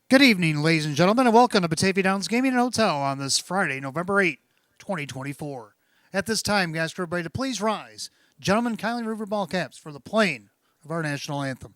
Good evening, ladies and gentlemen, and welcome to Batavia Downs Gaming and Hotel on this Friday, November 8, 2024. At this time, we ask everybody to please rise. Gentlemen, kindly remove your ball caps for the playing of our national anthem.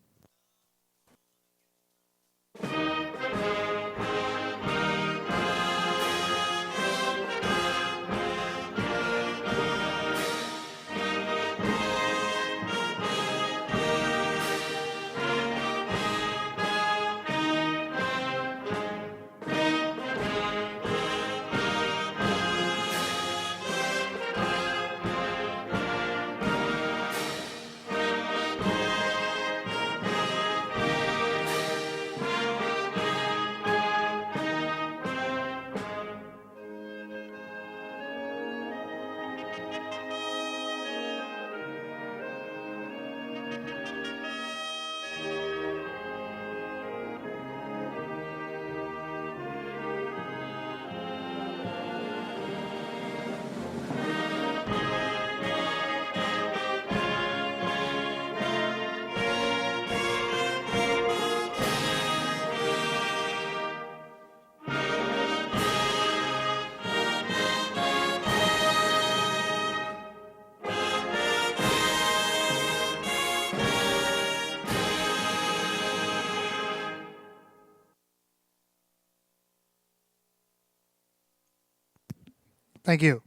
Thank you.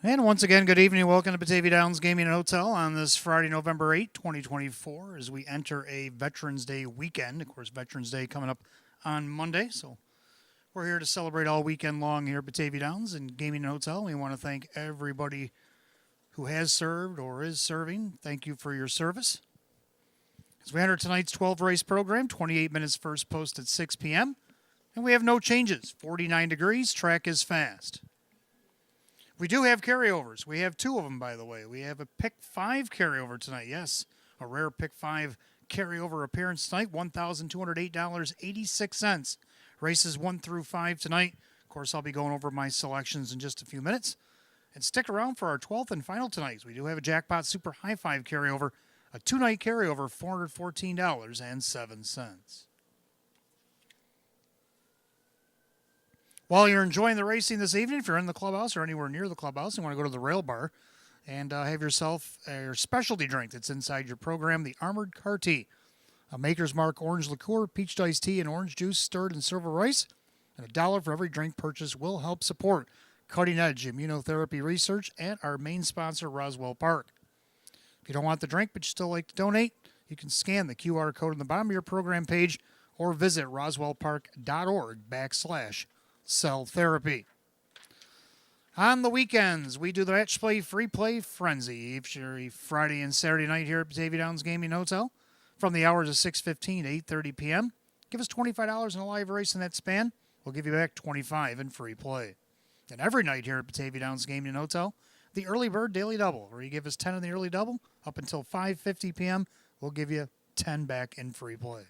And once again, good evening. Welcome to Batavia Downs Gaming and Hotel on this Friday, November 8, 2024, as we enter a Veterans Day weekend. Of course, Veterans Day coming up on Monday, so we're here to celebrate all weekend long here at Batavia Downs and Gaming and Hotel. We want to thank everybody who has served or is serving. Thank you for your service. As we enter tonight's 12-race program, 28 minutes first post at 6 p.m., and we have no changes. 49 degrees, track is fast. We do have carryovers. We have two of them, by the way. We have a Pick 5 carryover tonight. Yes, a rare Pick 5 carryover appearance tonight, $1,208.86. Races 1 through 5 tonight. Of course, I'll be going over my selections in just a few minutes. And stick around for our 12th and final tonight. We do have a Jackpot Super High 5 carryover, a two-night carryover, $414.07. While you're enjoying the racing this evening, if you're in the clubhouse or anywhere near the clubhouse, you want to go to the rail bar and have yourself your specialty drink that's inside your program, the Armored Car Tea. A Maker's Mark orange liqueur, peach iced tea, and orange juice stirred in silver rice. And $1 for every drink purchase will help support cutting-edge immunotherapy research at our main sponsor, Roswell Park. If you don't want the drink but you still like to donate, you can scan the QR code on the bottom of your program page or visit roswellpark.org/cell therapy. On the weekends, we do the Match Play Free Play Frenzy every Friday and Saturday night here at Batavia Downs Gaming Hotel from the hours of 6:15 to 8:30 p.m. Give us $25 in a live race in that span. We'll give you back $25 in free play. And every night here at Batavia Downs Gaming Hotel, the Early Bird Daily Double, where you give us 10 in the early double up until 5:50 p.m. We'll give you 10 back in free play.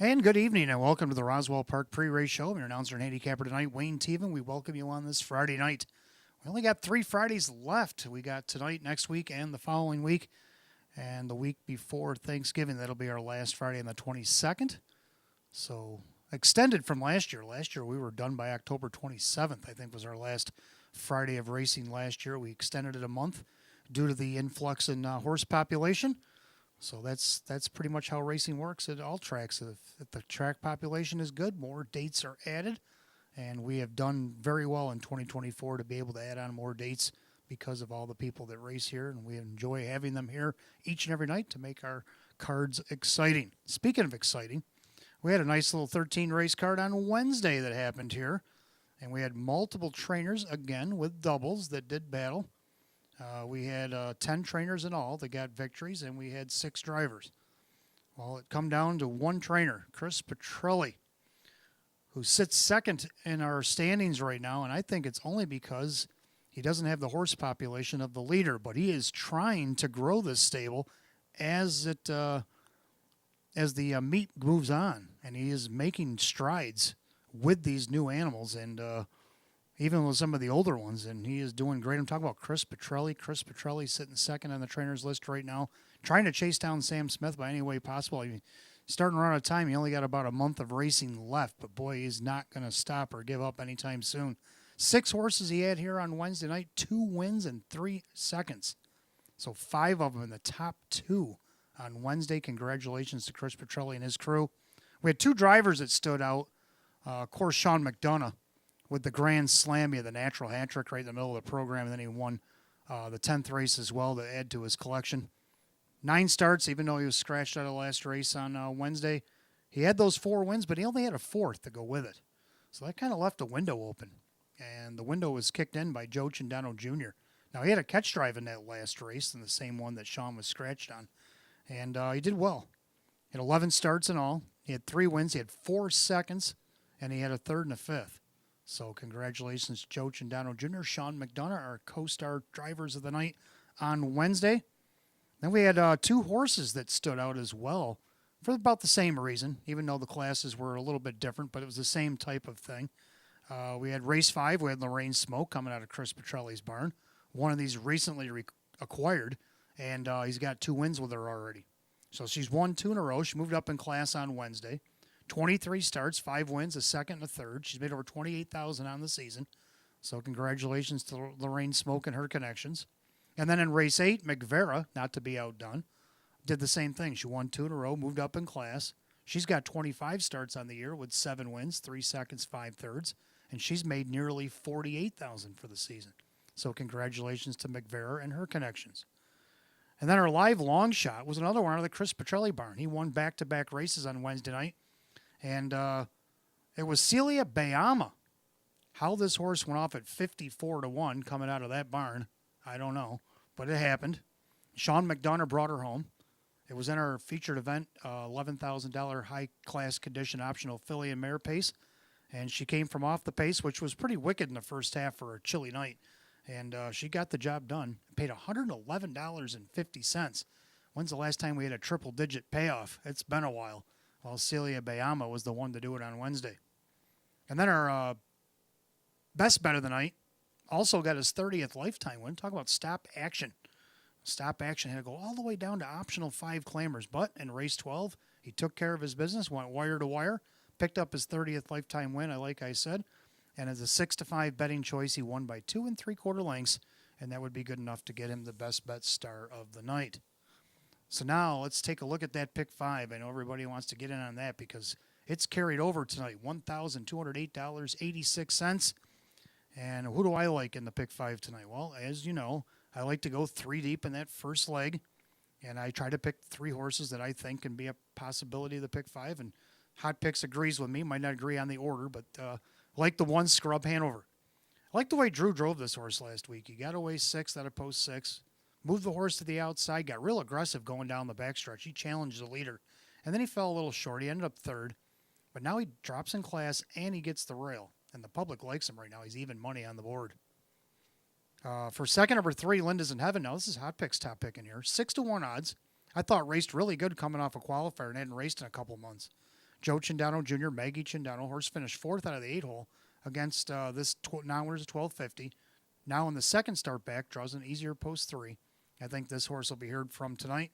And good evening, and welcome to the Roswell Park pre-race show. I'm your announcer and handicapper tonight, Wayne Teven. We welcome you on this Friday night. We only got 3 Fridays left. We got tonight, next week, and the following week. And the week before Thanksgiving, that'll be our last Friday on the 22nd. So extended from last year. Last year we were done by October 27th, I think was our last Friday of racing last year. We extended it a month due to the influx in horse population. So that's pretty much how racing works at all tracks. If the track population is good, more dates are added. And we have done very well in 2024 to be able to add on more dates because of all the people that race here. And we enjoy having them here each and every night to make our cards exciting. Speaking of exciting, we had a nice little 13 race card on Wednesday that happened here. And we had multiple trainers, again, with doubles that did battle. We had 10 trainers in all that got victories, and we had 6 drivers. Well, it come down to one trainer, Chris Petrelli, who sits second in our standings right now, and I think it's only because he doesn't have the horse population of the leader, but he is trying to grow this stable as the meet moves on, and he is making strides with these new animals, and even with some of the older ones, and he is doing great. I'm talking about Chris Petrelli. Chris Petrelli sitting second on the trainers list right now, trying to chase down Sam Smith by any way possible. He's starting to run out of time. He only got about a month of racing left, but boy, he's not going to stop or give up anytime soon. 6 horses he had here on Wednesday night, 2 wins in 3 seconds. So 5 of them in the top 2 on Wednesday. Congratulations to Chris Petrelli and his crew. We had 2 drivers that stood out. Of course, Sean McDonough with the Grand Slam, he had the natural hat trick right in the middle of the program, and then he won the 10th race as well to add to his collection. 9 starts, even though he was scratched out of the last race on Wednesday. He had those 4 wins, but he only had a 4th to go with it. So that kind of left a window open. And the window was kicked in by Joe Cindano Jr. Now, he had a catch drive in that last race, in the same one that Sean was scratched on. And he did well. He had 11 starts in all. He had 3 wins. He had 4 seconds, and he had a 3rd and a 5th. So congratulations, Joe Cindano Jr., Sean McDonough, our co-star drivers of the night on Wednesday. Then we had 2 horses that stood out as well for about the same reason, even though the classes were a little bit different, but it was the same type of thing. We had race 5. We had Lorraine Smoke coming out of Chris Petrelli's barn. One of these recently acquired, and he's got 2 wins with her already. So she's won 2 in a row. She moved up in class on Wednesday. 23 starts, 5 wins, a 2nd and a 3rd. She's made over $28,000 on the season. So congratulations to Lorraine Smoke and her connections. And then in race 8, McVera, not to be outdone, did the same thing. She won 2 in a row, moved up in class. She's got 25 starts on the year with 7 wins, 3 seconds, 5 thirds, and she's made nearly $48,000 for the season. So congratulations to McVera and her connections. And then our live long shot was another one out of the Chris Petrelli barn. He won back-to-back races on Wednesday night. And it was Celia Bayama. How this horse went off at 54-1 coming out of that barn, I don't know. But it happened. Sean McDonough brought her home. It was in our featured event, $11,000 high-class condition optional filly and mare pace. And she came from off the pace, which was pretty wicked in the first half for a chilly night. And she got the job done. Paid $111.50. When's the last time we had a triple-digit payoff? It's been a while. Well, Celia Bayama was the one to do it on Wednesday. And then our best bet of the night also got his 30th lifetime win. Talk about stop action. Stop action had to go all the way down to optional 5 claimers. But in race 12, he took care of his business, went wire to wire, picked up his 30th lifetime win, like I said. And as a 6-5 betting choice, he won by 2 3/4 lengths, and that would be good enough to get him the best bet star of the night. So now let's take a look at that pick 5. I know everybody wants to get in on that because it's carried over tonight, $1,208.86. And who do I like in the pick 5 tonight? Well, as you know, I like to go 3 deep in that first leg, and I try to pick 3 horses that I think can be a possibility of the pick 5. And Hot Picks agrees with me. Might not agree on the order, but like the 1 Scrub Hanover. I like the way Drew drove this horse last week. He got away 6th out of post 6. Moved the horse to the outside, got real aggressive going down the backstretch. He challenged the leader, and then he fell a little short. He ended up 3rd, but now he drops in class, and he gets the rail, and the public likes him right now. He's even money on the board. For second, number 3, Linda's in Heaven. Now, this is Hot Pick's top pick in here. 6-1 odds. I thought raced really good coming off a qualifier and hadn't raced in a couple months. Joe Cindano Jr., Maggie Cindano, horse finished 4th out of the 8-hole against this non-winners of 1250. Now in the second start back, draws an easier post 3. I think this horse will be heard from tonight.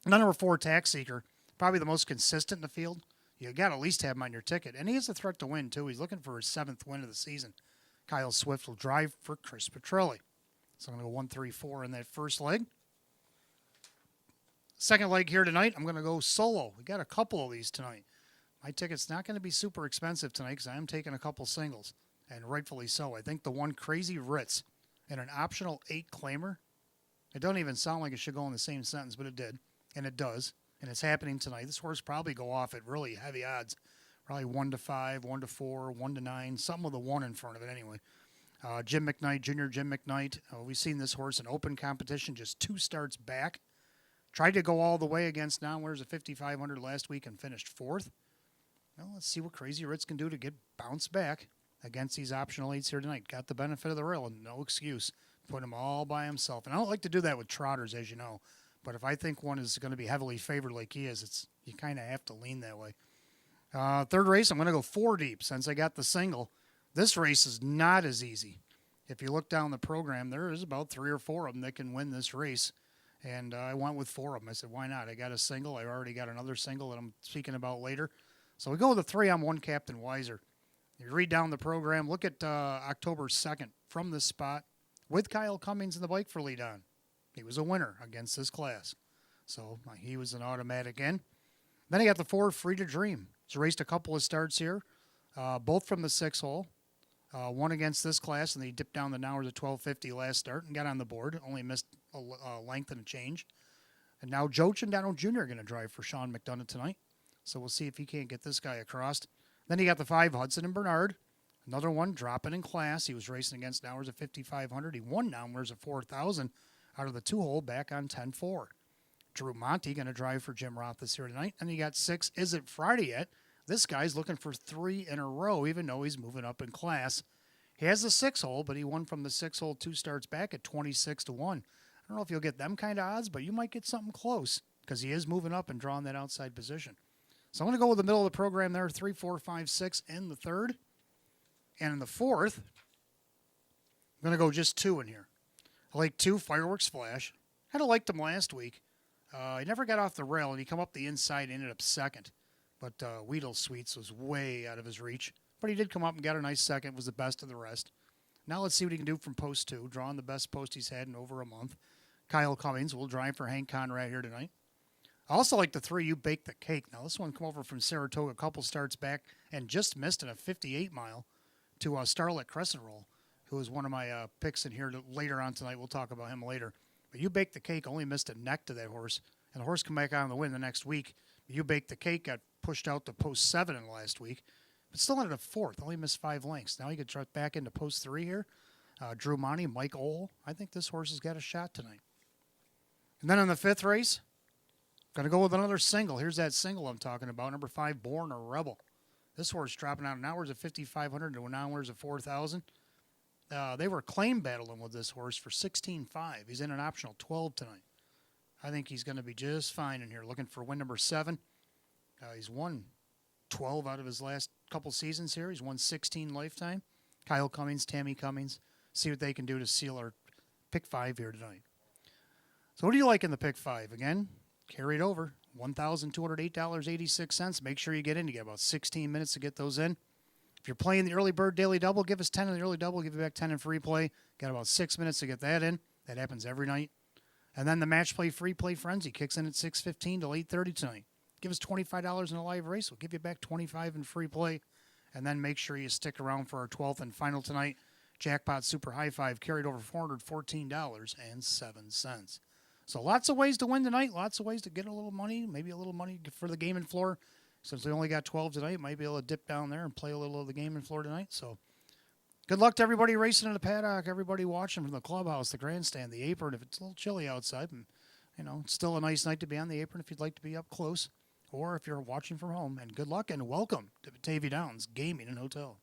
And then number 4, Tax Seeker, probably the most consistent in the field. you got to at least have him on your ticket. And he has a threat to win, too. He's looking for his 7th win of the season. Kyle Swift will drive for Chris Petrilli. So I'm going to go 1, 3, 4 in that first leg. Second leg here tonight, I'm going to go solo. We got a couple of these tonight. My ticket's not going to be super expensive tonight because I am taking a couple singles, and rightfully so. I think the one Crazy Ritz and an optional 8 claimer, it don't even sound like it should go in the same sentence, but it did, and it does, and it's happening tonight. This horse probably go off at really heavy odds, probably 1 to 5, 1 to 4, 1 to 9, something with a 1 in front of it anyway. Jim McKnight, Junior Jim McKnight. We've seen this horse in open competition just 2 starts back. Tried to go all the way against non-winners at 5,500 last week and finished 4th. Well, let's see what Crazy Ritz can do to get bounced back against these optional 8s here tonight. Got the benefit of the rail and no excuse. Put him all by himself. And I don't like to do that with trotters, as you know. But if I think one is going to be heavily favored like he is, you kind of have to lean that way. Third race, I'm going to go 4 deep since I got the single. This race is not as easy. If you look down the program, there is about 3 or 4 of them that can win this race. And I went with 4 of them. I said, why not? I got a single. I already got another single that I'm speaking about later. So we go with the 3 on 1 Captain Weiser. You read down the program. Look at October 2nd from this spot with Kyle Cummings in the bike for lead on. He was a winner against this class. So he was an automatic in. Then I got the 4 Free to Dream. He's raced a couple of starts here, both from the 6 hole. One against this class, and he dipped down the hours at 12:50 last start and got on the board. Only missed a length and a change. And now Joe Chandano Jr. are going to drive for Sean McDonough tonight. So we'll see if he can't get this guy across. Then you got the 5 Hudson and Bernard. Another one dropping in class. He was racing against hours at 5,500. He won hours at 4,000 out of the 2 hole back on 10-4. Drew Monty going to drive for Jim Roth this year tonight. And you got 6 Is It Friday Yet? This guy's looking for 3 in a row, even though he's moving up in class. He has the 6 hole, but he won from the 6 hole 2 starts back at 26 to 1. I don't know if you'll get them kind of odds, but you might get something close because he is moving up and drawing that outside position. So I'm going to go with the middle of the program there, 3, 4, 5, 6 in the third. And in the fourth, I'm going to go just 2 in here. I like 2 Fireworks Flash. Kind of liked him last week. He never got off the rail, and he come up the inside and ended up second. But Weedle Sweets was way out of his reach. But he did come up and got a nice second, was the best of the rest. Now let's see what he can do from post 2, drawing the best post he's had in over a month. Kyle Cummings will drive for Hank Conrad here tonight. I also like the 3 You Bake the Cake. Now this one come over from Saratoga a couple starts back and just missed in a 58-mile to Starlet Crescent Roll, who is one of my picks in here later on tonight. We'll talk about him later. But You Bake the Cake only missed a neck to that horse, and the horse come back on the win the next week. You Bake the Cake got pushed out to post 7 in the last week, but still ended up 4th. Only missed 5 lengths. Now he could try back into post 3 here. Drew Monty, Mike Ohl. I think this horse has got a shot tonight. And then in the 5th race, going to go with another single. Here's that single I'm talking about, number 5, Born a Rebel. This horse dropping out in hours of 5,500 to hours of 4,000. They were claim battling with this horse for 16.5. He's in an optional 12 tonight. I think he's going to be just fine in here. Looking for win number 7. He's won 12 out of his last couple seasons here. He's won 16 lifetime. Kyle Cummings, Tammy Cummings. See what they can do to seal our pick 5 here tonight. So what do you like in the pick 5? Again, carry it over. $1,208.86. Make sure you get in. You get about 16 minutes to get those in. If you're playing the early bird daily double, give us 10 in the early double. Give you back 10 in free play. Got about 6 minutes to get that in. That happens every night. And then the match play free play frenzy kicks in at 6:15 till 8:30 tonight. Give us $25 in a live race. We'll give you back $25 in free play. And then make sure you stick around for our 12th and final tonight. Jackpot Super High Five carried over $414.07. So lots of ways to win tonight. Lots of ways to get a little money. Maybe a little money for the gaming floor. Since we only got 12 tonight, might be able to dip down there and play a little of the gaming floor tonight. So good luck to everybody racing in the paddock, everybody watching from the clubhouse, the grandstand, the apron. If it's a little chilly outside, and it's still a nice night to be on the apron if you'd like to be up close, or if you're watching from home. And good luck and welcome to Batavia Downs Gaming and Hotel.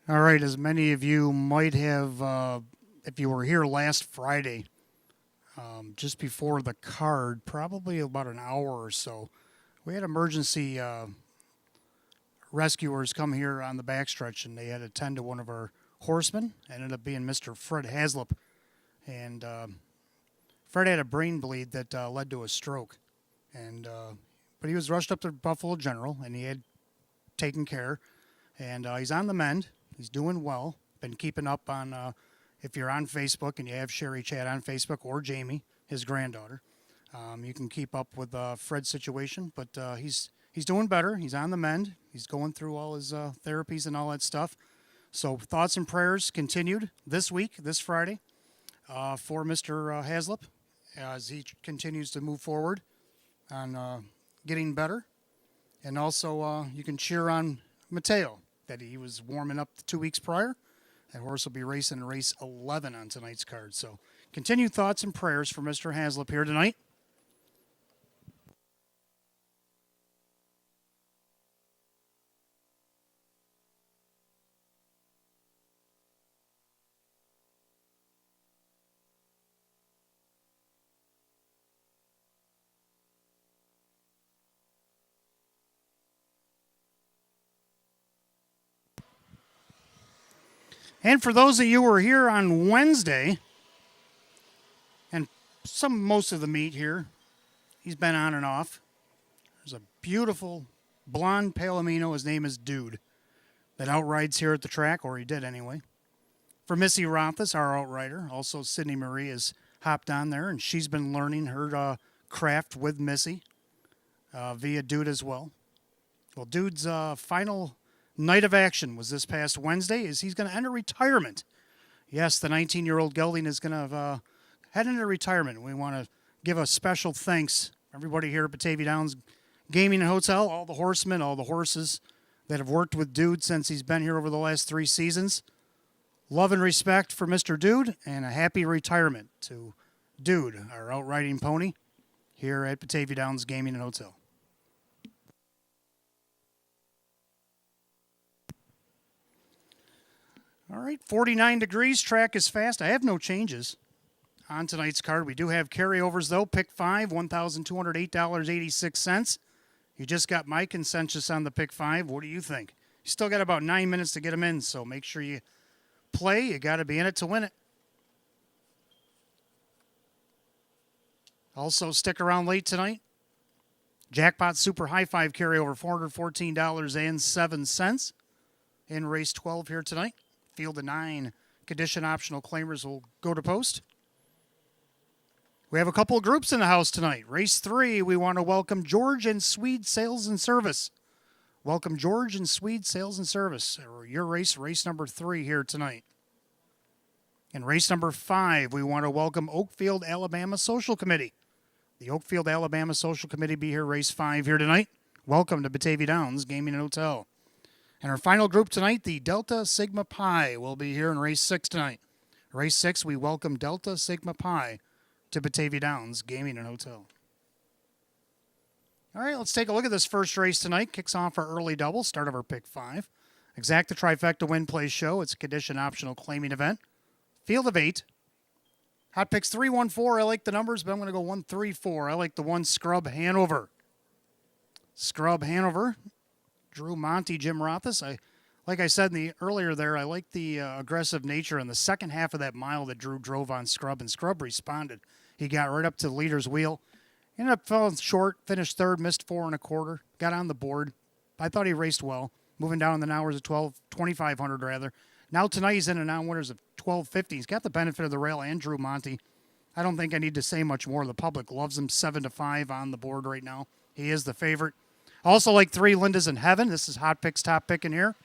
All right, as many of you might have, if you were here last Friday, just before the card, probably about an hour or so, we had emergency rescuers come here on the backstretch, and they had to tend to one of our horsemen. Ended up being Mr. Fred Haslip, and Fred had a brain bleed that led to a stroke, and but he was rushed up to Buffalo General, and he had taken care, and he's on the mend. He's doing well. Been keeping up on, if you're on Facebook and you have Sherry Chat on Facebook or Jamie, his granddaughter, you can keep up with Fred's situation. But he's doing better. He's on the mend. He's going through all his therapies and all that stuff. So thoughts and prayers continued this week, this Friday, for Mr. Haslip as he continues to move forward on getting better. And also, you can cheer on Mateo, that he was warming up 2 weeks prior. That horse will be racing in race 11 on tonight's card. So, continued thoughts and prayers for Mr. Haslip here tonight. And for those of you who were here on Wednesday, and most of the meet here, he's been on and off. There's a beautiful blonde Palomino. His name is Dude, that outrides here at the track, or he did anyway. For Missy Rothis, our outrider, also Sydney Marie has hopped on there, and she's been learning her craft with Missy via Dude as well. Well, Dude's final night of action was this past Wednesday. He's going to enter retirement. Yes, the 19-year-old gelding is going to head into retirement. We want to give a special thanks everybody here at Batavia Downs Gaming and Hotel, all the horsemen, all the horses that have worked with Dude since he's been here over the last 3 seasons. Love and respect for Mr. Dude, and a happy retirement to Dude, our outriding pony, here at Batavia Downs Gaming and Hotel. All right, 49 degrees. Track is fast. I have no changes on tonight's card. We do have carryovers, though. Pick 5, $1,208.86. You just got my consensus on the pick 5. What do you think? You still got about 9 minutes to get them in, so make sure you play. You got to be in it to win it. Also, stick around late tonight. Jackpot Super High Five carryover, $414.07 in race 12 here tonight. Field of 9 condition optional claimers will go to post. We have a couple of groups in the house tonight. Race 3, we want to welcome George and Swede Sales and Service. Welcome George and Swede Sales and Service. Your race number 3 here tonight. In race number 5, we want to welcome Oakfield, Alabama Social Committee. The Oakfield, Alabama Social Committee be here race 5 here tonight. Welcome to Batavia Downs Gaming and Hotel. And our final group tonight, the Delta Sigma Pi, will be here in race 6 tonight. Race 6, we welcome Delta Sigma Pi to Batavia Downs Gaming and Hotel. All right, let's take a look at this first race tonight. Kicks off our early double, start of our pick 5. Exacta Trifecta Win Play Show. It's a condition optional claiming event. Field of 8. Hot picks 3, 1, 4. I like the numbers, but I'm going to go 1, 3, 4. I like the 1 Scrub Hanover. Scrub Hanover. Drew Monty, Jim Rothis. Like I said earlier there, I like the aggressive nature in the second half of that mile that Drew drove on Scrub, and Scrub responded. He got right up to the leader's wheel. Ended up falling short, finished third, missed 4 1/4, got on the board. I thought he raced well, moving down in the hours of 2,500 rather. Now tonight he's in the non-winners of 1250. He's got the benefit of the rail and Drew Monty. I don't think I need to say much more. The public loves him 7-5 on the board right now. He is the favorite. Also like 3 Linda's in Heaven. This is Hot Picks top pick in here.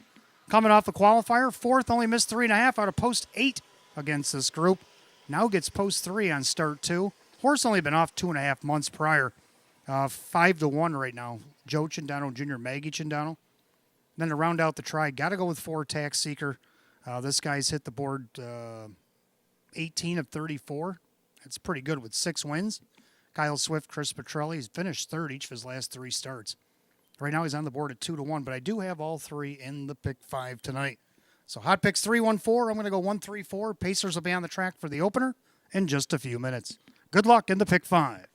Coming off the qualifier, 4th, only missed 3.5 out of post 8 against this group. Now gets post 3 on start 2. Horse only been off 2.5 months prior. 5-1 right now. Joe Chindano Jr., Maggie Chindano. Then to round out the try, got to go with 4 Tax Seeker. This guy's hit the board 18 of 34. That's pretty good with 6 wins. Kyle Swift, Chris Petrelli, he's finished third each of his last 3 starts. Right now he's on the board at 2-1, but I do have all 3 in the pick 5 tonight. So hot picks 3-1-4. I'm going to go 1-3-4. Pacers will be on the track for the opener in just a few minutes. Good luck in the pick 5.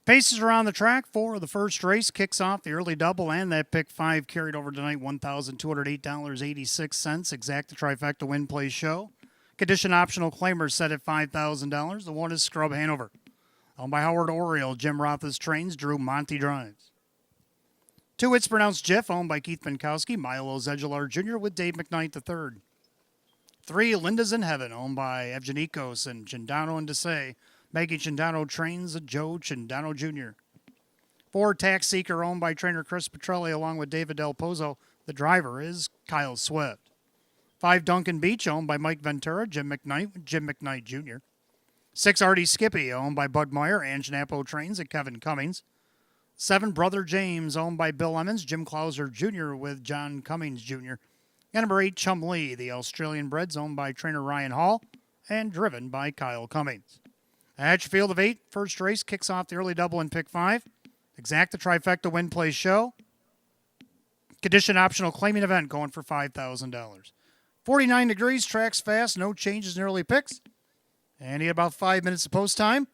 Paces around the track for the first race kicks off the early double, and that pick 5 carried over tonight, $1,208.86. Exact the trifecta win play show. Condition optional claimers set at $5,000. The one is Scrub Hanover. Owned by Howard Oriole, Jim Roth's trains, Drew Monty drives. 2, It's Pronounced Jiff, owned by Keith Binkowski, Milo Zedular Jr. with Dave McKnight III. 3, Linda's in Heaven, owned by Evgenikos and Chindano and Desai. Maggie Chindano trains Joe Chindano Jr. 4, Tax Seeker, owned by trainer Chris Petrelli along with David Del Pozo. The driver is Kyle Swift. 5, Duncan Beach, owned by Mike Ventura, Jim McKnight Jr. 6, Artie Skippy, owned by Bud Meyer, Ange Napo trains and Kevin Cummings. 7, Brother James, owned by Bill Emmons, Jim Clauser Jr. with John Cummings Jr. And number 8, Chum Lee, the Australian breds, owned by trainer Ryan Hall and driven by Kyle Cummings. At your field of 8, first race kicks off the early double in pick 5. Exact the trifecta win play show. Condition optional claiming event going for $5,000. 49 degrees, tracks fast, no changes in early picks. And he had about 5 minutes of post time.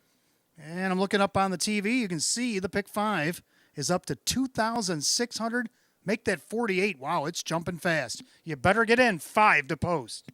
And I'm looking up on the TV. You can see the pick 5 is up to 2,600. Make that 48. Wow, it's jumping fast. You better get in 5 to post.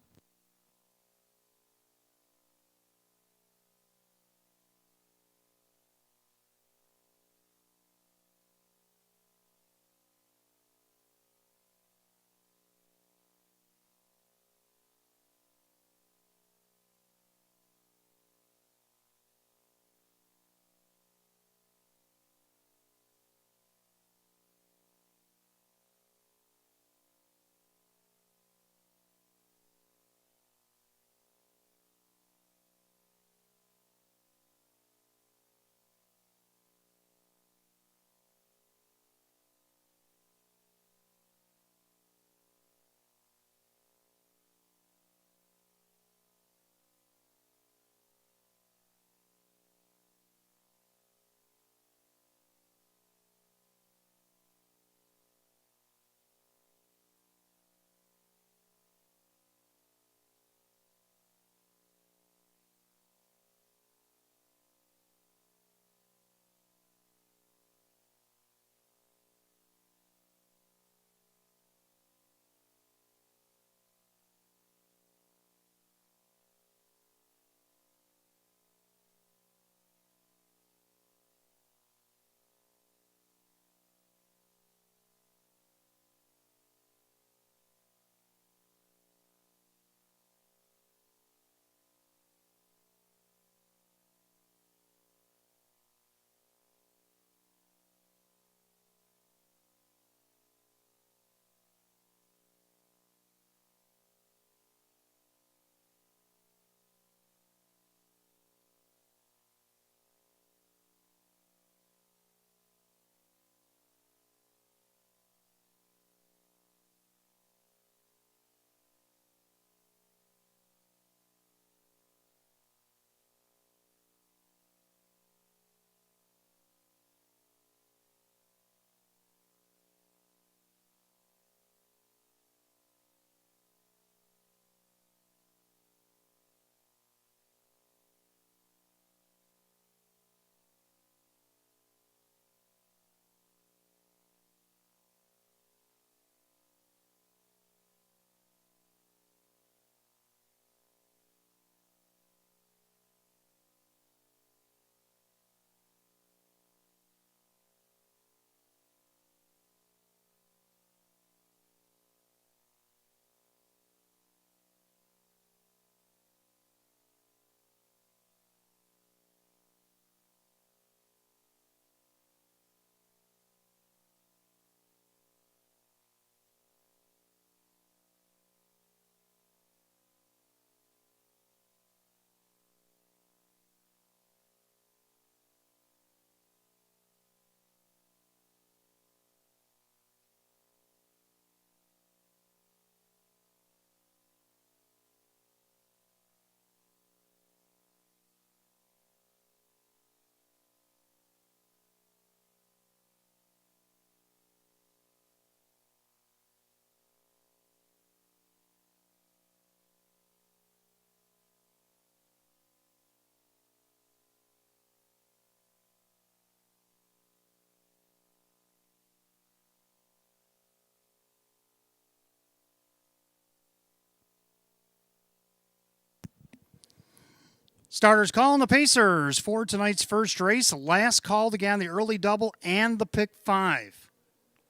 Starters calling the Pacers for tonight's first race. Last called again, the early double and the pick 5.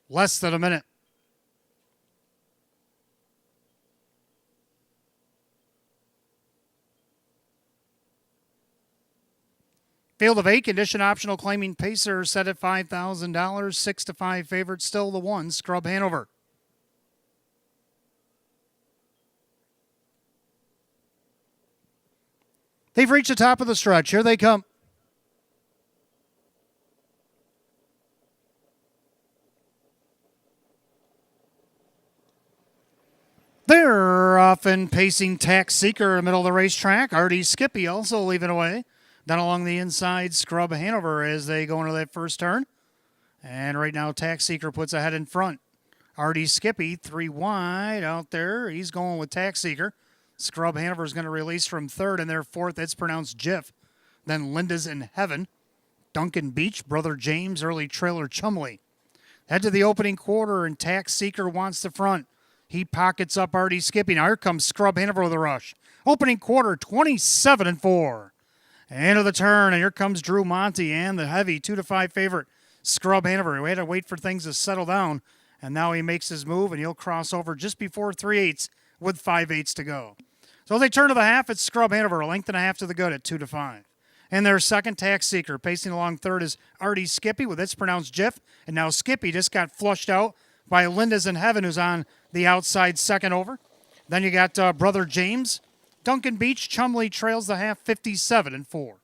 Less than a minute. Field of 8, condition optional, claiming Pacers set at $5,000. 6-5 favorite, still the 1, Scrub Hanover. They've reached the top of the stretch. Here they come. They're often pacing Tax Seeker in the middle of the racetrack. Artie Skippy also leaving away. Down along the inside, Scrub Hanover as they go into that first turn. And right now, Tax Seeker puts ahead in front. Artie Skippy, 3 wide out there. He's going with Tax Seeker. Scrub Hanover is going to release from third, and their fourth, it's pronounced Jiff. Then Linda's in Heaven. Duncan Beach, Brother James, early trailer Chumley. Head to the opening quarter, and Tax Seeker wants the front. He pockets up Artie Skippy. Now here comes Scrub Hanover with a rush. Opening quarter, 27-4. End of the turn, and here comes Drew Monty and the heavy 2-5 favorite, Scrub Hanover. We had to wait for things to settle down, and now he makes his move, and he'll cross over just before 3/8 with 5/8 to go. So they turn to the half, it's Scrub Hanover, a length and a half to the good at 2-5. And their second, Tax Seeker. Pacing along third is Artie Skippy with its pronounced Jiff. And now Skippy just got flushed out by Linda's in Heaven, who's on the outside second over. Then you got Brother James. Duncan Beach, Chumley trails the half 57-4.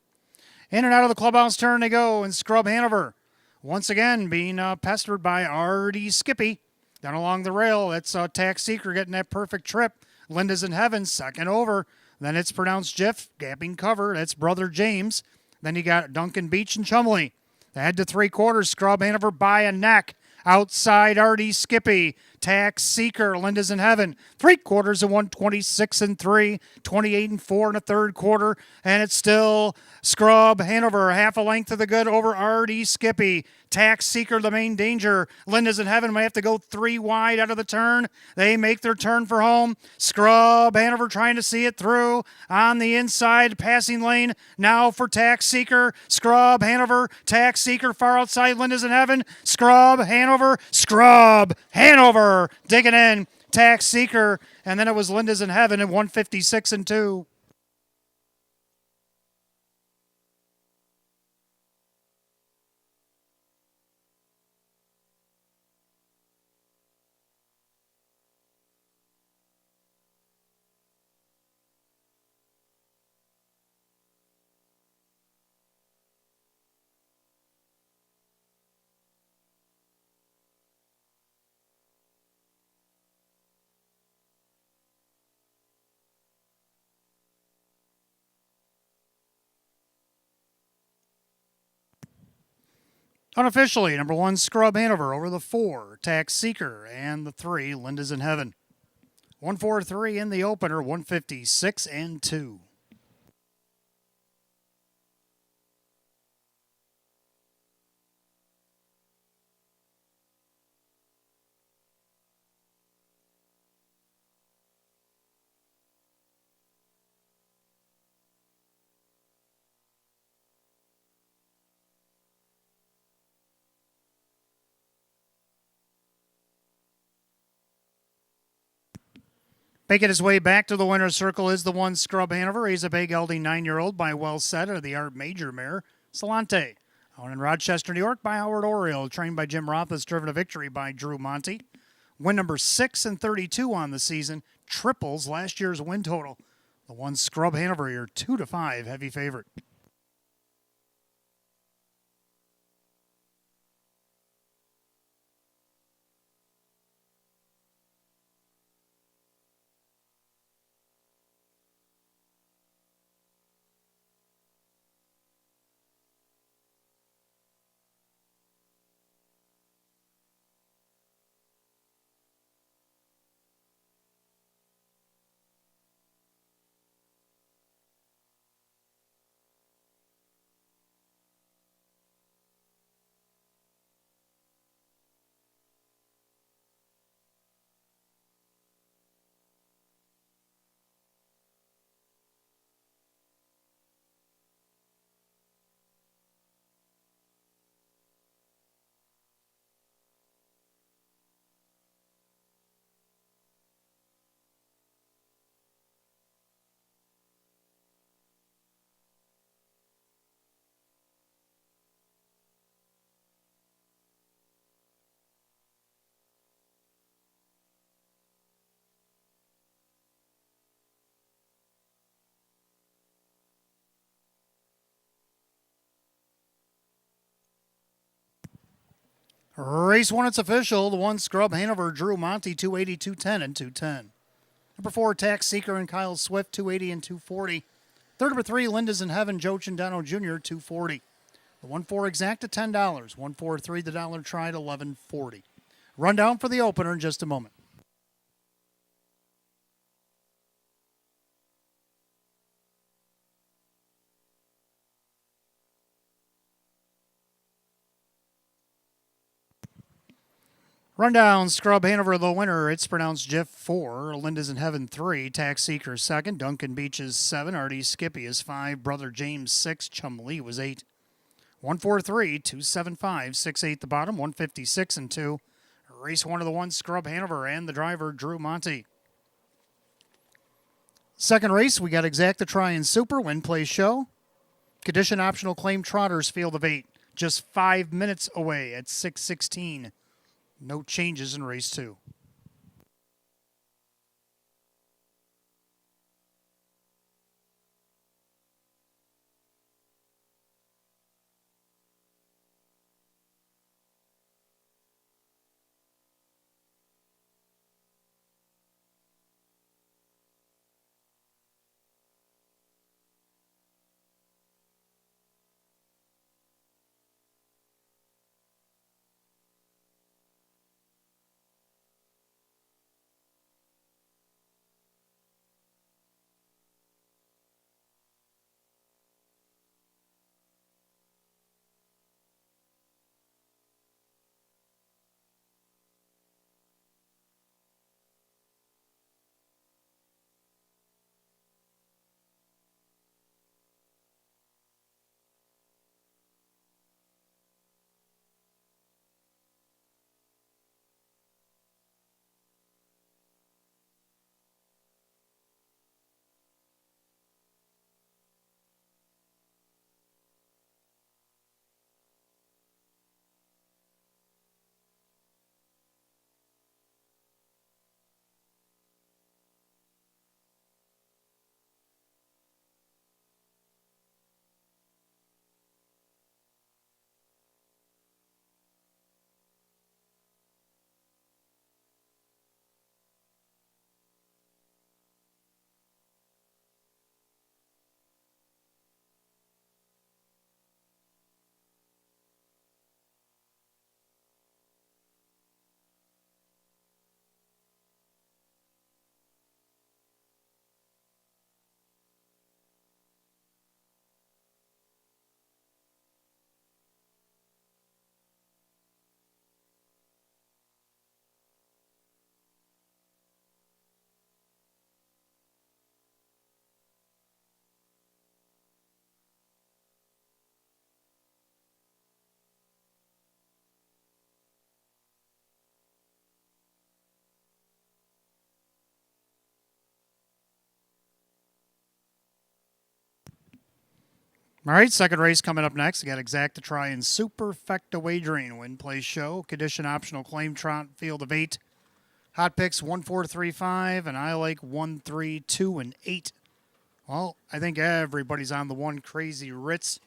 In and out of the clubhouse turn they go, and Scrub Hanover once again being pestered by Artie Skippy. Down along the rail, that's Tax Seeker getting that perfect trip. Linda's in Heaven, second over. Then it's pronounced Jiff, gapping cover. That's Brother James. Then you got Duncan Beach and Chumley. They head to 3/4. Scrub Hanover by a neck. Outside Artie Skippy. Tax Seeker. Linda's in Heaven. 3/4 of 126-3. 28-4 in the third quarter. And it's still Scrub Hanover. Half a length to the good over Artie Skippy. Tax Seeker, the main danger. Linda's in Heaven might have to go 3 wide out of the turn. They make their turn for home. Scrub Hanover trying to see it through on the inside passing lane. Now for Tax Seeker. Scrub Hanover. Tax Seeker far outside. Linda's in Heaven. Scrub Hanover. Scrub Hanover digging in. Tax Seeker. And then it was Linda's in Heaven at 156-2. Unofficially, number 1, Scrub Hanover over the 4, Tax Seeker, and the 3, Linda's in Heaven. 143 in the opener, 156-2. Making his way back to the winner's circle is the 1, Scrub Hanover. He's a big gelding 9-year-old by Well Said of the Art Major mare, Salante. Out in Rochester, New York by Howard Oriole, trained by Jim Rothfuss, driven to victory by Drew Monty. Win number 6-32 on the season, triples last year's win total. The 1, Scrub Hanover, your 2-5 heavy favorite. Race 1, it's official. The 1 Scrub Hanover Drew Monty, 280, 210, and 210. Number 4, Tax Seeker and Kyle Swift, 280 and 240. Third, number 3, Linda's in Heaven, Joe Chindano Jr., 240. The 1-4 exact at $10. 1-4-3, the dollar tried, $11.40. Rundown for the opener in just a moment. Rundown, Scrub Hanover, the winner. It's pronounced Jeff 4, Linda's in Heaven 3, Tax Seeker 2nd, Duncan Beach is 7, Artie Skippy is 5, Brother James 6, Chum Lee was 8. 143, 275, 68 the bottom, 156 and 2. Race 1 of the 1 Scrub Hanover and the driver Drew Monty. Second race, we got Exacta Try and Super, Win Play Show. Condition Optional Claim Trotters, field of 8. Just 5 minutes away at 6:16. No changes in race 2. All right, second race coming up next. We got Exacta Try and Superfecta Wagering, Win Play Show, Condition Optional Claim Trot, field of 8. Hot picks 1, 4, 3, 5, and I like 1, 3, 2, and 8. Well, I think everybody's on the one Crazy Ritz.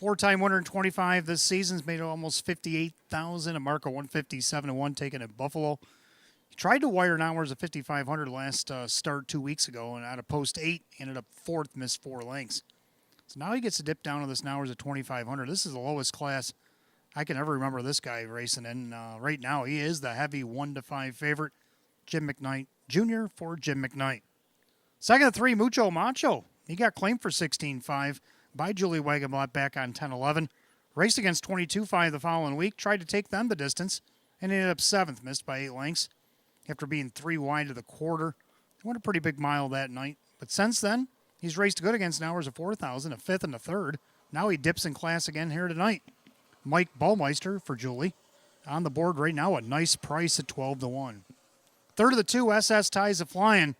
4-time winner in 25 this season's made almost $58,000. A mark of 157-1 taken at Buffalo. He tried to wire an hours of 5,500 last start 2 weeks ago, and out of post 8, ended up 4th, missed 4 lengths. So now he gets to dip down to this hours of 2,500. This is the lowest class I can ever remember this guy racing in. Right now, he is the heavy 1-5 favorite, Jim McKnight Jr. for Jim McKnight. Second of 3, Mucho Macho. He got claimed for 16.5 by Julie Wagenblatt back on 10-11. Raced against 22.5 the following week. Tried to take them the distance and ended up 7th, missed by 8 lengths after being 3 wide of the quarter. He won a pretty big mile that night. But since then, he's raced good against hours of 4,000, a 5th and a 3rd. Now he dips in class again here tonight. Mike Ballmeister for Julie. On the board right now, a nice price at 12-1. Third of the 2, SS Ties of Flying.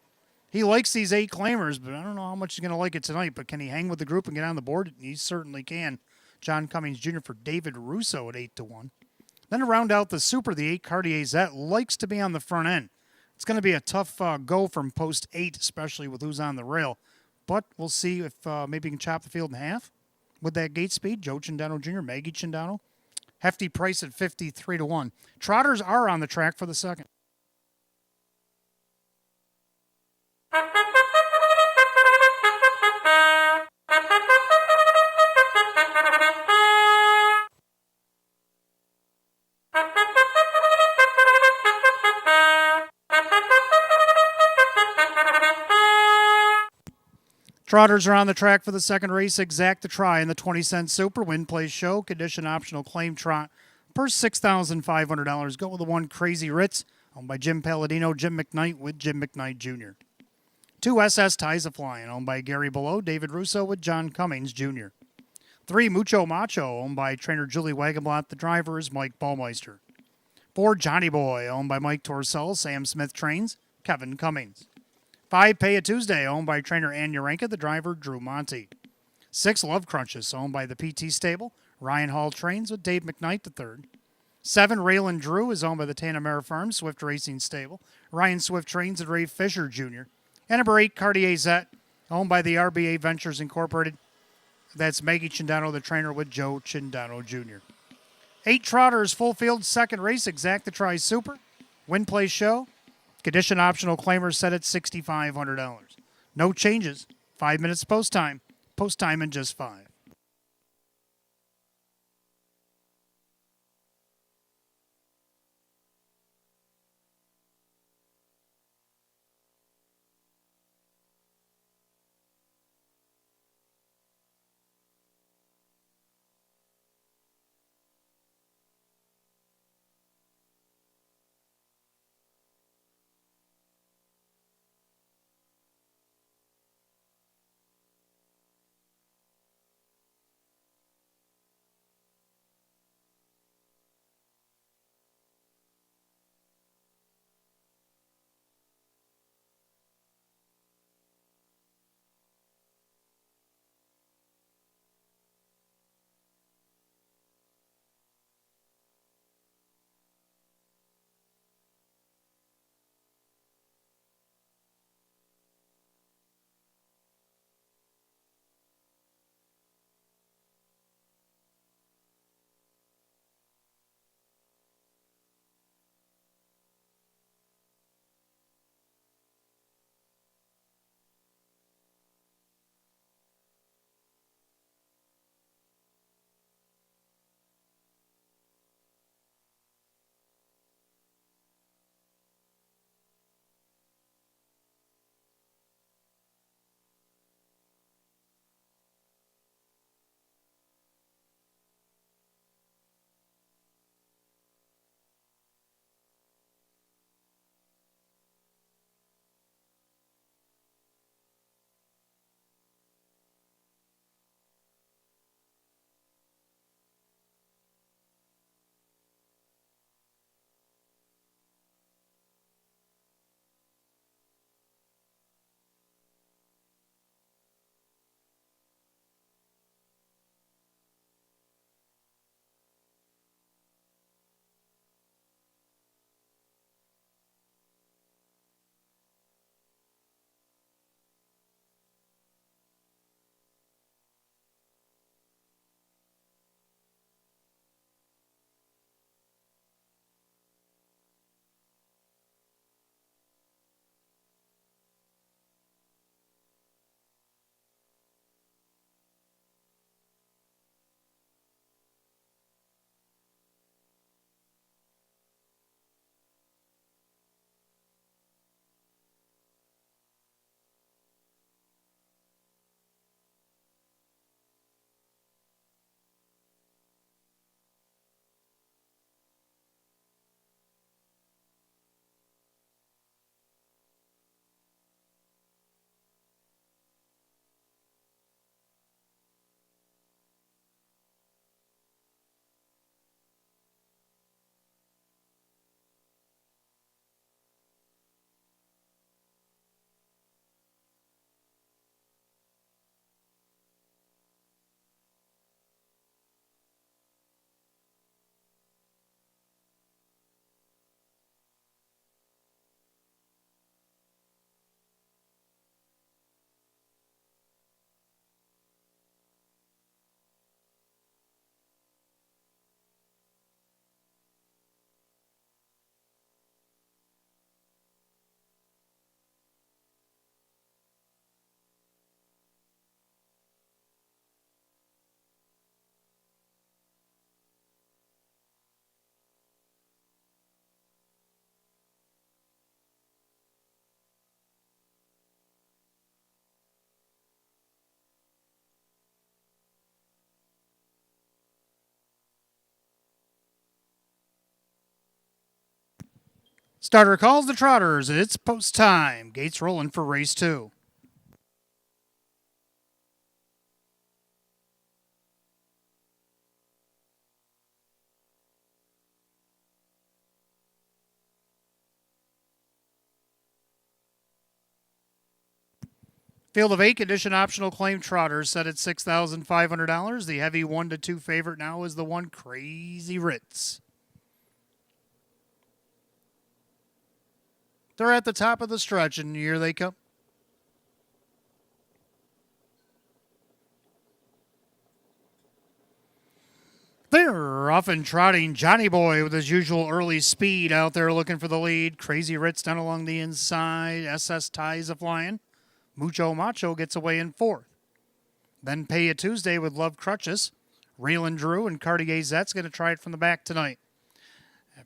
He likes these 8 claimers, but I don't know how much he's going to like it tonight. But can he hang with the group and get on the board? He certainly can. John Cummings Jr. for David Russo at 8-1. Then to round out the Super, the 8 Cartier Zet likes to be on the front end. It's going to be a tough go from post 8, especially with who's on the rail. But we'll see if maybe he can chop the field in half with that gate speed. Joe Chindano Jr., Maggie Chindano. Hefty price at 53 to 1. Trotters are on the track for the second. Trotters are on the track for the second race. Exact the try in the 20-cent Super. Win, place, show. Condition optional claim trot. Purse $6,500. Go with the one Crazy Ritz, owned by Jim Palladino, Jim McKnight with Jim McKnight Jr. 2 SS Ties a Flying, owned by Gary Below, David Russo with John Cummings Jr. 3 Mucho Macho, owned by trainer Julie Wagenblatt. The driver is Mike Ballmeister. 4 Johnny Boy, owned by Mike Torcell, Sam Smith trains, Kevin Cummings. 5 Pay a Tuesday, owned by trainer Ann Urenka, the driver Drew Monty. 6 Love Crunches, owned by the PT Stable, Ryan Hall trains with Dave McKnight III. 7 Raylan Drew is owned by the Tanamera Farm Swift Racing Stable, Ryan Swift trains at Ray Fisher Jr. And number 8 Cartier Zet, owned by the RBA Ventures Incorporated. That's Maggie Chindano, the trainer with Joe Chindano Jr. 8 Trotters, full field, second race, Exact the Try Super. Win, play, show. Condition optional claimer set at $6,500. No changes. 5 minutes post time. Post time in just 5. Starter calls the Trotters. It's post time. Gates rolling for race 2. Field of 8 condition optional claim Trotters set at $6,500. The heavy 1-2 favorite now is the one Crazy Ritz. They're at the top of the stretch, and here they come. They're off and trotting. Johnny Boy with his usual early speed out there looking for the lead. Crazy Ritz down along the inside. SS Ties a flying. Mucho Macho gets away in 4th. Then Pay a Tuesday with Love Crutches. Raylan Drew and Cartier Zet's going to try it from the back tonight.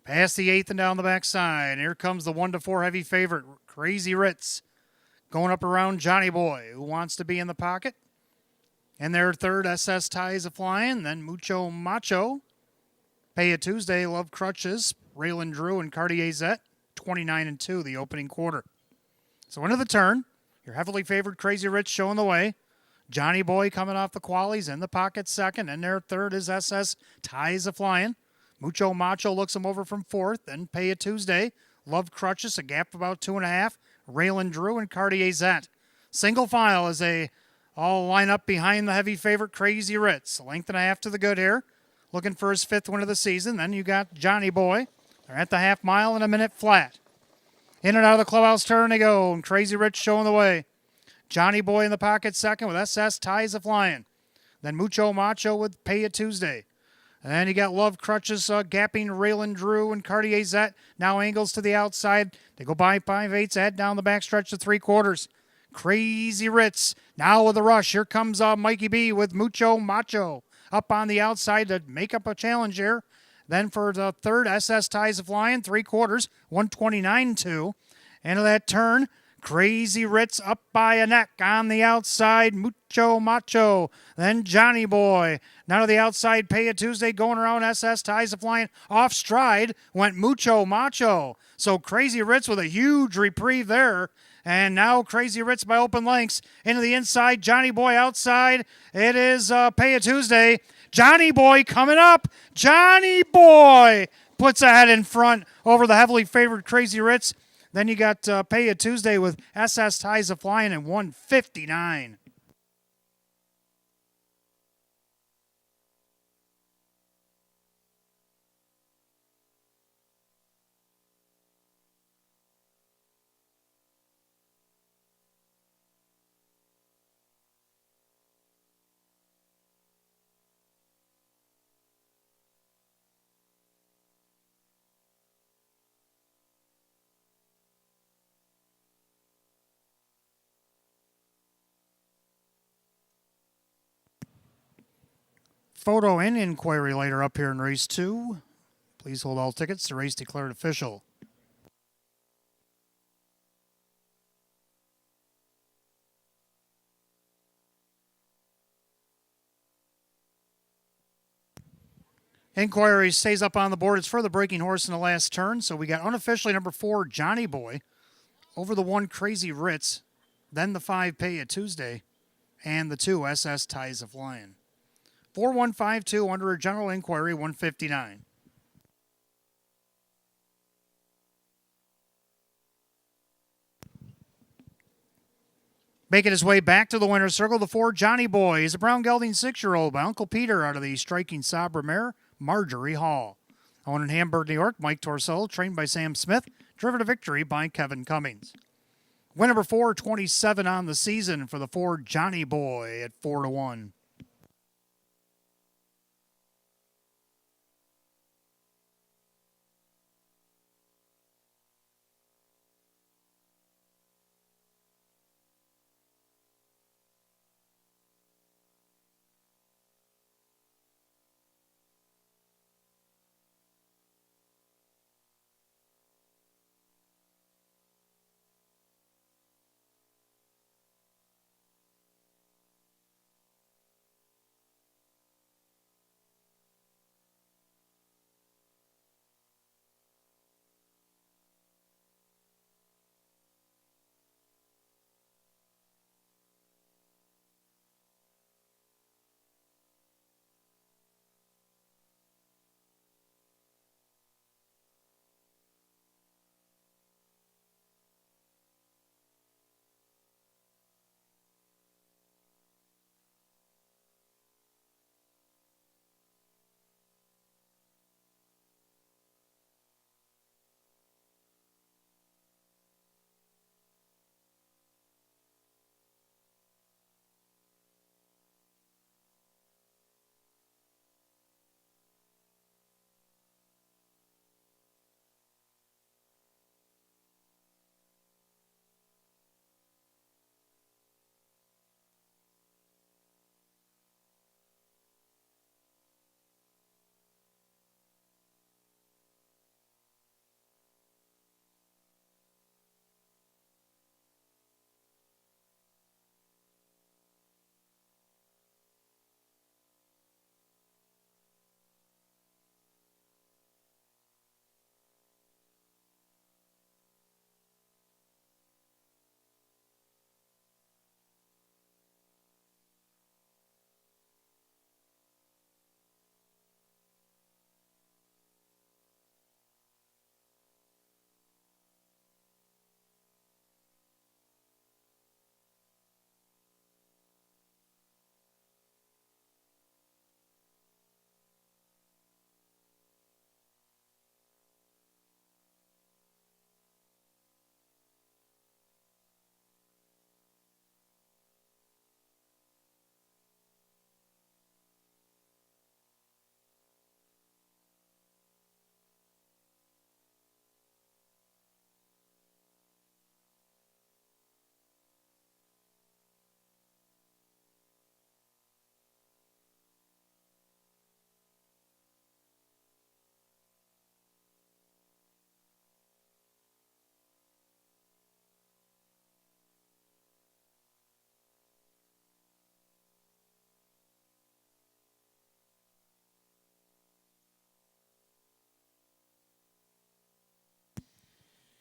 Past the 8th and down the backside. Here comes the 1-4 heavy favorite, Crazy Ritz. Going up around Johnny Boy, who wants to be in the pocket. And their 3rd, SS Ties a flying. Then Mucho Macho. Pay a Tuesday, Love Crutches. Raylan Drew and Cartier Zet. 29-2, the opening quarter. So into the turn. Your heavily favored Crazy Ritz showing the way. Johnny Boy coming off the qualies in the pocket 2nd. And their 3rd is SS Ties a flying. Mucho Macho looks him over from 4th. Then Pay a Tuesday. Love Crutches, a gap of about 2.5. Raylan Drew and Cartier Zet. Single file as they all line up behind the heavy favorite Crazy Ritz. A length and a half to the good here. Looking for his 5th win of the season. Then you got Johnny Boy. They're at the half mile in a minute flat. In and out of the clubhouse turn they go, and Crazy Ritz showing the way. Johnny Boy in the pocket 2nd with SS Ties a flying. Then Mucho Macho with Pay a Tuesday. And then you got Love Crutches gapping Raylan Drew and Cartier Zet. Now angles to the outside. They go by 5/8, head down the backstretch to 3/4. Crazy Ritz now with a rush. Here comes Mikey B with Mucho Macho up on the outside to make up a challenge here. Then for the 3rd, SS Ties a flying, 3/4, 129-2. Into that turn, Crazy Ritz up by a neck on the outside, Mucho Macho. Then Johnny Boy. Now to the outside, Pay a Tuesday going around SS Ties a flying. Off stride went Mucho Macho. So Crazy Ritz with a huge reprieve there. And now Crazy Ritz by open lengths into the inside. Johnny Boy outside. It is Pay a Tuesday. Johnny Boy coming up. Johnny Boy puts ahead in front over the heavily favored Crazy Ritz. Then you got Pay a Tuesday with SS Ties a flying at 159. Photo and inquiry later up here in race 2. Please hold all tickets. The race declared official. Inquiry stays up on the board. It's for the breaking horse in the last turn. So we got unofficially number 4, Johnny Boy, over the 1, Crazy Ritz, then the 5, Pay a Tuesday, and the 2, SS Ties a flying. 4152 under a general inquiry, 159. Making his way back to the winner's circle, the 4, Johnny Boy, is a brown gelding 6-year-old by Uncle Peter out of the striking Sabra mare, Marjorie Hall. Owned in Hamburg, New York, Mike Torsello, trained by Sam Smith, driven to victory by Kevin Cummings. Win number 4, 27 on the season for the 4, Johnny Boy at 4-1.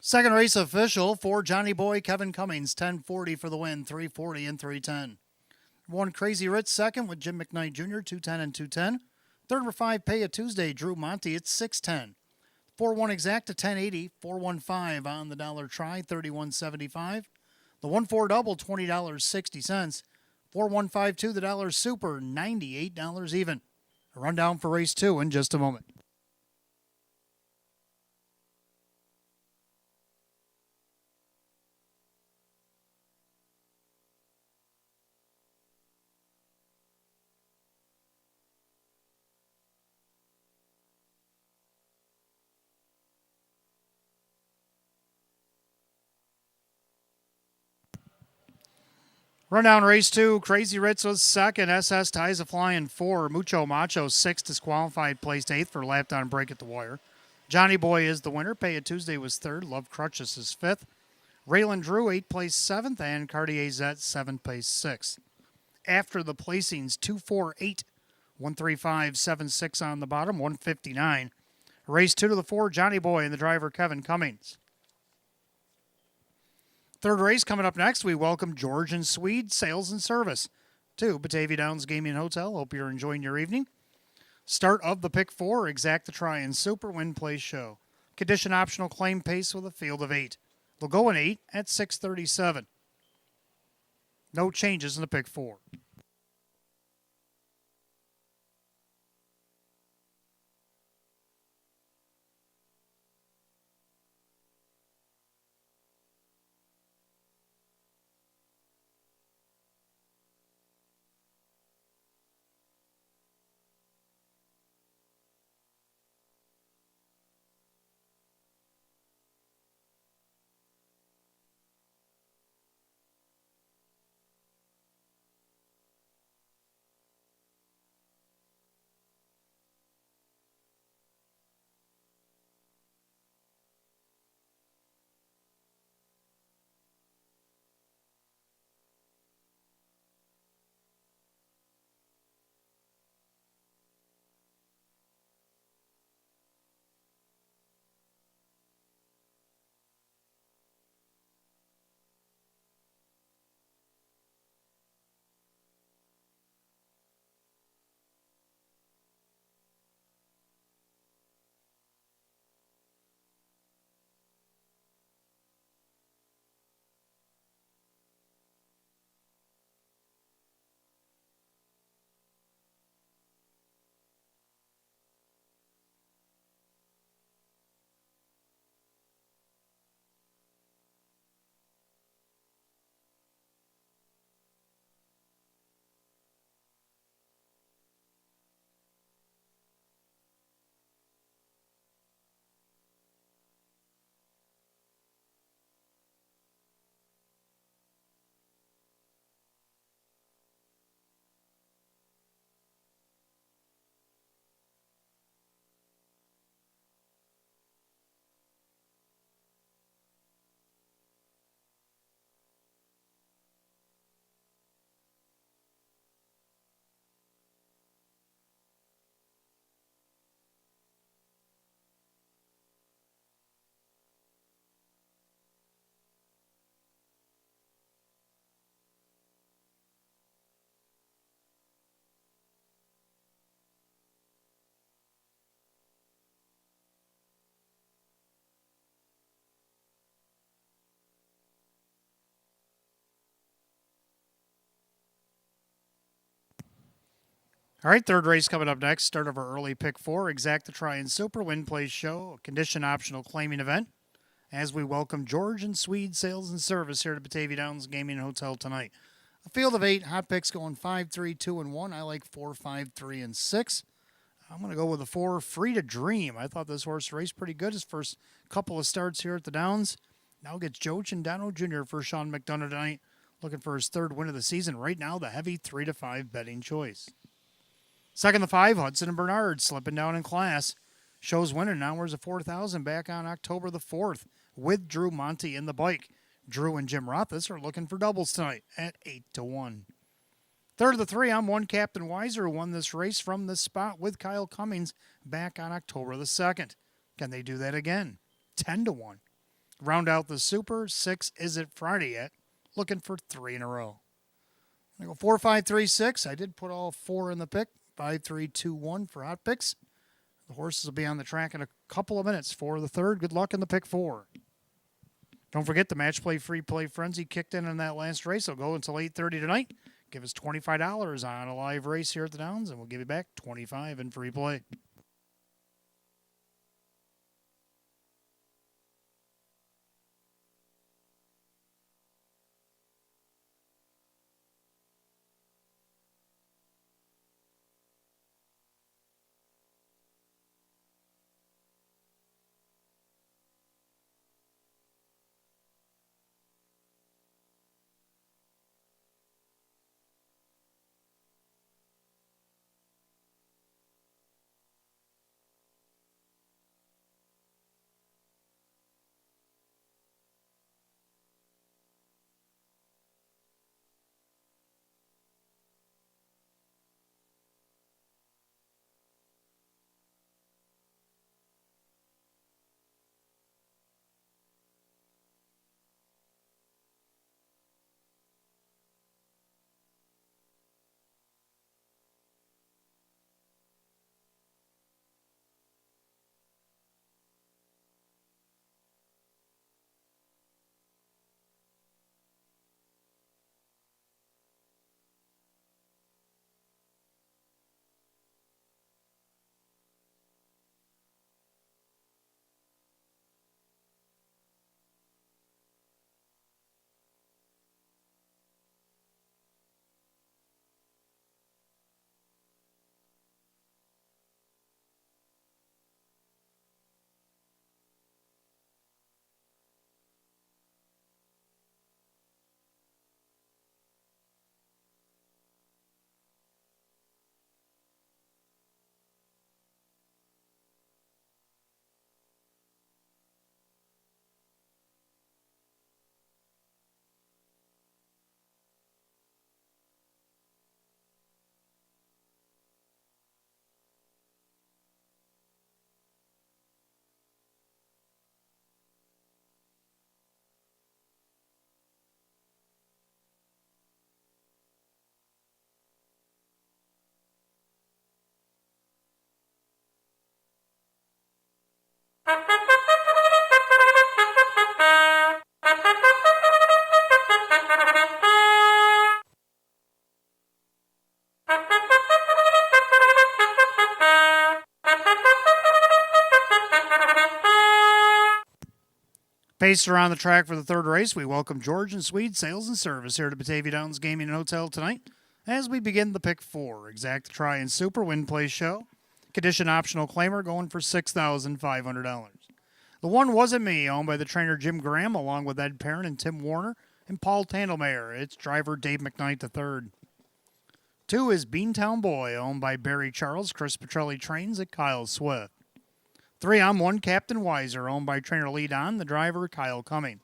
Second race official for Johnny Boy, Kevin Cummings, 1040 for the win, 340 and 310. One Crazy Rich second with Jim McKnight Jr., 210 and 210. Third for 5 Pay a Tuesday, Drew Monty, it's 610. 4-1 exact to 1080, 415 on the dollar try, 31.75. The 1-4 double, $20.60. 4152 the dollar super, $98 even. A rundown for race 2 in just a moment. Rundown race 2, Crazy Ritz was second, SS ties a flying 4, Mucho Macho 6, disqualified, placed 8th for lap down break at the wire. Johnny Boy is the winner, Pay a Tuesday was 3rd, Love Crutches is 5th. Raylan Drew 8th place 7th, and Cartier Zet 7th place 6th. After the placings, 248, 135.76 on the bottom, 159. Race 2 to the 4, Johnny Boy and the driver Kevin Cummings. Third race coming up next, we welcome George and Swede Sales and Service to Batavia Downs Gaming Hotel. Hope you're enjoying your evening. Start of the pick 4, exact the try and super win place show. Condition optional claim pace with a field of 8. They'll go in 8 at 637. No changes in the pick 4. All right, third race coming up next. Start of our early pick 4, exact the try and super win place show, a condition optional claiming event. As we welcome George and Swede Sales and Service here at Batavia Downs Gaming Hotel tonight. A field of 8, hot picks going 5, 3, 2, and 1. I like 4, 5, 3, and 6. I'm going to go with a 4, Free to Dream. I thought this horse raced pretty good his first couple of starts here at the Downs. Now gets Joe Chandano Jr. for Sean McDonough tonight, looking for his 3rd win of the season. Right now, the heavy 3 to 5 betting choice. Second, the 5, Hudson and Bernard, slipping down in class. Shows winning now. Where's a 4,000 back on October the 4th with Drew Monty in the bike. Drew and Jim Rothus are looking for doubles tonight at 8 to 1. Third of the 3, I'm one Captain Weiser, who won this race from this spot with Kyle Cummings back on October the 2nd. Can they do that again? 10 to 1. Round out the Super, 6 Is It Friday Yet? Looking for 3 in a row. I go 4, 5, 3, 6. I did put all 4 in the pick. 5, 3, 2, 1 for hot picks. The horses will be on the track in a couple of minutes for the third. Good luck in the pick 4. Don't forget the match play free play frenzy kicked in that last race. It'll go until 8:30 tonight. Give us $25 on a live race here at the Downs, and we'll give you back $25 in free play. Paced around the track for the third race, we welcome George and Swede Sales and Service here to Batavia Downs Gaming and Hotel tonight as we begin the pick 4. Exact Try and Super Win Play Show. Condition optional claimer going for $6,500. The one wasn't me, owned by the trainer Jim Graham, along with Ed Perrin and Tim Warner and Paul Tandelmayer. It's driver Dave McKnight III. 2 is Beantown Boy, owned by Barry Charles, Chris Petrelli Trains at Kyle Swift. 3, I'm 1 Captain Weiser, owned by trainer Lee Don, the driver Kyle Cummings.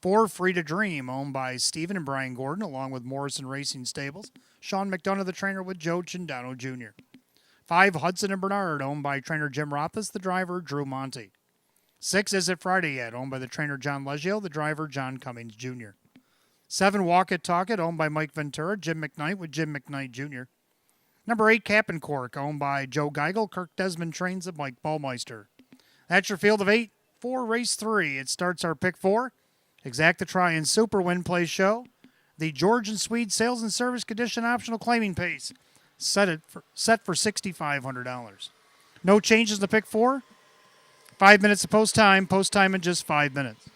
4, Free to Dream, owned by Stephen and Brian Gordon, along with Morrison Racing Stables. Sean McDonough, the trainer, with Joe Cindano Jr. 5, Hudson and Bernard, owned by trainer Jim Rothus, the driver Drew Monty. 6, Is It Friday Yet, owned by the trainer John Leggio, the driver John Cummings Jr. 7, Walk It Talk It, owned by Mike Ventura, Jim McKnight, with Jim McKnight Jr. Number 8, Cap and Cork, owned by Joe Geigel, Kirk Desmond Trains at Mike Ballmeister. That's your field of 8 for race 3. It starts our pick 4. Exact Try and Super Win Play Show. The George and Swede Sales and Service Condition Optional Claiming Pace. Set for $6,500. No changes in the pick 4. 5 minutes of post time. Post time in just 5 minutes.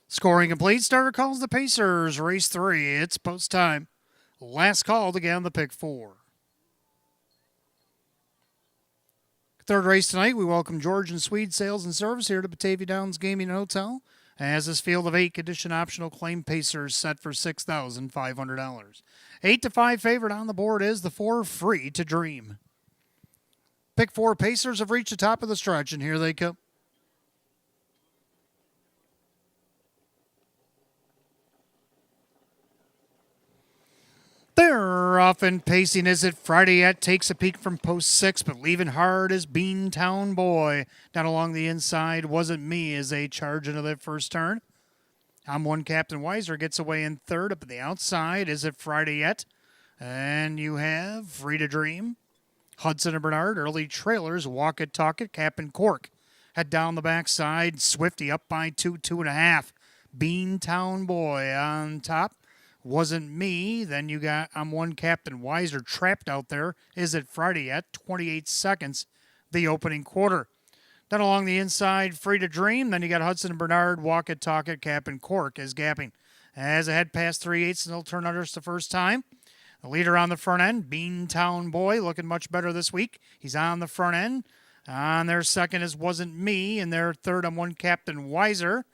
Scoring complete. Starter calls the Pacers. Race 3. It's post time. Last call to get on the pick 4. Third race tonight, we welcome George and Swede Sales and Service here to Batavia Downs Gaming and Hotel. As this field of 8 condition optional claim Pacers set for $6,500. 8-5 favorite on the board is the 4 Free to Dream. Pick 4 Pacers have reached the top of the stretch, and here they come. They're off and pacing. Is it Friday yet? Takes a peek from post 6, but leaving hard is Beantown Boy. Down along the inside, Wasn't Me as they charge into that first turn. I'm 1 Captain Weiser gets away in third. Up at the outside, Is It Friday Yet? And you have Free to Dream. Hudson and Bernard, early trailers, Walk It, Talk It, Cap and Cork. Head down the backside, Swifty up by 2.5. Beantown Boy on top. Wasn't Me. Then you got I'm 1 Captain Weiser trapped out there. Is It Friday Yet? 28 seconds, the opening quarter. Then along the inside, Free to Dream. Then you got Hudson and Bernard, Walk It, Talk It, Cap and Cork is gapping. As ahead past 3/8, and they'll turn unders the first time. The leader on the front end, Beantown Boy, looking much better this week. He's on the front end. On their second is Wasn't Me. And their third, I'm 1 Captain Weiser.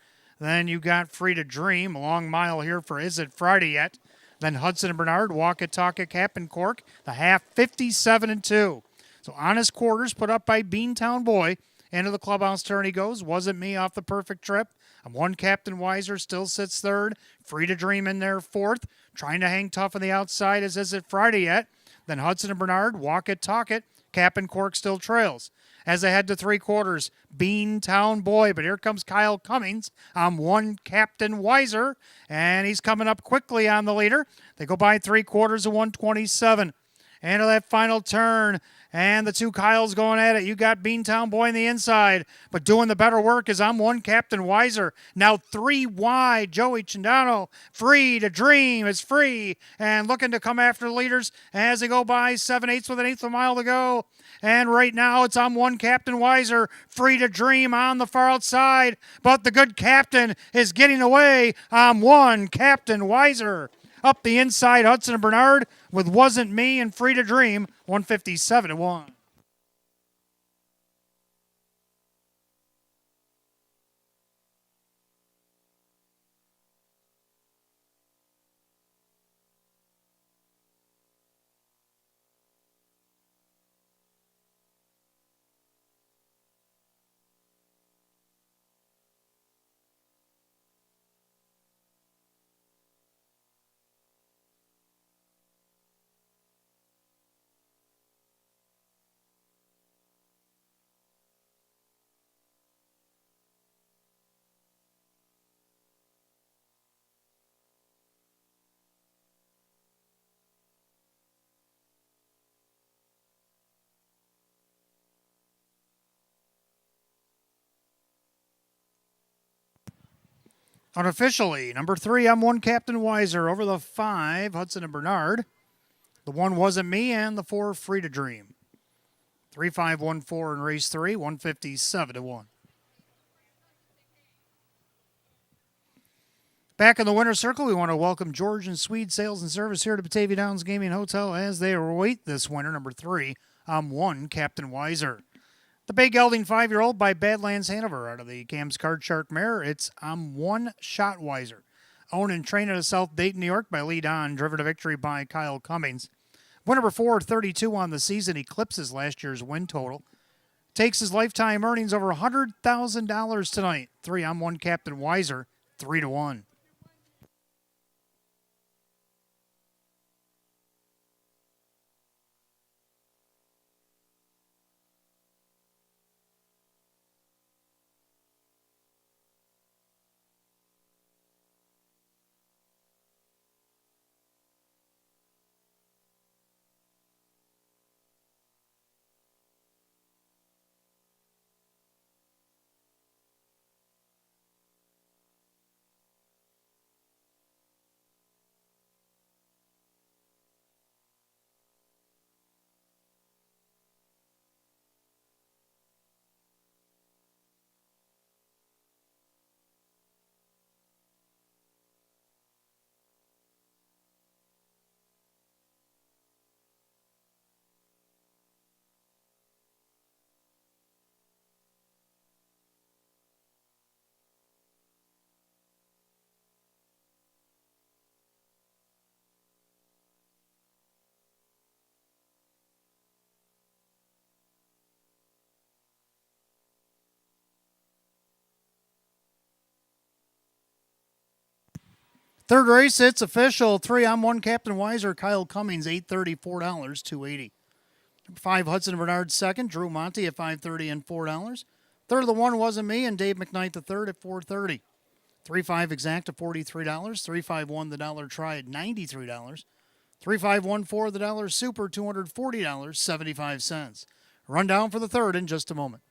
Then you got Free to Dream. A long mile here for Is It Friday Yet? Then Hudson and Bernard, Walk It, Talk It, Cap and Cork. The half, 57-2. So honest quarters put up by Beantown Boy. Into the clubhouse turn he goes. Wasn't Me off the perfect trip. I'm 1 Captain Weiser still sits third. Free to Dream in there fourth. Trying to hang tough on the outside Is It Friday Yet? Then Hudson and Bernard, Walk It, Talk It. Cap and Cork still trails. As they head to 3/4, Beantown Boy. But here comes Kyle Cummings. I'm 1 Captain Weiser. And he's coming up quickly on the leader. They go by 3/4 of 127. Into that final turn. And the 2 Kyles going at it. You got Beantown Boy on the inside. But doing the better work is I'm 1 Captain Weiser. Now 3 wide. Joey Chindano. Free to Dream is free. And looking to come after the leaders as they go by 7/8 with an eighth of a mile to go. And right now it's I'm 1 Captain Weiser. Free to Dream on the far outside. But the good captain is getting away. I'm 1 Captain Weiser. Up the inside, Hudson and Bernard with Wasn't Me and Free to Dream, 157-1. Unofficially, number 3, I'm 1 Captain Weiser. Over the 5, Hudson and Bernard. The 1 Wasn't Me, and the 4 Free to Dream. 3-5-1-4 in race 3, 157-1. Back in the winner's circle, we want to welcome George and Swede Sales and Service here to Batavia Downs Gaming Hotel as they await this winner, number 3, I'm 1 Captain Weiser. The Bay Gelding 5-year-old by Badlands Hanover out of the Cam's Card Shark mare. It's I'm 1 Shot Weiser. Owned and trained out of South Dayton, New York by Lee Don. Driven to victory by Kyle Cummings. Win number 4, 32 on the season. Eclipses last year's win total. Takes his lifetime earnings over $100,000 tonight. 3, I'm 1 Captain Weiser. 3-1. Third race, it's official. 3 on 1 Captain Weiser, Kyle Cummings, $8.30, $4, $2.80. Number 5, Hudson Bernard second, Drew Monty at $5.30 and $4. Third of the one wasn't me, and Dave McKnight the third at $4.30. 3-5 exact at $43. 3-5-1 the dollar try at $93. 3-5-1-4 the dollar super $240, 75 cents. Rundown for the third in just a moment.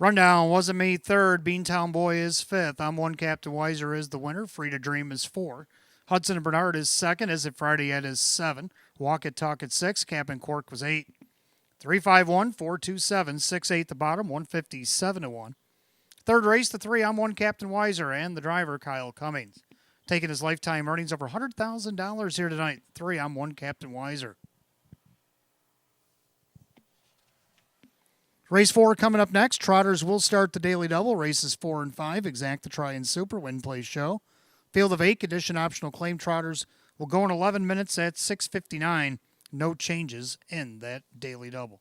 Rundown, Wasn't Me third, Beantown Boy is fifth. I'm one, Captain Weiser is the winner. Free to Dream is 4. Hudson and Bernard is second. Is It Friday Yet is 7. Walk It Talk at 6. Captain Cork was 8. 3-5-1, 4-2-7, 6-8 the bottom, 157 to 1. Third race, the 3 I'm 1 Captain Weiser and the driver Kyle Cummings. Taking his lifetime earnings over $100,000 here tonight. 3 I'm 1 Captain Weiser. Race 4 coming up next. Trotters will start the daily double. Races 4 and 5. Exact the try and super. Win, play, show. Field of 8. Condition optional claim. Trotters will go in 11 minutes at 6:59. No changes in that daily double.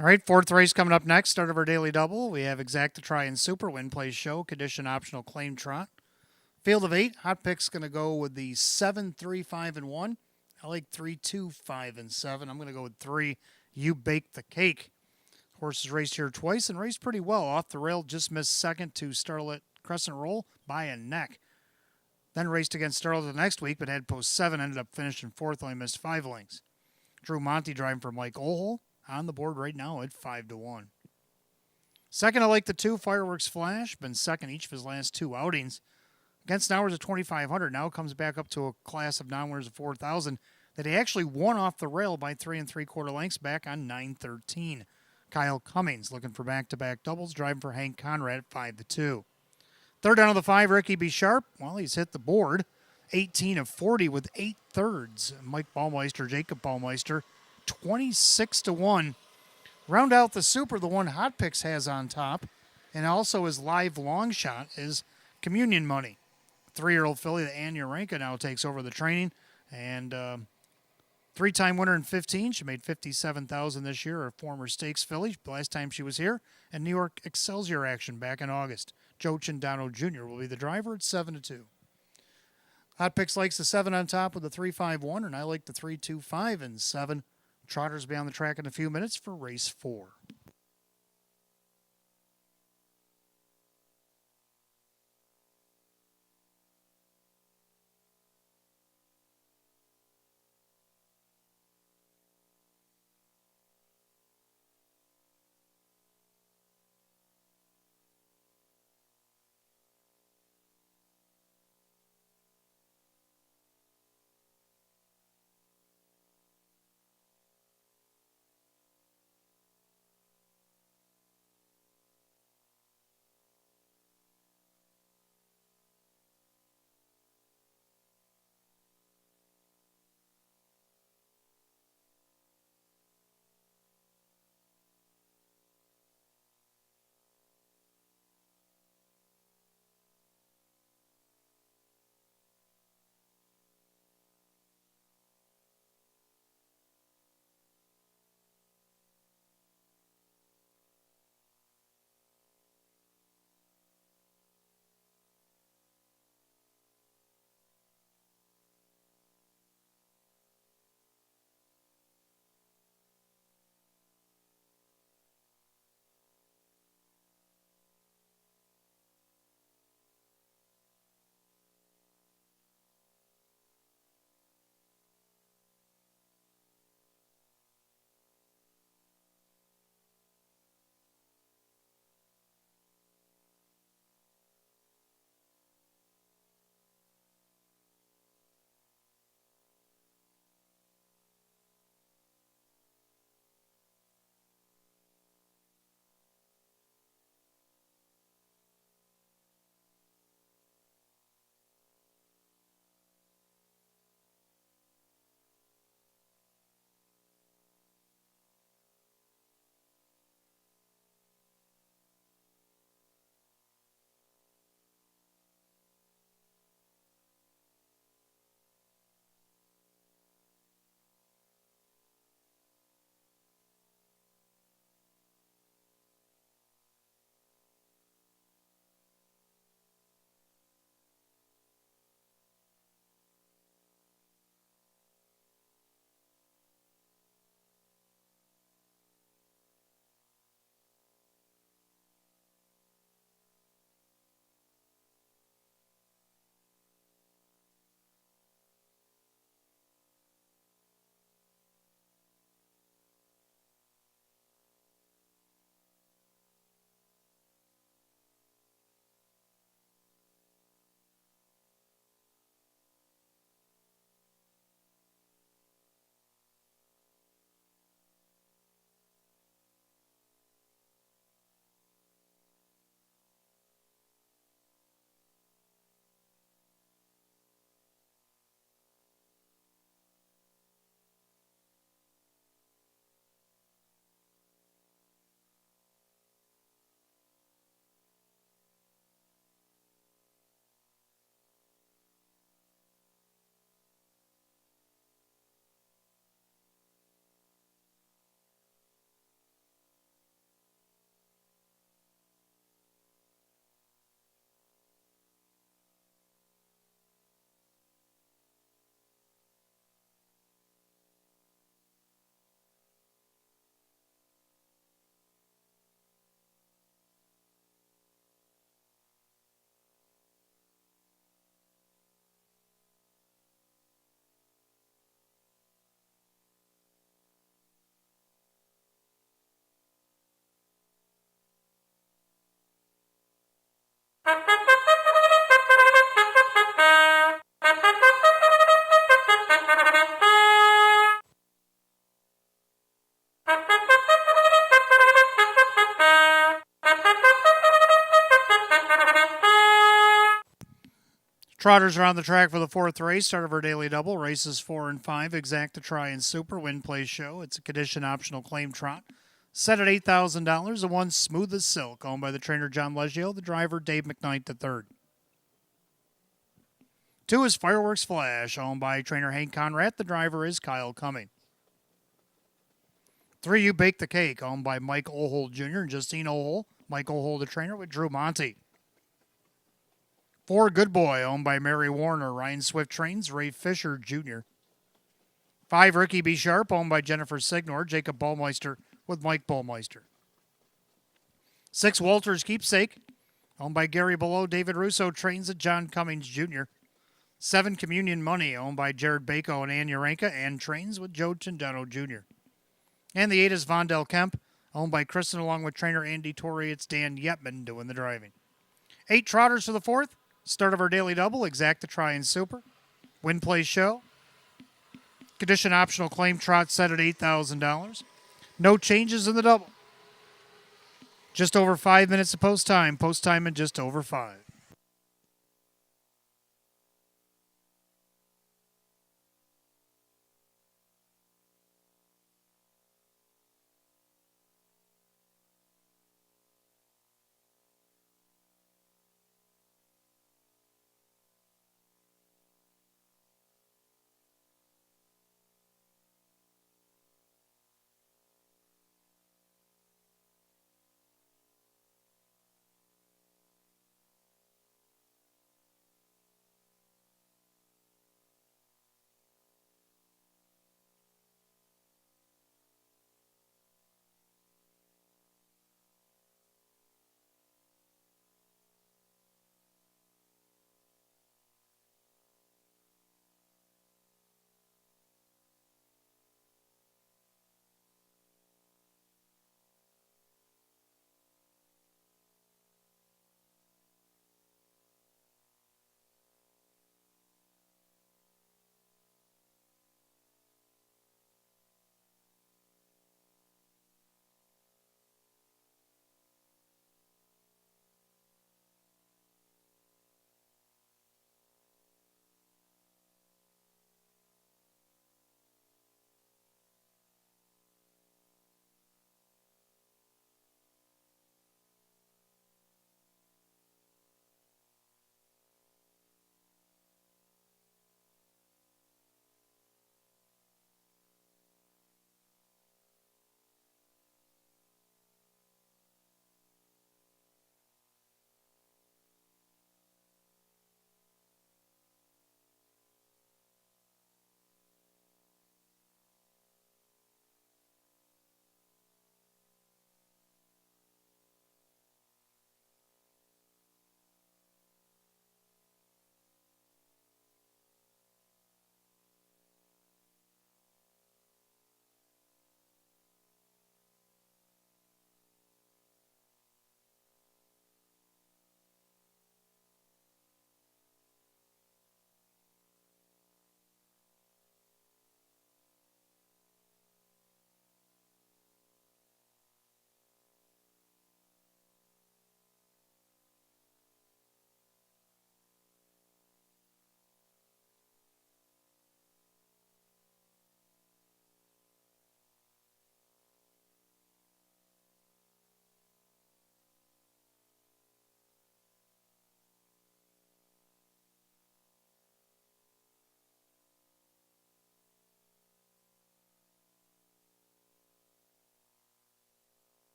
All right, fourth race coming up next. Start of our daily double. We have Exact to Try and Super. Win, play, show. Condition optional claim trot. Field of 8. Hot pick's going to go with the 7, 3, 5, and 1. I like 3, 2, 5, and 7. I'm going to go with 3. You Bake the Cake. Horses raced here twice and raced pretty well. Off the rail, just missed second to Starlet Crescent Roll by a neck. Then raced against Starlet the next week, but had post 7. Ended up finishing fourth, only missed 5 lengths. Drew Monty driving for Mike Ohl on the board right now at 5-1. Second, I like the 2, Fireworks Flash. Been second each of his last 2 outings. Against Nowers at 2,500, now comes back up to a class of non-winners of 4,000 that he actually won off the rail by 3 3/4 lengths back on 9/13. Kyle Cummings looking for back-to-back doubles, driving for Hank Conrad at 5-2. Third down of the 5, Ricky B. Sharp. Well, he's hit the board. 18 of 40 with 8 thirds. Mike Baumeister, Jacob Baumeister, 26-1. Round out the super, the one Hot Picks has on top, and also his live long shot is Communion Money. 3-year-old filly, the Ann Uranka, now takes over the training, and 3-time winner in 15. She made $57,000 this year. Her former stakes filly, last time she was here, and New York Excelsior action back in August. Joe Chindano Jr. will be the driver at 7-2. Hot Picks likes the 7 on top with the 3-5-1, and I like the 3-2-5 and 7. Trotters be on the track in a few minutes for race 4. Trotters are on the track for the fourth race. Start of our daily double. Races 4 and 5. Exact to try and super. Win, play, show. It's a condition optional claim trot. Set at $8,000. The one Smooth as Silk, owned by the trainer John Leggio. The driver Dave McKnight III. 2 is Fireworks Flash, owned by trainer Hank Conrad. The driver is Kyle Cumming. 3, You Bake the Cake, owned by Mike Ohold Jr. and Justine Ohold. Mike Ohold, the trainer, with Drew Monty. 4, Good Boy, owned by Mary Warner. Ryan Swift trains, Ray Fisher Jr. 5, Ricky B. Sharp, owned by Jennifer Signor. Jacob Baumeister with Mike Baumeister. 6, Walter's Keepsake, owned by Gary Below. David Russo trains at John Cummings Jr. 7, Communion Money, owned by Jared Bako and Ann Uranka, and trains with Joe Tindano Jr. And the 8 is Vondell Kemp, owned by Kristen along with trainer Andy Torrey. It's Dan Yetman doing the driving. 8 trotters for the fourth. Start of our daily double. Exact to try and super. Win, play, show. Condition optional claim trot set at $8,000. No changes in the double. Just over 5 minutes of post time. Post time in just over 5.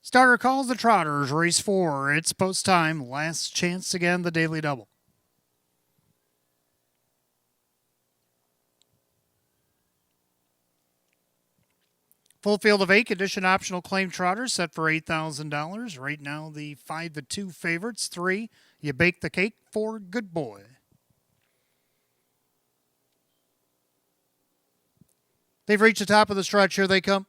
Starter calls the Trotters, race 4. It's post time. Last chance again, the daily double. Full field of 8, condition optional claim trotters set for $8,000. Right now, the 5-2 favorites. 3, you bake the cake. 4, good boy. They've reached the top of the stretch. Here they come.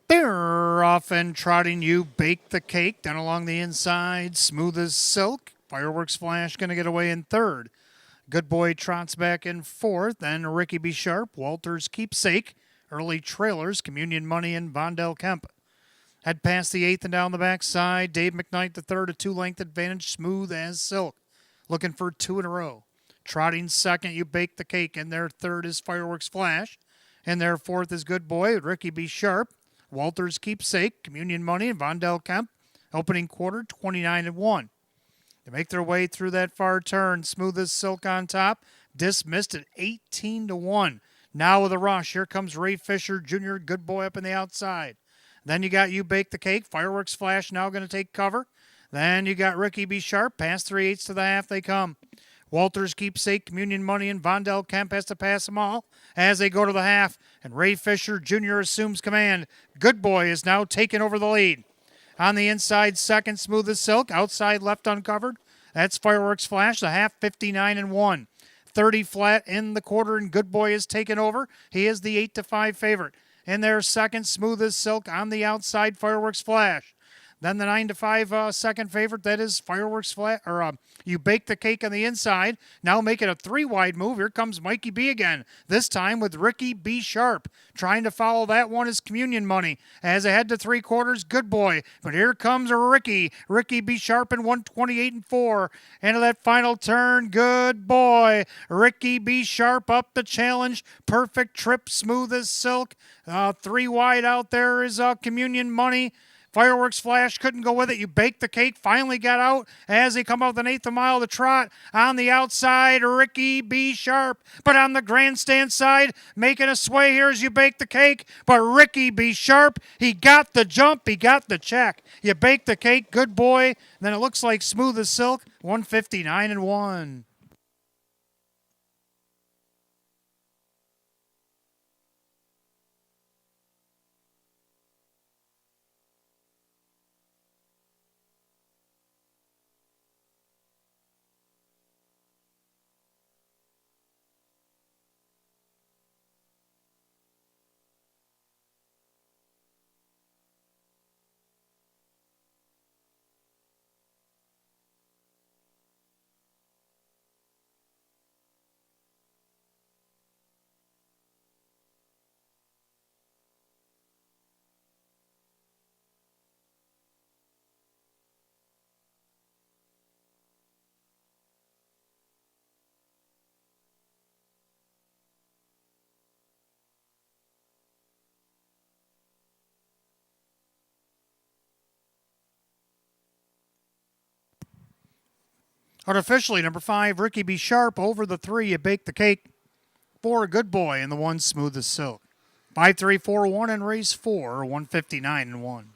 They're off and trotting. You bake the cake. Down along the inside, smooth as silk. Fireworks Flash going to get away in 3rd. Good Boy trots back in 4th. Then Ricky B. Sharp, Walter's Keepsake, Early Trailers, Communion Money, and Vondell Kemp. Head past the 8th and down the backside. Dave McKnight, the 3rd, a 2-length advantage, smooth as silk. Looking for 2 in a row. Trotting 2nd, You Bake the Cake. In their 3rd is Fireworks Flash. In their 4th is Good Boy, Ricky B. Sharp, Walter's Keepsake, Communion Money, and Vondell Kemp. Opening quarter, 29-1. They make their way through that far turn. Smooth as silk on top. Dismissed at 18-1. Now with a rush, here comes Ray Fisher Jr., Good Boy up in the outside. Then you got You Bake the Cake. Fireworks Flash now going to take cover. Then you got Ricky B. Sharp. Past 3/8 to the half they come. Walter's Keepsake, Communion Money, and Vondell Kemp has to pass them all as they go to the half. And Ray Fisher Jr. assumes command. Good Boy is now taking over the lead. On the inside, 2nd, Smooth as Silk. Outside left uncovered. That's Fireworks Flash. The half, 59-1. 30 flat in the quarter, and Good Boy is taken over. He is the 8-5 favorite. In their 2nd, Smooth as Silk. On the outside, Fireworks Flash. Then the 9-5 second favorite, that is Fireworks Flash, or You Bake the Cake on the inside. Now making a 3-wide move. Here comes Mikey B again. This time with Ricky B. Sharp. Trying to follow that one is Communion Money. As ahead to 3/4, Good Boy. But here comes Ricky B. Sharp in 128-4. Into that final turn, Good Boy. Ricky B. Sharp up the challenge. Perfect trip, Smooth as Silk. 3 wide out there is Communion Money. Fireworks Flash couldn't go with it. You Bake the Cake finally got out as they come out the 1/8 mile of the trot. On the outside, Ricky B. Sharp. But on the grandstand side, making a sway here as You Bake the Cake. But Ricky B. Sharp, he got the jump. He got the check. You Bake the Cake, Good Boy. Then it looks like Smooth as Silk, 159-1. Artificially, number 5, Ricky B. Sharp. Over the 3, You Bake the Cake. 4, Good Boy, and the 1, Smooth as Silk. 5-3-4-1 in race 4, 159-1.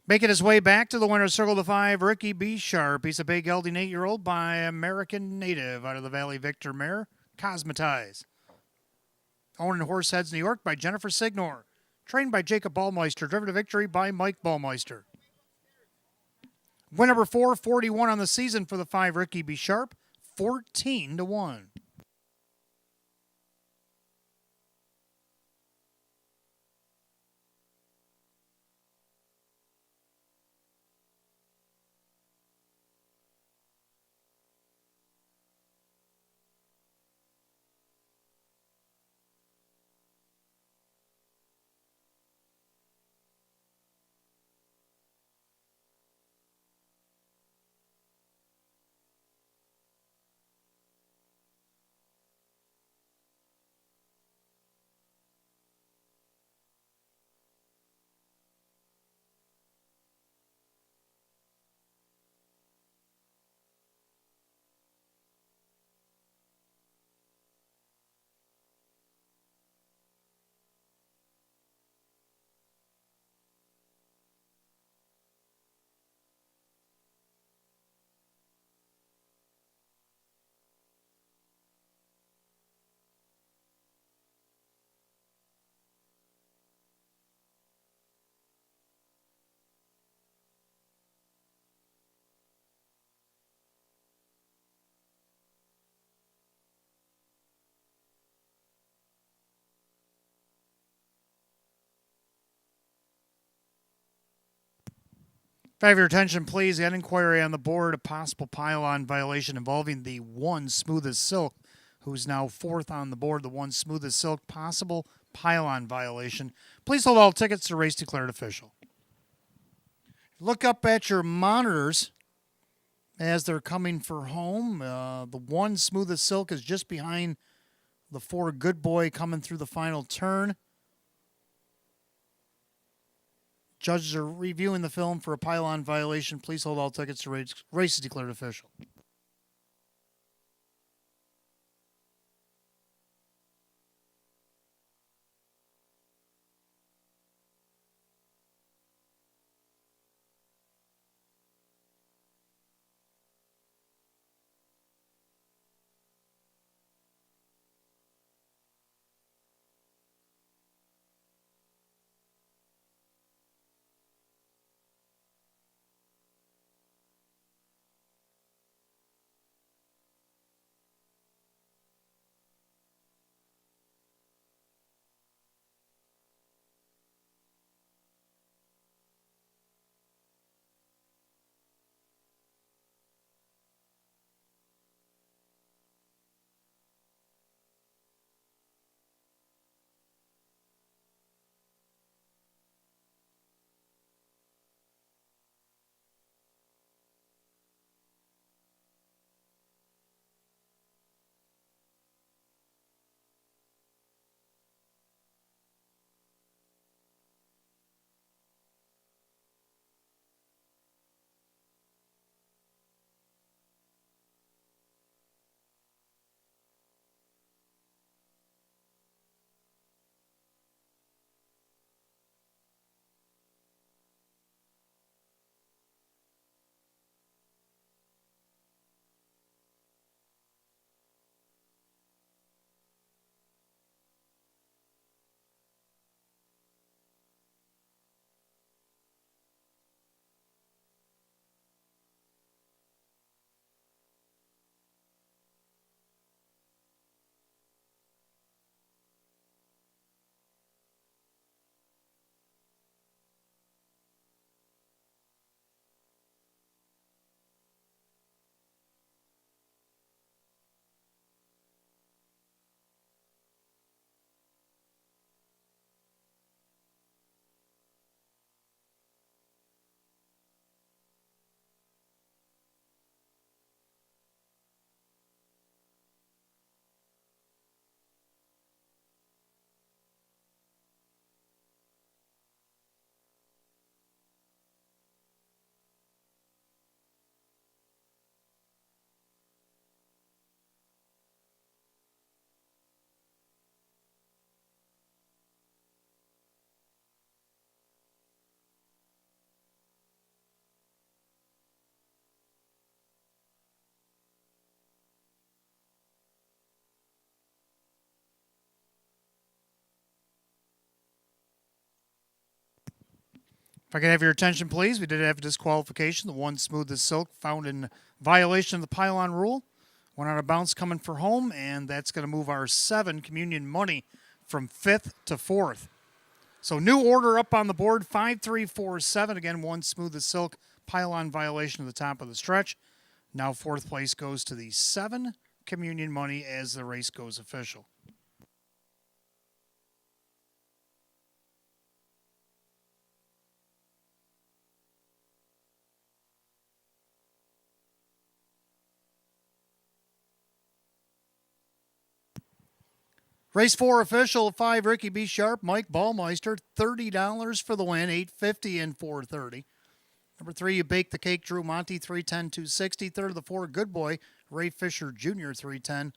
Making his way back to the winner's circle, the 5, Ricky B. Sharp. He's a big gelding 8-year-old by American Native out of the Valley Victor mare, Cosmetize. Owned in Horseheads, New York by Jennifer Signor. Trained by Jacob Ballmeister. Driven to victory by Mike Ballmeister. Win number 4, 41 on the season for the 5, Ricky B. Sharp, 14-1. If I have your attention, please, an inquiry on the board, a possible pylon violation involving the one Smooth as Silk, who's now fourth on the board. The one Smooth as Silk, possible pylon violation. Please hold all tickets to race declared official. Look up at your monitors as they're coming for home. The one Smooth as Silk is just behind the four Good Boy coming through the final turn. Judges are reviewing the film for a pylon violation. Please hold all tickets to race is declared official. If I could have your attention, please. We did have a disqualification. The one Smooth as Silk found in violation of the pylon rule. One out of bounds coming for home, and that's going to move our 7 communion money from 5th to 4th. So new order up on the board, 5, 3, 4, 7. Again, one Smooth as Silk pylon violation at the top of the stretch. Now 4th place goes to the 7 communion money as the race goes official. Race 4 official, 5 Ricky B. Sharp, Mike Ballmeister, $30 for the win, $8.50 and $4.30. Number 3, You Bake the Cake, Drew Monty, $3.10, $2.60. Third of the 4, Good Boy, Ray Fisher Jr., $3.10.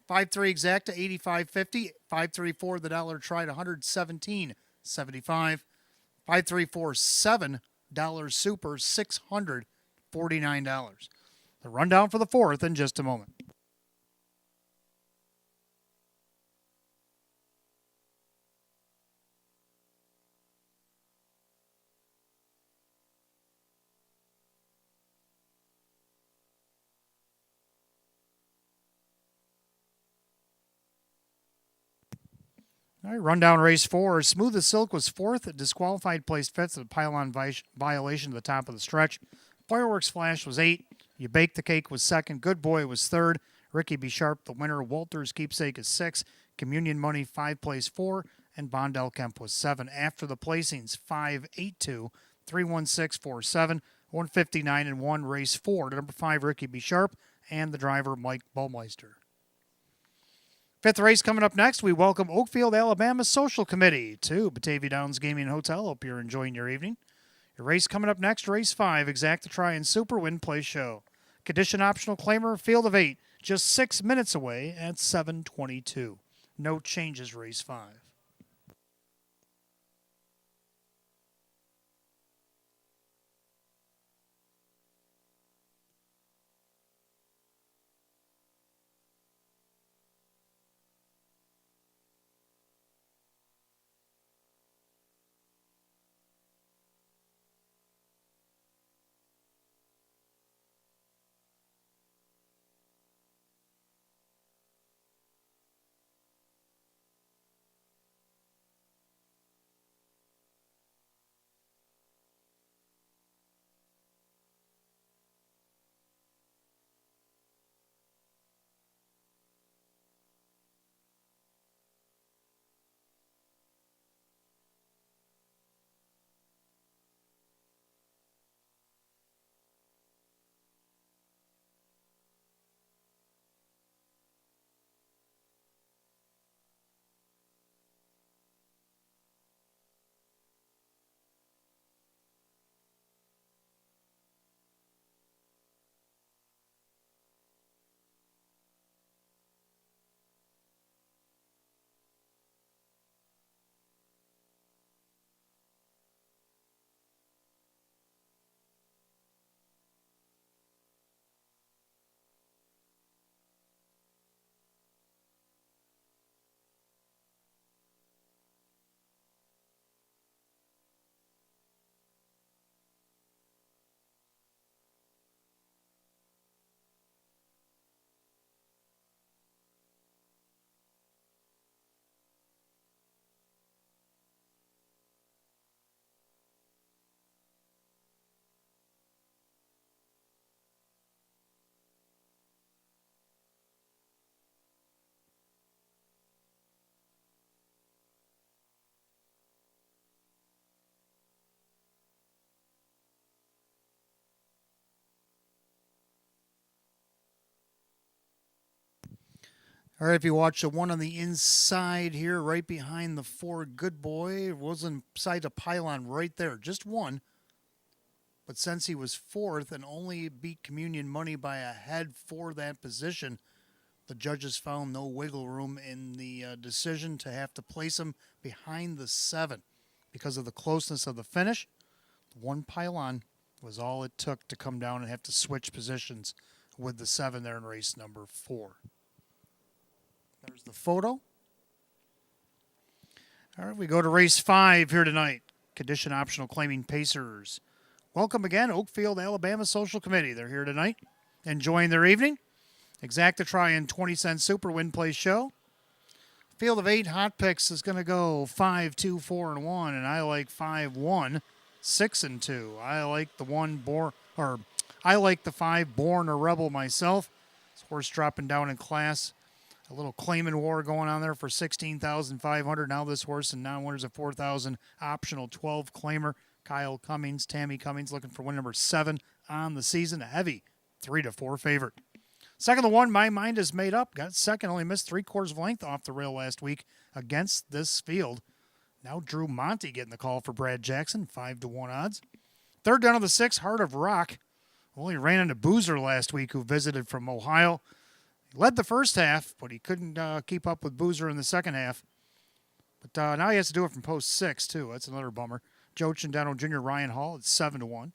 5-3 Exacta, $85.50. 5-3-4 The Dollar Tried, $117.75. 5-3-4 $7 Super, $649. The rundown for the 4th in just a moment. All right, rundown race 4. Smooth as Silk was fourth. Disqualified placed fifth. A pylon violation at the top of the stretch. Fireworks Flash was 8. You Bake the Cake was second. Good Boy was third. Ricky B. Sharp, the winner. Walter's Keepsake is 6. Communion Money, 5 placed 4. And Bondell Kemp was 7. After the placings, 5-8-2, 3-1-6-4-7, 159 and 1, race 4 to number 5, Ricky B. Sharp, and the driver, Mike Baumeister. Fifth race coming up next. We welcome Oakfield, Alabama Social Committee to Batavia Downs Gaming and Hotel. Hope you're enjoying your evening. Your race coming up next, race 5, Exacta Try and Super Win Play Show. Condition optional claimer, field of 8, just 6 minutes away at 7:22. No changes, race 5. All right, if you watch the one on the inside here, right behind the 4, Good Boy, was inside a pylon right there, just one. But since he was fourth and only beat Communion Money by a head for that position, the judges found no wiggle room in the decision to have to place him behind the 7 because of the closeness of the finish. One pylon was all it took to come down and have to switch positions with the 7 there in race number 4. There's the photo. All right, we go to race 5 here tonight. Condition optional claiming Pacers. Welcome again, Oakfield, Alabama Social Committee. They're here tonight, enjoying their evening. Exacta Try and 20-cent Super Win Play Show. Field of 8 hot picks is going to go 5, 2, 4, and 1, and I like 5, 1, 6, and 2. I like the 5 Born a Rebel myself. This horse dropping down in class. A little claiming war going on there for $16,500. Now this horse and non-winners of $4,000. Optional 12 claimer. Kyle Cummings, Tammy Cummings looking for win number 7 on the season. A heavy 3-4 favorite. Second to 1, My Mind is Made Up. Got second, only missed 3/4 of length off the rail last week against this field. Now Drew Monty getting the call for Brad Jackson, 5-1 odds. Third down of the 6, Heart of Rock. Only ran into Boozer last week, who visited from Ohio. He led the first half, but he couldn't keep up with Boozer in the second half. But now he has to do it from post 6, too. That's another bummer. Joe Chandano Jr., Ryan Hall at 7-1.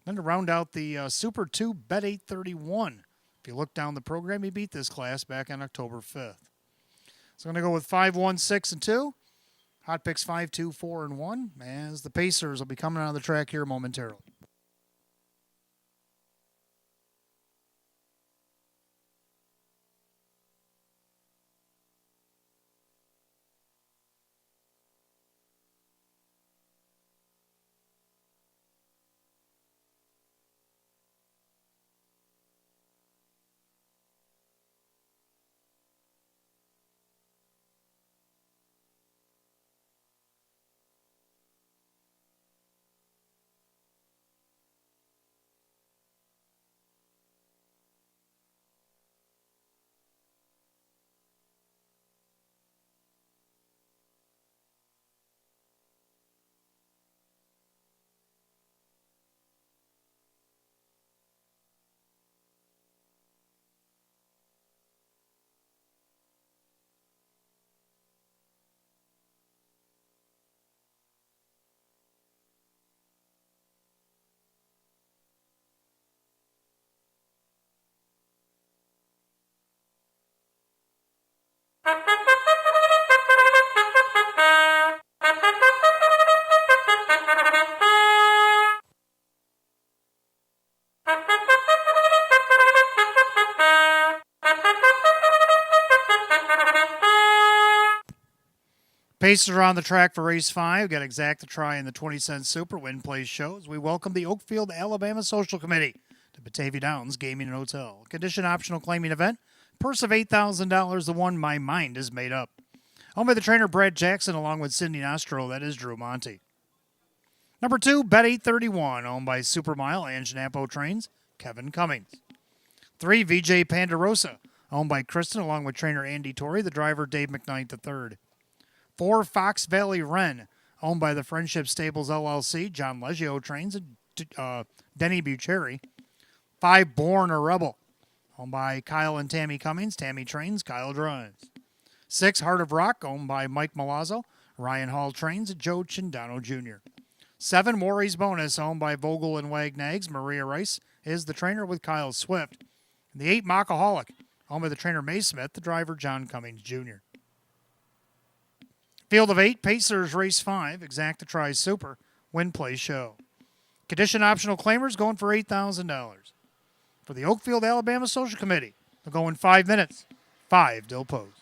Then to round out the Super 2, Bet 831. If you look down the program, he beat this class back on October 5th. So I'm going to go with 5, 1, 6, and 2. Hot picks 5, 2, 4, and 1. As the Pacers will be coming on the track here momentarily. Pacers are on the track for race 5. Got exact a try in the 20-cent Super Win Place shows. We welcome the Oakfield, Alabama Social Committee to Batavia Downs Gaming and Hotel. Condition optional claiming event. Purse of $8,000. The one my mind is made up. Owned by the trainer Brad Jackson along with Cindy Nostro. That is Drew Monty. Number 2, Bet 831. Owned by Supermile and Schnappo Trains. Kevin Cummings. 3, VJ Pandarosa. Owned by Kristen along with trainer Andy Torrey. The driver Dave McKnight III. 4, Fox Valley Wren, owned by the Friendship Stables LLC, John Leggio Trains, and Denny Bucherri. 5, Born a Rebel, owned by Kyle and Tammy Cummings, Tammy Trains, Kyle Drives. 6, Heart of Rock, owned by Mike Malazzo, Ryan Hall Trains, and Joe Chindano Jr. 7, Maury's Bonus, owned by Vogel and Wagnags, Maria Rice is the trainer with Kyle Swift. And the 8, Mockaholic, owned by the trainer May Smith, the driver John Cummings Jr. Field of 8, Pacers Race 5, Exacta Try Super, Win Play Show. Condition optional claimers going for $8,000. For the Oakfield, Alabama Social Committee, they'll go in 5 minutes. 5 Dill Post.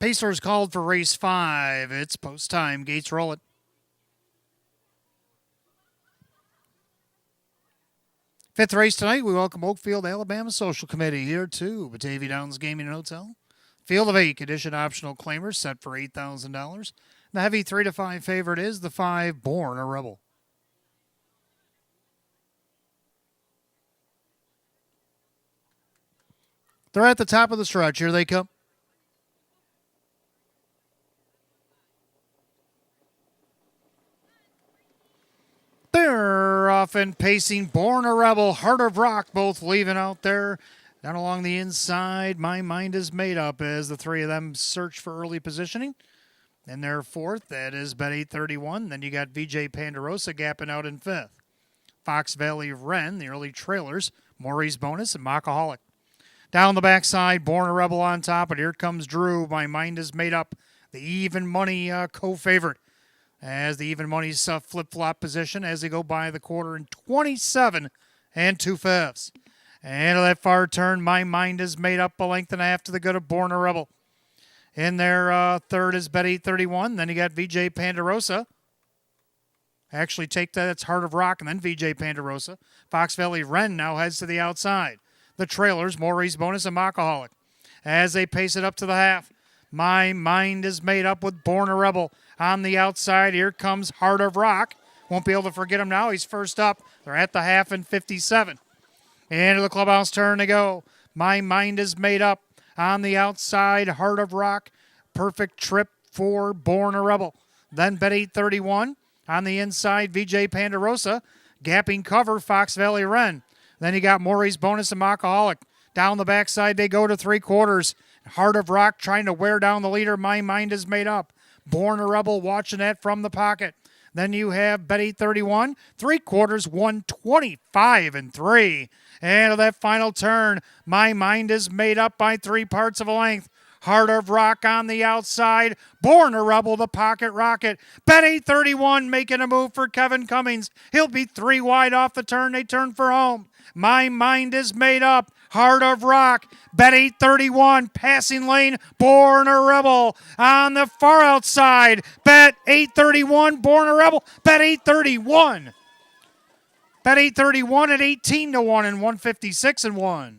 Pacers called for race 5. It's post time. Gates roll it. Fifth race tonight, we welcome Oakfield, Alabama Social Committee here to Batavia Downs Gaming and Hotel. Field of 8, condition optional claimers set for $8,000. The heavy 3 to 5 favorite is the 5, Born a Rebel. They're at the top of the stretch. Here they come. They're off and pacing. Born a Rebel, Heart of Rock, both leaving out there. Down along the inside, My Mind is Made Up as the three of them search for early positioning. In their fourth, that is Bet 831. Then you got VJ Pandarosa gapping out in fifth. Fox Valley Wren, the early trailers, Maury's Bonus, and Mockaholic. Down the backside, Born a Rebel on top, and here comes Drew. My Mind is Made Up, the even money co-favorite. As the even money's flip-flop position as they go by the quarter in 27 2/5. And to that far turn, My Mind is Made Up, a length and a half to the good of Born a Rebel. In their third is Bet 831. Then you got VJ Pandarosa. Actually, take that. It's Heart of Rock and then VJ Pandarosa. Fox Valley Wren now heads to the outside. The trailers, Maury's Bonus and Mockaholic. As they pace it up to the half, My Mind is Made Up with Born a Rebel. On the outside, here comes Heart of Rock. Won't be able to forget him now. He's first up. They're at the half in 57. Into the clubhouse turn to go. My Mind is Made Up. On the outside, Heart of Rock. Perfect trip for Born a Rebel. Then Bet 831. On the inside, VJ Pandarosa. Gapping cover, Fox Valley Wren. Then you got Maury's Bonus and Mockaholic. Down the backside, they go to 3/4. Heart of Rock trying to wear down the leader. My Mind is Made Up. Born a Rebel watching that from the pocket. Then you have Bet 831. 3/4, 125 3. And that final turn, My Mind is Made Up by 3 parts of a length. Heart of Rock on the outside. Born a Rebel, the pocket rocket. Bet 831 making a move for Kevin Cummings. He'll be 3 wide off the turn. They turn for home. My Mind is Made Up. Heart of Rock. Bet 831. Passing lane. Born a Rebel. On the far outside. Bet 831. Born a Rebel. Bet 831. Bet 831 at 18-1 and 156-1.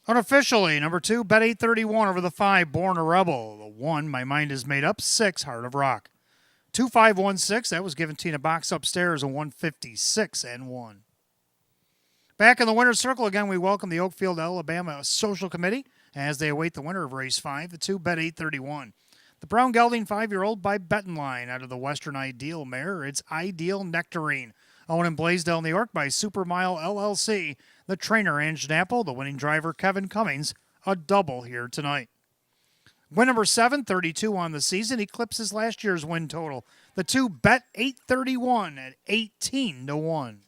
Unofficially, number 2, Bet 831 over the 5, Born a Rebel. The 1, My Mind is Made Up. 6, Heart of Rock. 2516, that was given Tina Box upstairs, a 156-1. Back in the winner's circle again, we welcome the Oakfield, Alabama Social Committee as they await the winner of race 5, the 2, Bet 831. The brown gelding 5-year-old by Betting Line out of the Western Ideal mare. It's Ideal Nectarine. Owned in Blaisdell, New York by Supermile LLC. The trainer, Ange Napple. The winning driver, Kevin Cummings. A double here tonight. Win number 7, 32 on the season, eclipses last year's win total. The 2, Bet 831 at 18-1.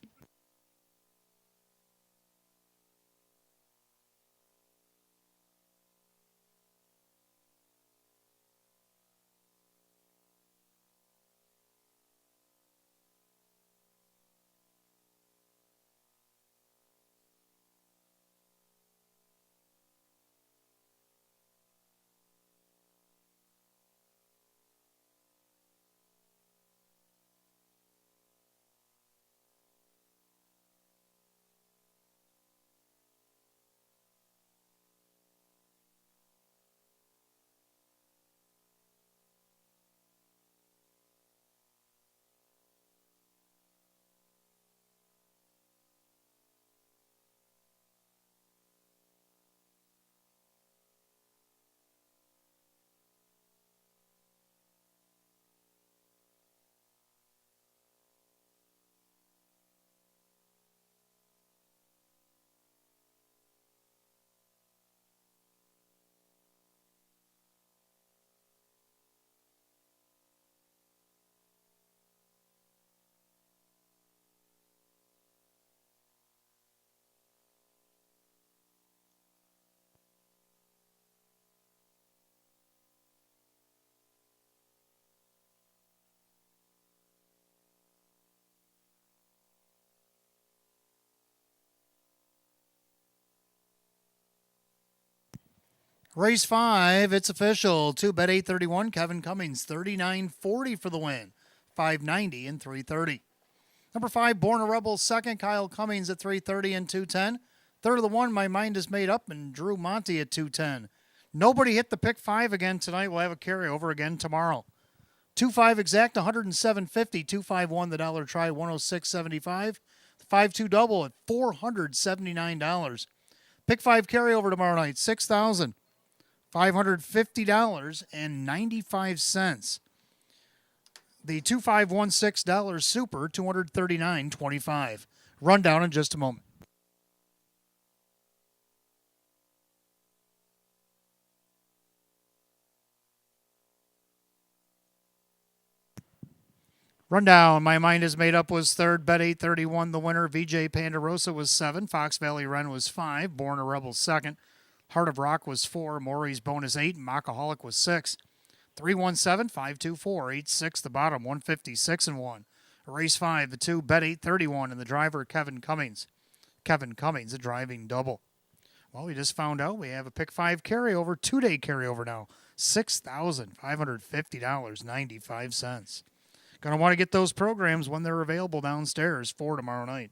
Race 5, it's official. 2 bet 831, Kevin Cummings, 39.40 for the win. 590 and 330. Number 5, Born a Rebel, second. Kyle Cummings at 330 and 210. Third of the one, My Mind is Made Up, and Drew Monty at 210. Nobody hit the pick 5 again tonight. We'll have a carryover again tomorrow. 2-5 exact, 107.50. 2-5-1 the dollar try, 106.75. The 5-2 double at $479. Pick 5 carryover tomorrow night, $6,550.95. The $2,516 super, $239.25. Rundown in just a moment. Rundown. My Mind is Made Up was third. Bet 831 the winner. VJ Pandarosa was 7. Fox Valley Wren was 5. Born a Rebel second. Heart of Rock was 4. Maury's Bonus 8. Mockaholic was 6. 317-524-86 the bottom. 156 and 1. Race 5 the 2. Bet 831 and the driver Kevin Cummings. Kevin Cummings a driving double. Well, we just found out we have a pick 5 carryover, 2-day carryover now. $6,550.95. Going to want to get those programs when they're available downstairs for tomorrow night.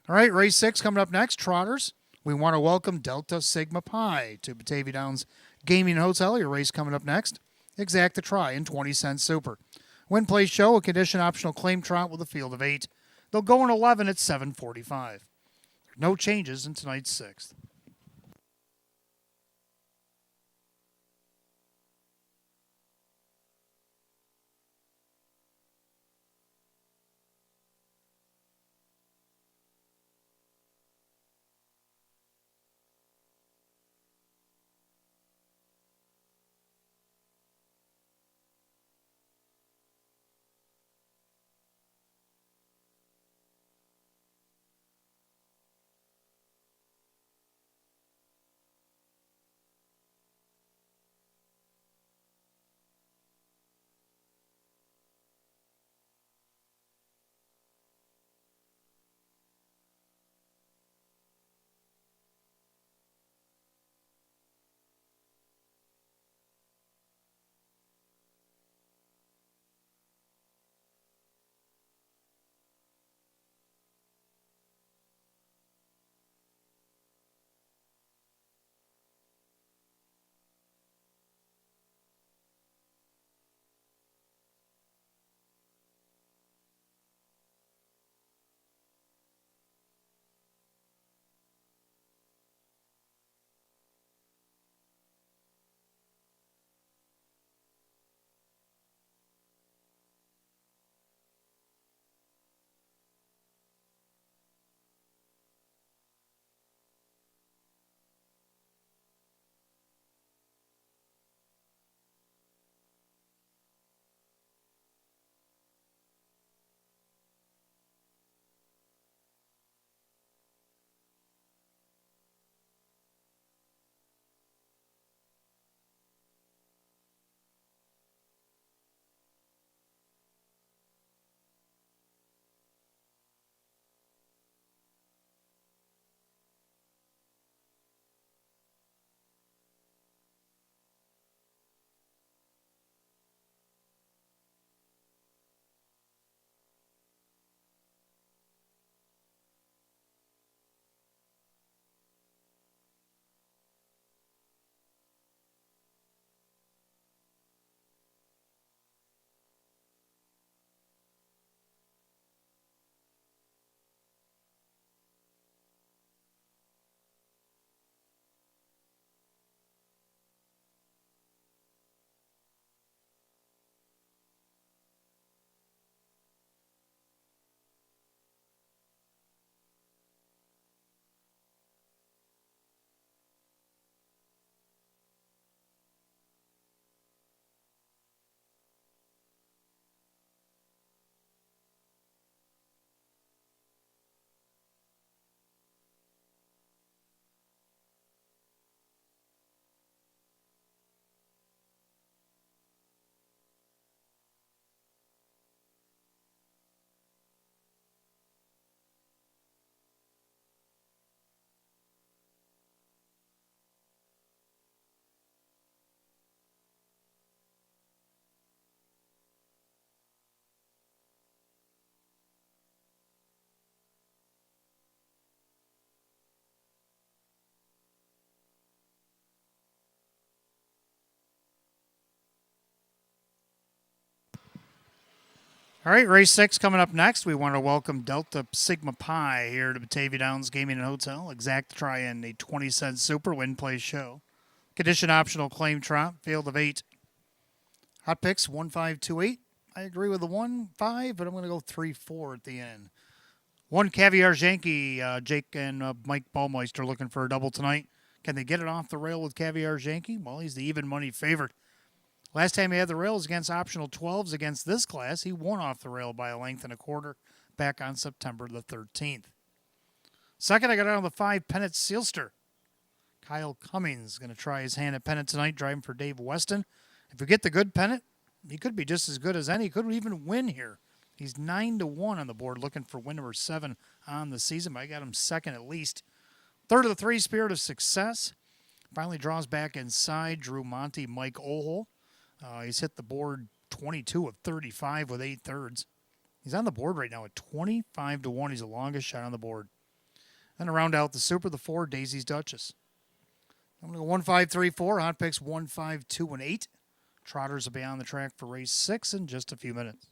All right, race 6 coming up next. Trotters. We want to welcome Delta Sigma Pi to Batavia Downs Gaming and Hotel. Your race coming up next. Exact a try in 20-cent super. Win, play, show, a condition optional claim trot with a field of 8. They'll go in 11 at 7:45. No changes in tonight's 6th. All right, race 6 coming up next. We want to welcome Delta Sigma Pi here to Batavia Downs Gaming and Hotel. Exact try in a 20-cent super win play show. Condition optional claim trot, field of 8. Hot picks 1528. I agree with the 1-5, but I'm going to go 3-4 at the end. One Caviar Yankee, Jake and Mike Baumeister looking for a double tonight. Can they get it off the rail with Caviar Yankee? Well, he's the even money favorite. Last time he had the rails against optional 12s against this class, he won off the rail by a length and a quarter back on September the 13th. Second, I got out on the 5 Pennant Sealster. Kyle Cummings going to try his hand at Pennant tonight, driving for Dave Weston. If we get the good Pennant, he could be just as good as any. He could even win here. He's 9-1 on the board, looking for win number 7 on the season, but I got him second at least. Third of the 3, Spirit of Success. Finally draws back inside, Drew Monty, Mike Ohl. He's hit the board 22 of 35 with 8 thirds. He's on the board right now at 25-1. He's the longest shot on the board. Then to round out the super, the 4, Daisy's Duchess. I'm going to go 1, 5, 3, 4. Hot picks 1, 5, 2, and 8. Trotters will be on the track for race 6 in just a few minutes.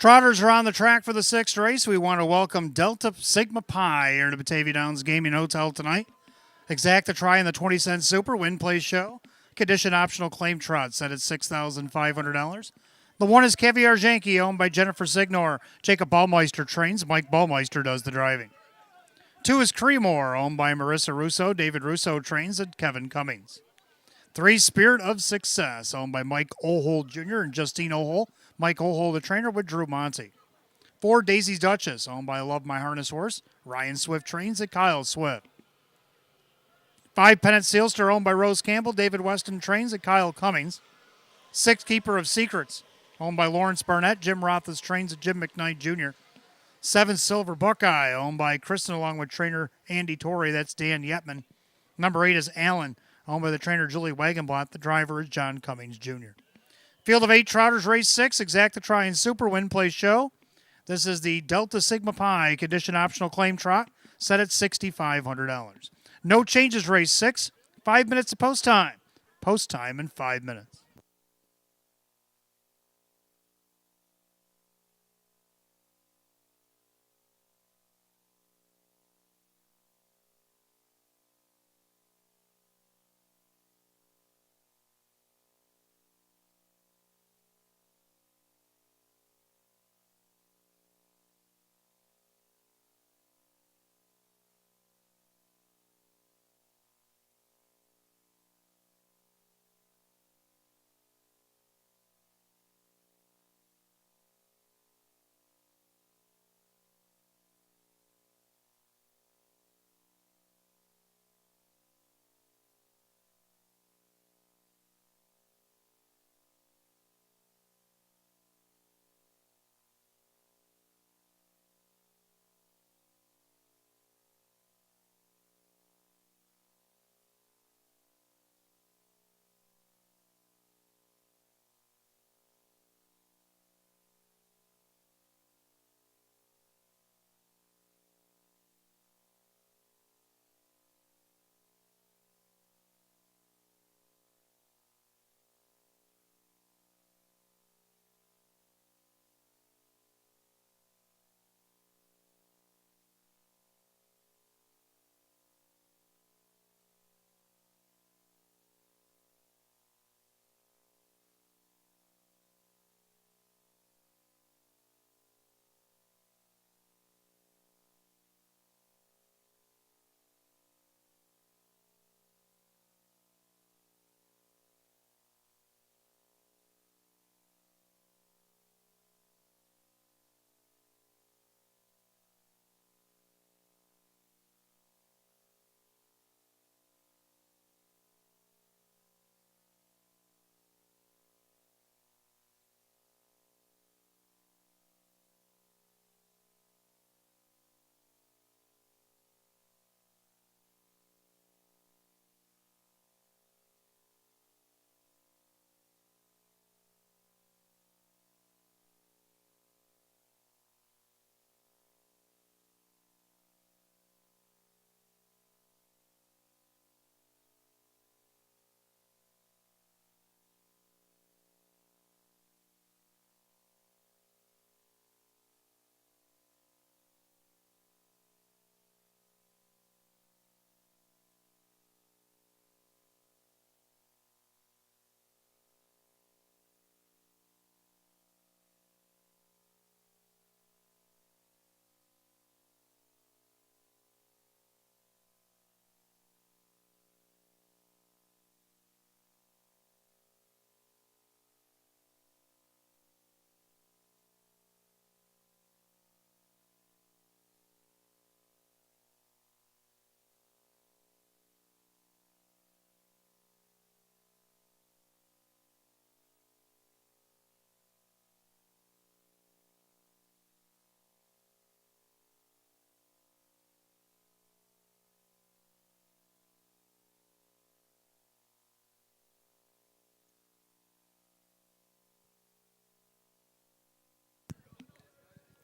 Trotters are on the track for the sixth race. We want to welcome Delta Sigma Pi here to Batavia Downs Gaming Hotel tonight. Exacta try in the 20-cent Super Win Play Show. Condition optional claim trot set at $6,500. The one is Caviar Janky, owned by Jennifer Signor. Jacob Ballmeister trains. Mike Ballmeister does the driving. 2 is Creemore, owned by Marissa Russo. David Russo trains, and Kevin Cummings. 3, Spirit of Success, owned by Mike Ohold Jr. and Justine Ohol. Mike Ohold, the trainer, with Drew Monty. 4, Daisy's Duchess, owned by Love My Harness Horse. Ryan Swift trains, and Kyle Swift. 5, Pennant Sealster, owned by Rose Campbell. David Weston trains, and Kyle Cummings. 6, Keeper of Secrets, owned by Lawrence Barnett. Jim Rothas trains, and Jim McKnight Jr. 7, Silver Buckeye, owned by Kristen along with trainer Andy Torrey. That's Dan Yetman. Number 8 is Allen, owned by the trainer Julie Wagenblatt. The driver is John Cummings Jr. Field of 8 Trotters, race 6, Exacta Try and Super Win Play Show. This is the Delta Sigma Pi condition optional claim trot set at $6,500. No changes, race 6. 5 minutes of post time. Post time in 5 minutes.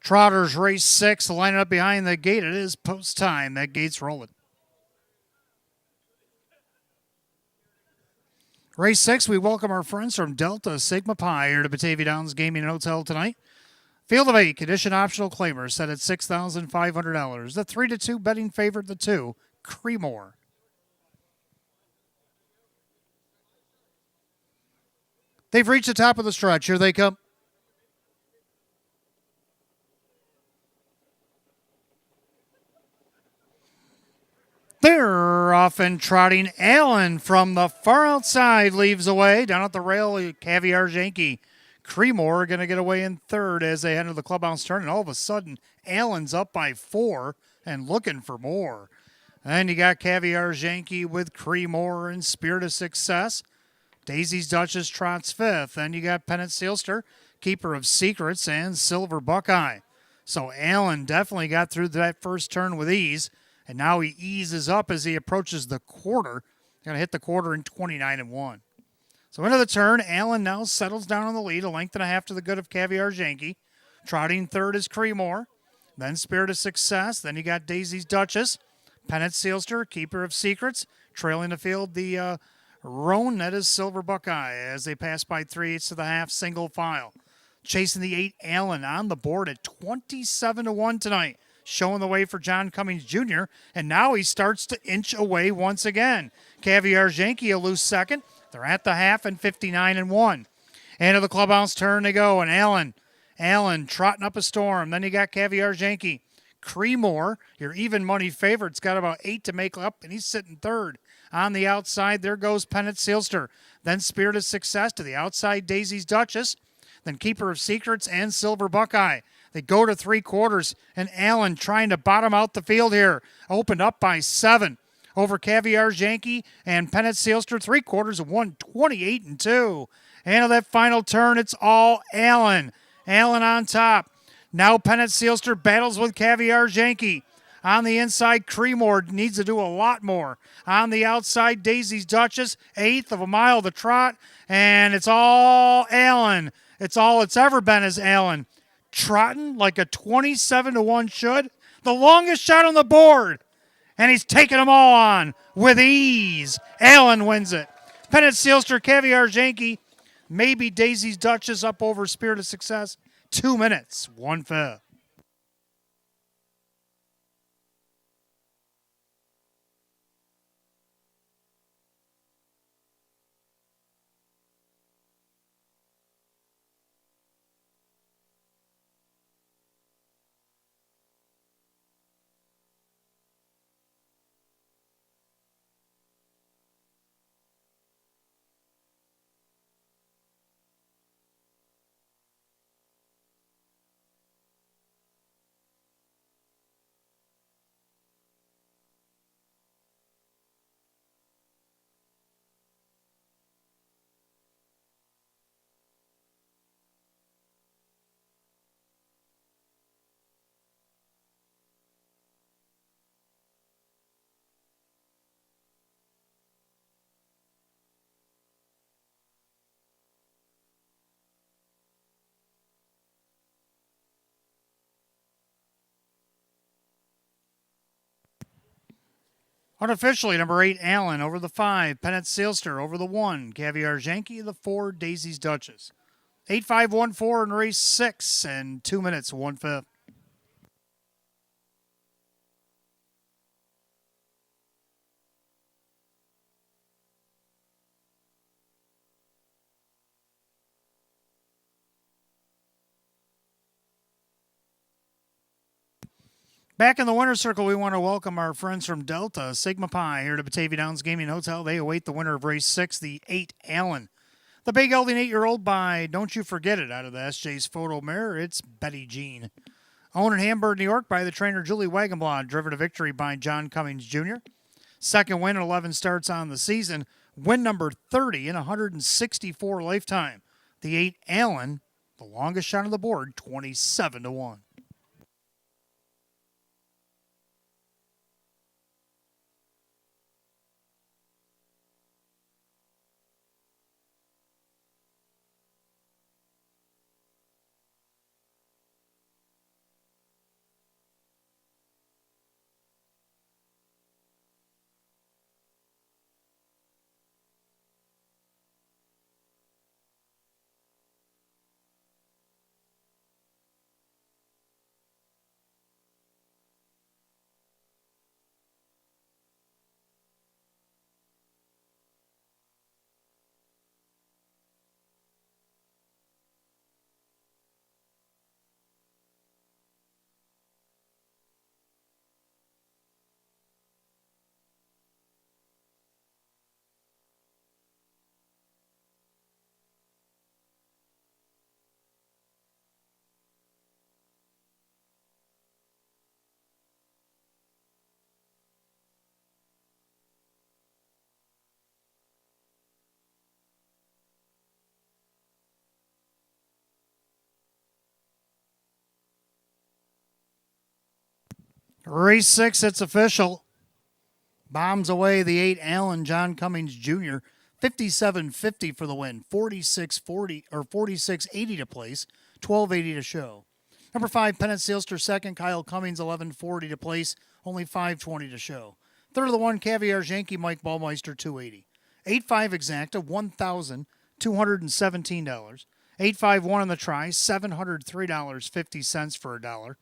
Trotters, race 6, lining up behind the gate. It is post time. That gate's rolling. Race 6, we welcome our friends from Delta Sigma Pi here to Batavia Downs Gaming and Hotel tonight. Field of 8, condition optional claimer set at $6,500. The 3-2 betting favorite, the 2, Creemore. They've reached the top of the stretch. Here they come. They're off and trotting. Allen from the far outside leaves away. Down at the rail, Caviar Yankee. Creemore going to get away in third as they enter the clubhouse turn. And all of a sudden, Allen's up by 4 and looking for more. And you got Caviar Yankee with Creemore and Spirit of Success. Daisy's Duchess trots 5th. Then you got Pennant Sealster, Keeper of Secrets, and Silver Buckeye. So Allen definitely got through that first turn with ease. And now he eases up as he approaches the quarter. Going to hit the quarter in 29-1. So into the turn, Allen now settles down on the lead, a length and a half to the good of Caviar Yankee. Trotting third is Creemore. Then Spirit of Success. Then you got Daisy's Duchess, Pennant Sealster, Keeper of Secrets. Trailing the field, the Roan, that is Silver Buckeye, as they pass by 3/8 to the half, single file. Chasing the 8, Allen on the board at 27-1 tonight. Showing the way for John Cummings Jr., and now he starts to inch away once again. Caviar Yankee a loose second. They're at the half and 59-1. Into the clubhouse turn they go, and Allen trotting up a storm. Then you got Caviar Yankee. Creemore, your even money favorite's got about 8 to make up, and he's sitting third. On the outside, there goes Pennant Sealster. Then Spirit of Success to the outside, Daisy's Duchess. Then Keeper of Secrets and Silver Buckeye. They go to 3/4, and Allen trying to bottom out the field here. Opened up by 7 over Caviar Yankee and Pennant Sealster, 3/4 of 128-2. And on that final turn, it's all Allen. Allen on top. Now Pennant Sealster battles with Caviar Yankee. On the inside, Creemore needs to do a lot more. On the outside, Daisy's Duchess, 1/8 of a mile to trot, and it's all Allen. It's all it's ever been is Allen. Trotting like a 27-1 should. The longest shot on the board. And he's taking them all on with ease. Allen wins it. Pennant Sealster, Caviar Yankee, maybe Daisy's Duchess up over Spirit of Success. 2 minutes, 1/5. Unofficially, number 8, Allen over the 5. Pennant Sealster over the 1. Caviar Yankee, the 4. Daisy's Duchess. 8-5-1-4 in race 6 and 2 minutes, 1/5. Back in the winner's circle, we want to welcome our friends from Delta Sigma Pi here to Batavia Downs Gaming Hotel. They await the winner of race 6, the 8 Allen. The big gelding 8-year-old by Don't You Forget It out of the SJ's photo mirror. It's Betty Jean. Owned in Hamburg, New York by the trainer Julie Wagenblad, driven to victory by John Cummings Jr. Second win in 11 starts on the season. Win number 30 in 164 lifetime. The 8 Allen, the longest shot on the board, 27-1. Race 6, it's official. Bombs away the 8 Allen John Cummings Jr. 57.50 for the win. 46.40 or 46.80 to place. 12.80 to show. Number 5 Pennant Sealster second. Kyle Cummings 11.40 to place. Only 5.20 to show. Third of the 1 Caviar Yankee Mike Ballmeister 2.80. 8.5 Exacta $1,217. 8.51 on the try $703.50 for a dollar.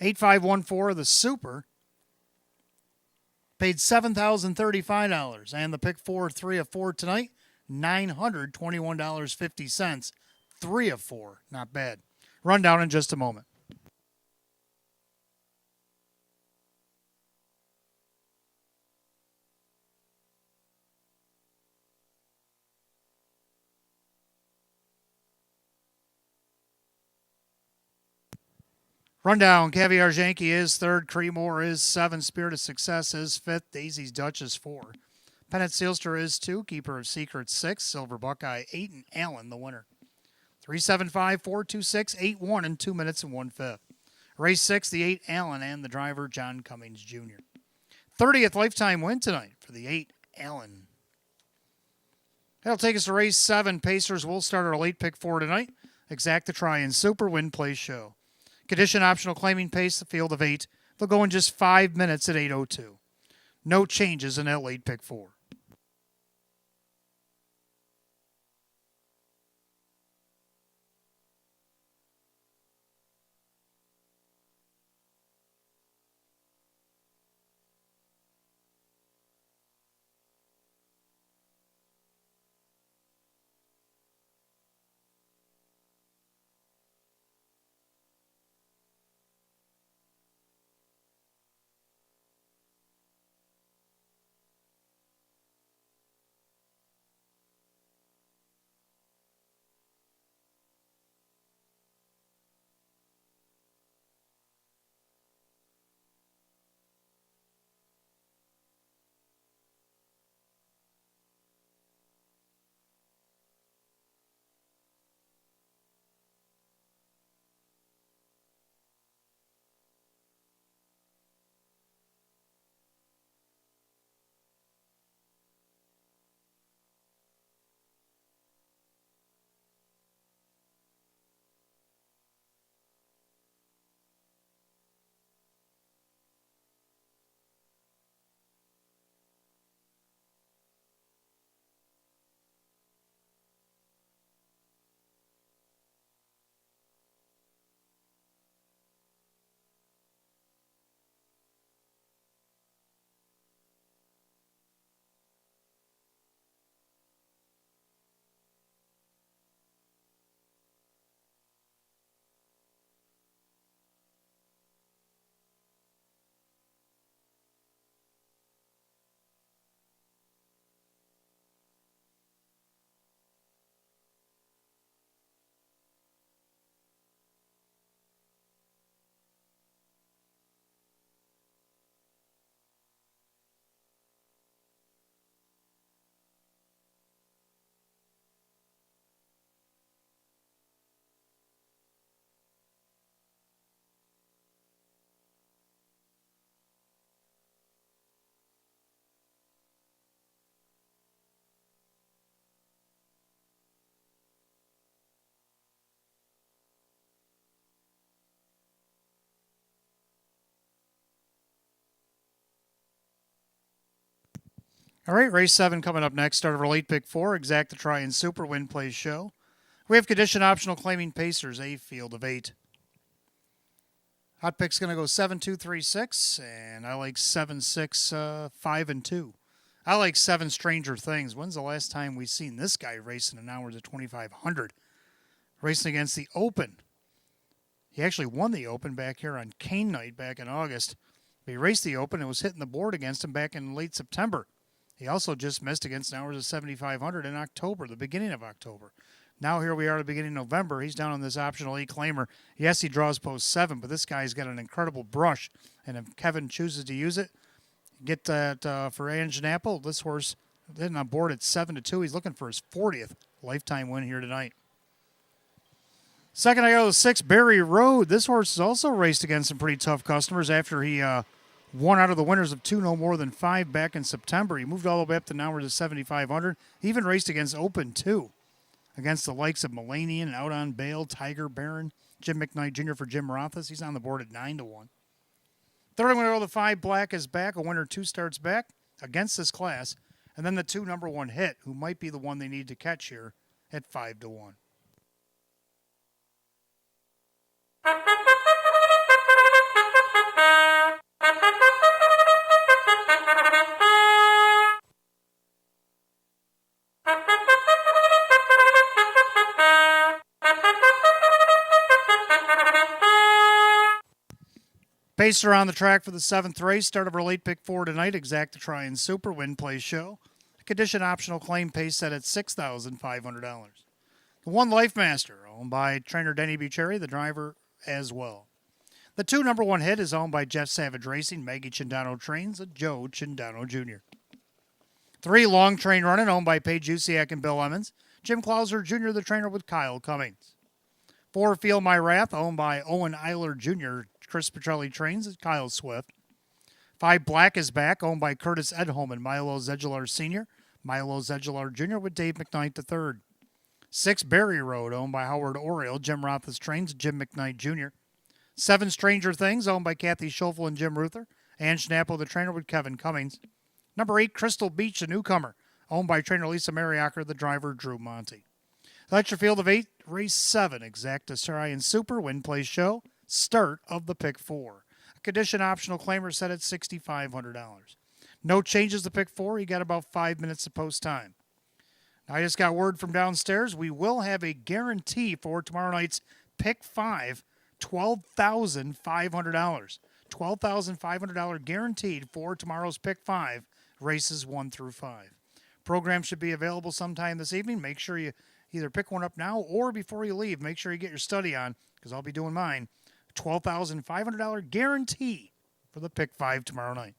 8.514 the Super paid $7,035, and the pick 4 3 of 4 tonight $921.50. 3 of 4, not bad. Rundown in just a moment. Rundown, Caviar Yankee is third, Creemore is 7, Spirit of Success is 5th, Daisy's Dutch is 4. Pennant Sealster is 2, Keeper of Secrets 6, Silver Buckeye 8, and Allen the winner. 375, 426, 8-1 in 2 minutes and 1/5. Race 6, the 8 Allen and the driver John Cummings Jr. 30th lifetime win tonight for the 8 Allen. That'll take us to race 7. Pacers will start our late pick 4 tonight. Exacta Try and Super Win Place Show. Condition optional claiming pace, the field of 8. They'll go in just 5 minutes at 8:02. No changes in that late pick 4. All right, race 7 coming up next. Start of our late pick 4, Exacta Try and Super Win Plays Show. We have condition optional claiming Pacers, a field of 8. Hot pick's going to go 7, 2, 3, 6, and I like 7, 6, 5, and 2. I like 7 Stranger Things. When's the last time we seen this guy racing an hours at 2,500? Racing against the Open. He actually won the Open back here on Cane Night back in August. He raced the Open and was hitting the board against him back in late September. He also just missed against an hours of 7,500 in October, the beginning of October. Now here we are at the beginning of November. He's down on this optional 8 claimer. Yes, he draws post 7, but this guy's got an incredible brush. And if Kevin chooses to use it, get that for Ange Napple. This horse hitting on board at 7-2. He's looking for his 40th lifetime win here tonight. Second, I go to 6, Barry Road. This horse has also raced against some pretty tough customers after he One out of the winners of two no more than five back in September. He moved all the way up to now we're to 7,500. He even raced against Open, too, against the likes of Melanian, Out on Bail, Tiger Baron, Jim McKnight Jr. for Jim Rothas. He's on the board at 9-1. Third, I'm going to go the 5 Black is Back, a winner 2 starts back against this class. And then the 2 number 1 Hit, who might be the one they need to catch here at 5-1. Pacer on the track for the 7th race. Start of our late pick 4 tonight. Exacta Try and Super Win Play Show. Condition optional claim pace set at $6,500. The 1 Life Master, owned by trainer Denny Bucherri, the driver as well. The 2 number 1 Hit is owned by Jeff Savage Racing, Maggie Chindano Trains, and Joe Chindano Jr. 3 Long Train Running, owned by Paige Usiak and Bill Emmons, Jim Clauser Jr., the trainer with Kyle Cummings. 4 Feel My Wrath, owned by Owen Eiler Jr., Chris Petrelli Trains, and Kyle Swift. 5 Black is Back, owned by Curtis Edholm and Milo Zedular Sr., Milo Zedular Jr. with Dave McKnight III. 6 Berry Road, owned by Howard Oriole, Jim Rothas Trains, Jim McKnight Jr. 7 Stranger Things, owned by Kathy Schoeffel and Jim Ruther, and Schnapple, the trainer with Kevin Cummings. Number 8 Crystal Beach, the newcomer, owned by trainer Lisa Mariacker, the driver Drew Monty. That's your field of 8, race 7, Exacta Try and Super Win Play Show, start of the pick 4. A condition optional claimer set at $6,500. No changes to pick 4. You got about 5 minutes to post time. Now, I just got word from downstairs. We will have a guarantee for tomorrow night's pick 5, $12,500. $12,500 guaranteed for tomorrow's pick 5, races 1 through 5. Program should be available sometime this evening. Make sure you either pick one up now or before you leave. Make sure you get your study on, because I'll be doing mine. $12,500 guarantee for the pick 5 tomorrow night.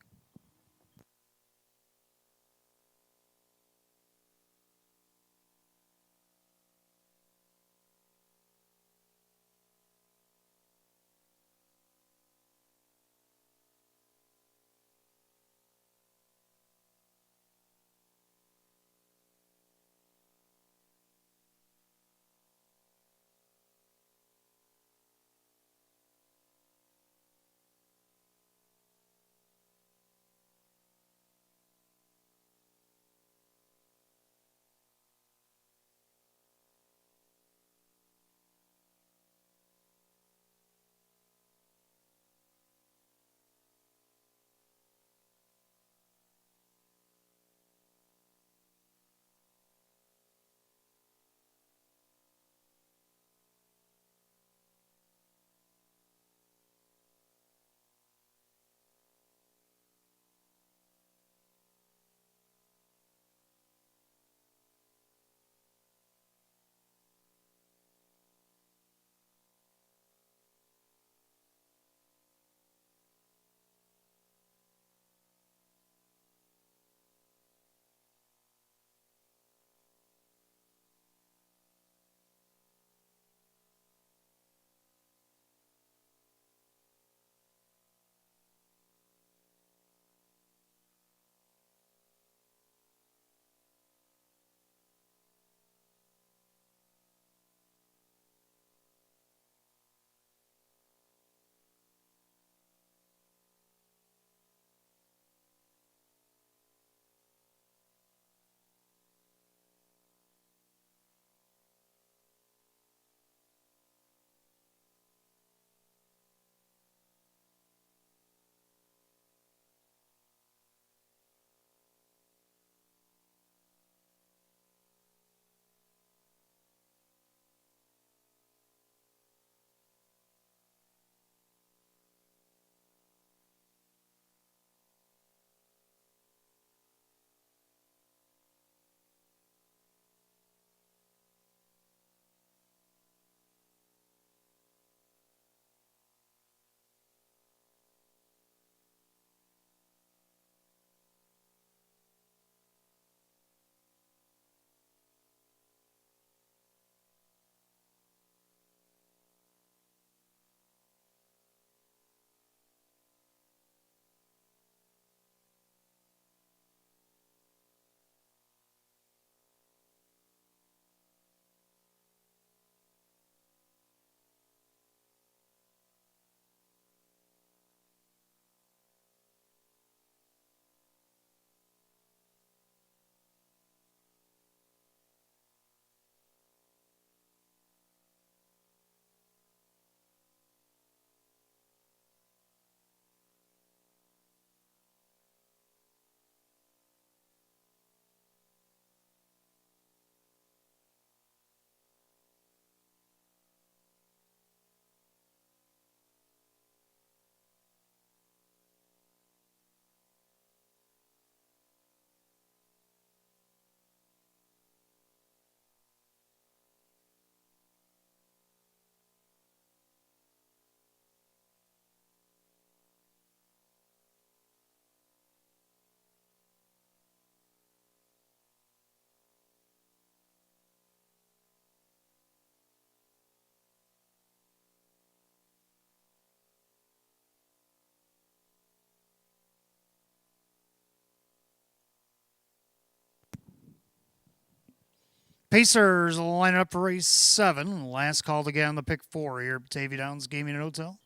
Pacers line up for race 7. Last call to get on the pick 4 here at Batavia Downs Gaming and Hotel.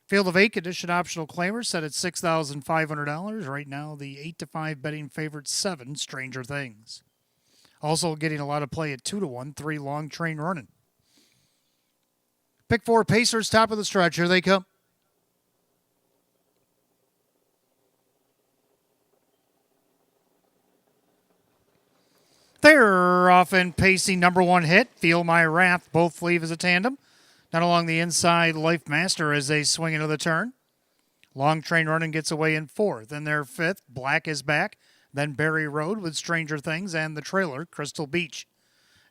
Field of 8 condition optional claimers set at $6,500. Right now, the 8-5 betting favorite 7, Stranger Things. Also getting a lot of play at 2-1, 3 Long Train Running. Pick 4 Pacers, top of the stretch. Here they come. They're off and pacing. Number 1 hit, Feel My Wrath. Both leave as a tandem. Not along the inside, Life Master as they swing into the turn. Long Train Running gets away in 4th. In their 5th, Black is Back. Then Berry Road with Stranger Things and the trailer, Crystal Beach.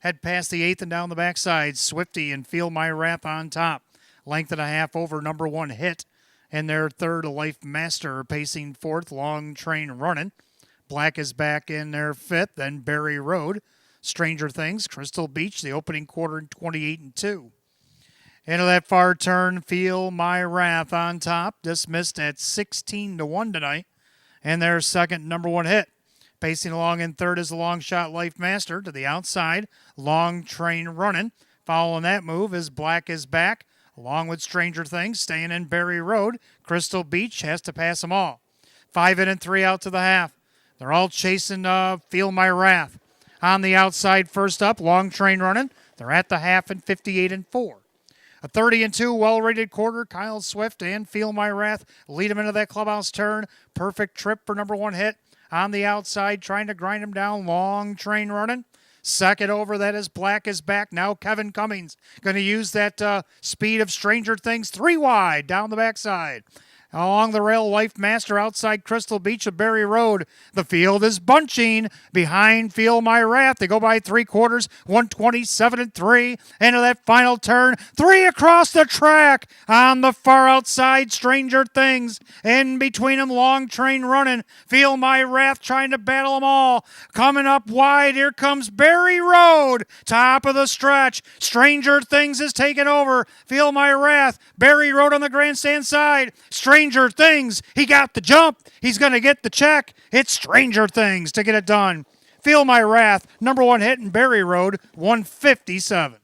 Head past the 8th and down the backside, Swifty and Feel My Wrath on top. Length and a half over number 1 hit. In their 3rd, Life Master pacing 4th, Long Train Running. Black is Back in their 5th, then Berry Road. Stranger Things, Crystal Beach, the opening quarter in 28-2. Into that far turn, Feel My Wrath on top, dismissed at 16-1 tonight. And their 2nd, number 1 hit. Pacing along in 3rd is the long shot Life Master to the outside, Long Train Running. Following that move is Black is Back, along with Stranger Things, staying in Berry Road. Crystal Beach has to pass them all. 5 in and 3 out to the half. They're all chasing Feel My Wrath. On the outside, first up, Long Train Running. They're at the half in 58-4. A 30-2 well-rated quarter. Kyle Swift and Feel My Wrath lead him into that clubhouse turn. Perfect trip for number 1 hit. On the outside, trying to grind him down. Long Train Running. Second over, that is Black is Back. Now Kevin Cummings going to use that speed of Stranger Things. 3 wide down the backside. Along the rail, Life Master outside Crystal Beach of Berry Road. The field is bunching behind Feel My Wrath. They go by 3/4, 127-3. Into that final turn, 3 across the track. On the far outside, Stranger Things. In between them, Long Train Running. Feel My Wrath trying to battle them all. Coming up wide, here comes Berry Road. Top of the stretch. Stranger Things is taking over. Feel My Wrath. Berry Road on the grandstand side. Stranger Things, he got the jump. He's going to get the check. It's Stranger Things to get it done. Feel My Wrath, number 1 hit in Berry Road, 157.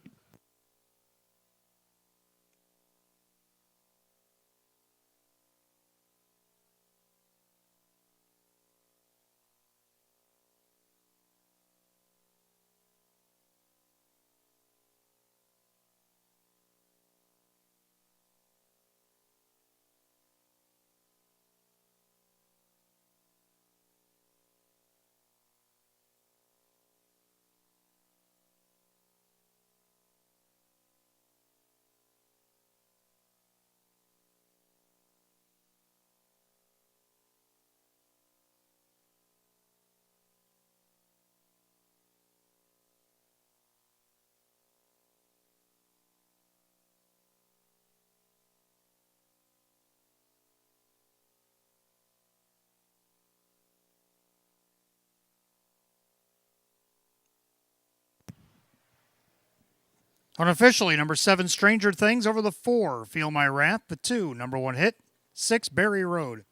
Unofficially, number 7, Stranger Things over the 4, Feel My Wrath. The 2, number 1 hit, 6, Berry Road.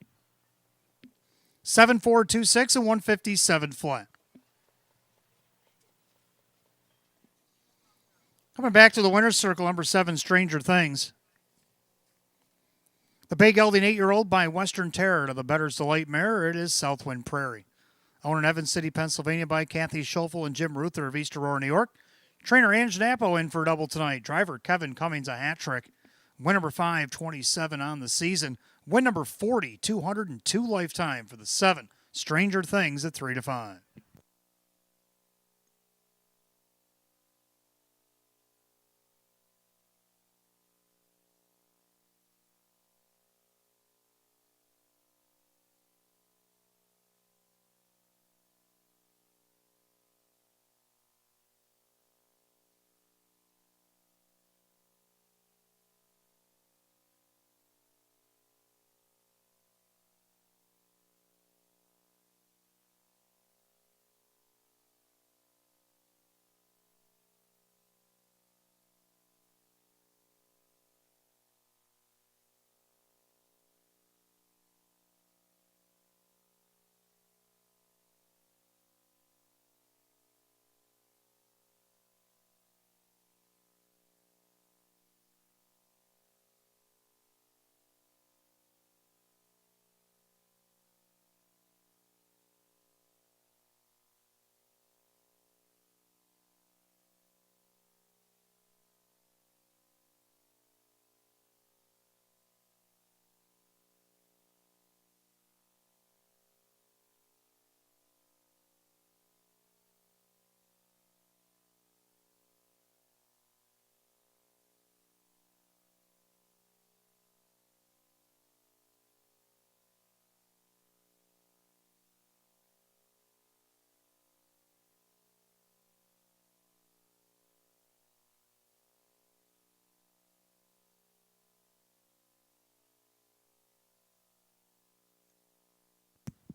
7-4-2-6 and 157 flat. Coming back to the winner's circle, number 7, Stranger Things. The Bay Gelding 8-year-old by Western Terror to the Better's Delight mare. It is Southwind Prairie. Owned in Evans City, Pennsylvania by Kathy Schoeffel and Jim Ruther of East Aurora, New York. Trainer Ange Napo in for a double tonight. Driver Kevin Cummings a hat trick. Win number 527 on the season. Win number 40, 202 lifetime for the 7. Stranger Things at 3-5.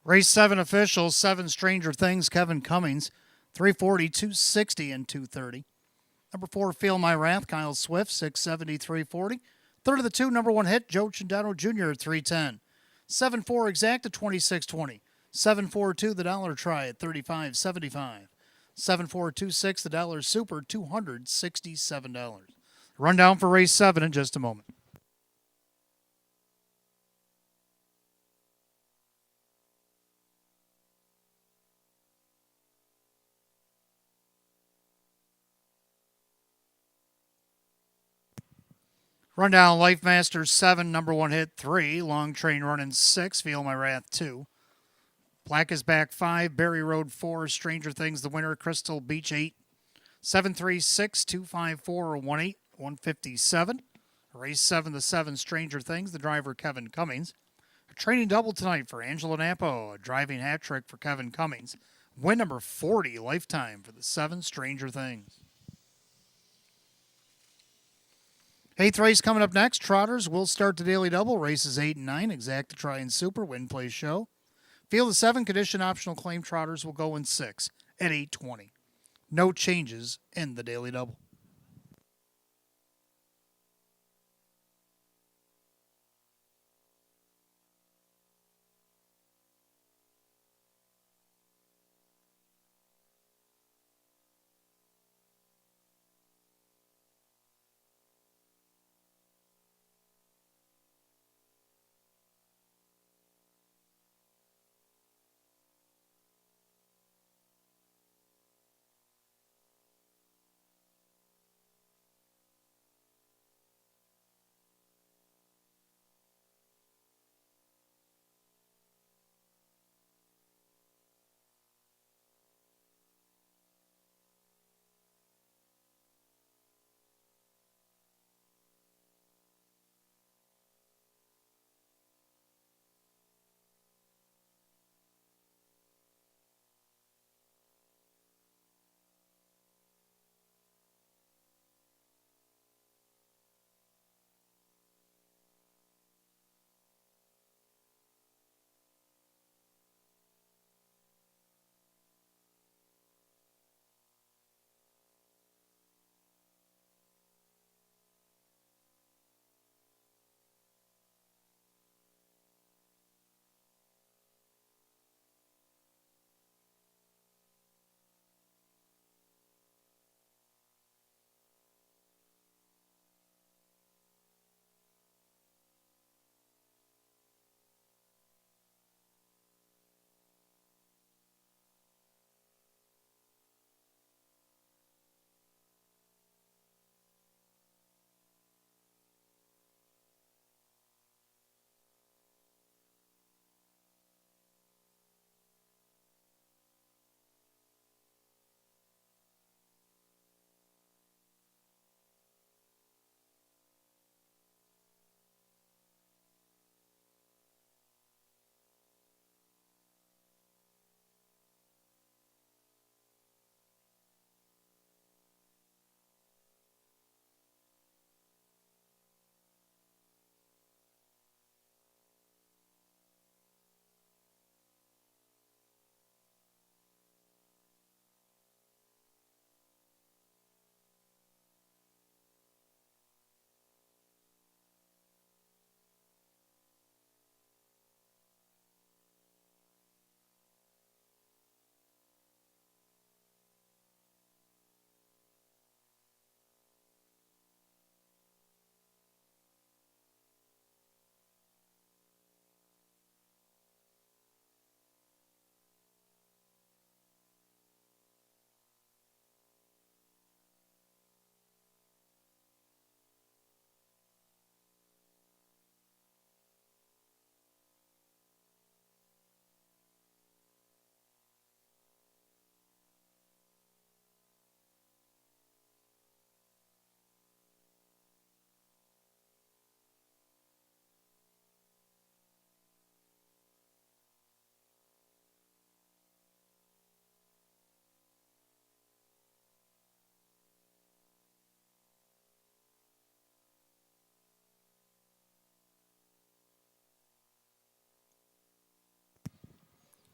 Race 7 officials, 7 Stranger Things, Kevin Cummings, 340, 260, and 230. Number 4, Feel My Wrath, Kyle Swift, 670, 340. Third of the 2, number 1 hit, Joe Chindano Jr. at 310. 7-4 exact at 2620. 7-4-2 the dollar try at 35.75. 7-4-2-6 the dollar super, $267. Rundown for race 7 in just a moment. Rundown, Life Masters 7, number 1 hit 3, Long Train Running 6, Feel My Wrath 2. Black is Back 5, Berry Road 4, Stranger Things the winner, Crystal Beach 8. 736 254 18 157. Race 7 the 7 Stranger Things, the driver Kevin Cummings. A training double tonight for Angelo Napo, a driving hat trick for Kevin Cummings. Win number 40 lifetime for the 7 Stranger Things. 8th race coming up next. Trotters will start the daily double. Races 8 and 9. Exact to try and super. Win, play, show. Field of 7. Condition optional claim. Trotters will go in 6 at 8:20. No changes in the daily double.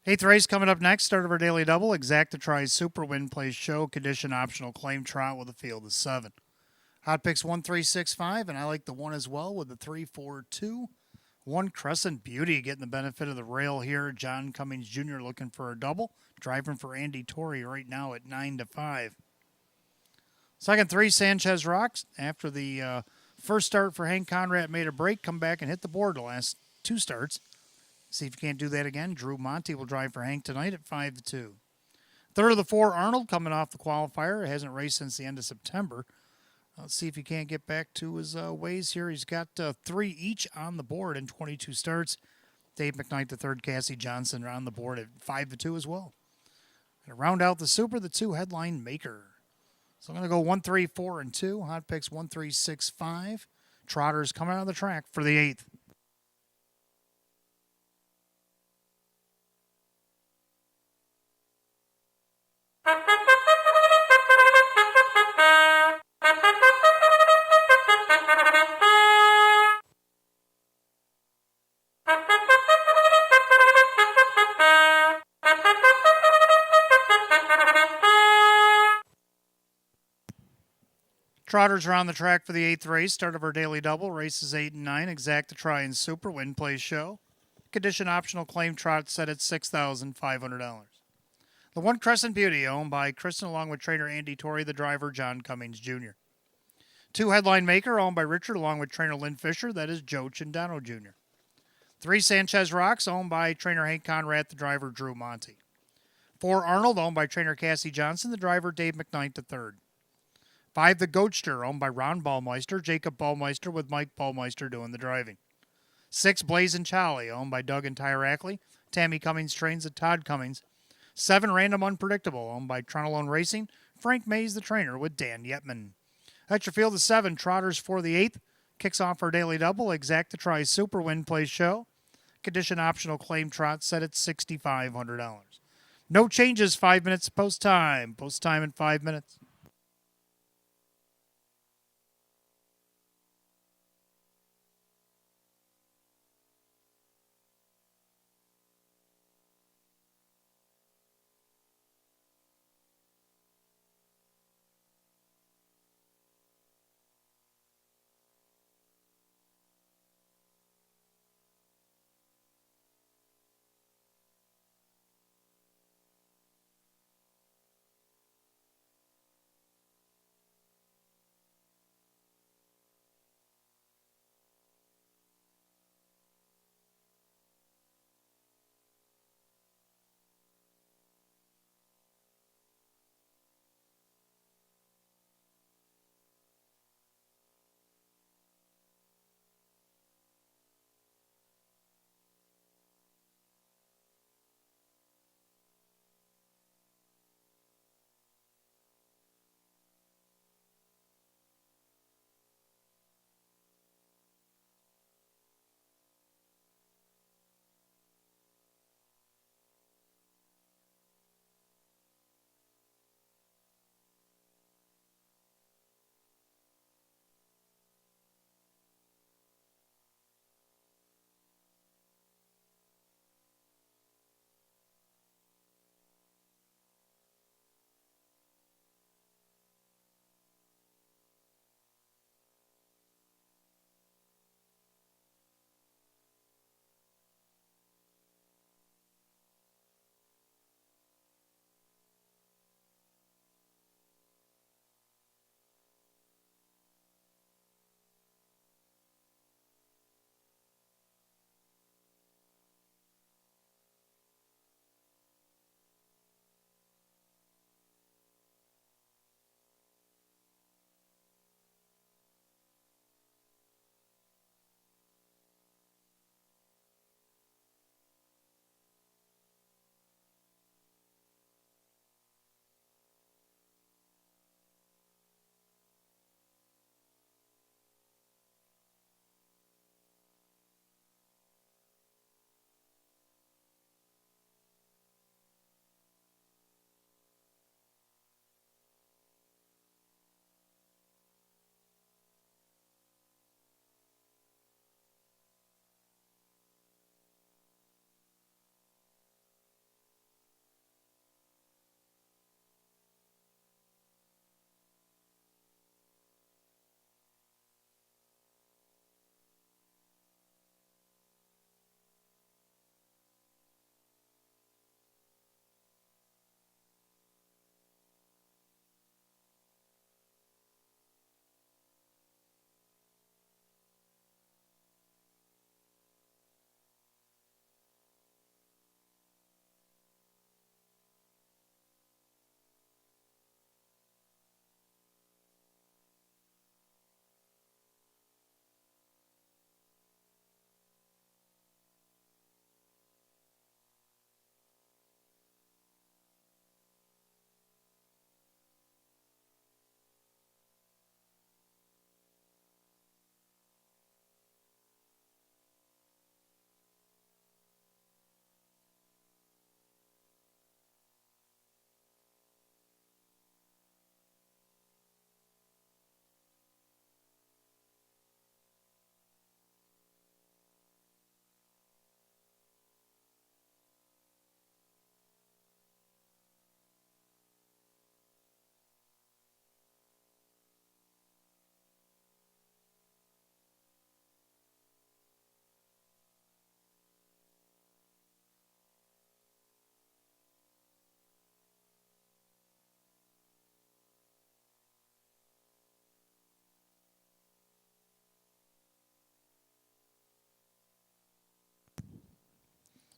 Eighth race coming up next. Start of our daily double. Exacta tries Super Win Plays Show. Condition optional claim trot with a field of 7. Hot picks 1, 3, 6, 5, and I like the 1 as well with the 3, 4, 2. 1 Crescent Beauty getting the benefit of the rail here. John Cummings Jr. looking for a double. Driving for Andy Torrey right now at 9-5. Second 3 Sanchez Rocks. After the first start for Hank Conrad made a break, come back and hit the board the last 2 starts. See if you can't do that again. Drew Monty will drive for Hank tonight at 5-2. Third of the 4 Arnold coming off the qualifier. Hasn't raced since the end of September. Let's see if he can't get back to his ways here. He's got 3 each on the board in 22 starts. Dave McKnight the third, Cassie Johnson are on the board at 5-2 as well. And to round out the Super, the 2 Headline Maker. So I'm going to go 1, 3, 4, and 2. Hot picks 1, 3, 6, 5. Trotters coming out of the track for the 8th. Trotters are on the track for the 8th race. Start of our daily double. Races 8 and 9. Exacta try and Super Win Plays Show. Condition optional claim trot set at $6,500. The 1 Crescent Beauty owned by Kristen along with trainer Andy Torrey, the driver John Cummings Jr. 2 Headline Maker owned by Richard along with trainer Lynn Fisher, that is Joe Chindano Jr. 3 Sanchez Rocks owned by trainer Hank Conrad, the driver Drew Monty. 4 Arnold owned by trainer Cassie Johnson, the driver Dave McKnight III. 5 The Goatster owned by Ron Ballmeister, Jacob Ballmeister with Mike Ballmeister doing the driving. 6 Blazin' Charlie owned by Doug and Tyre Ackley, Tammy Cummings trains at Todd Cummings. 7 Random Unpredictable owned by Tronolone Racing, Frank Mays the trainer with Dan Yetman. At your field of 7 Trotters for the 8th. Kicks off our daily double. Exacta tries Super Win Plays Show. Condition optional claim trot set at $6,500. No changes, 5 minutes post time. Post time in 5 minutes.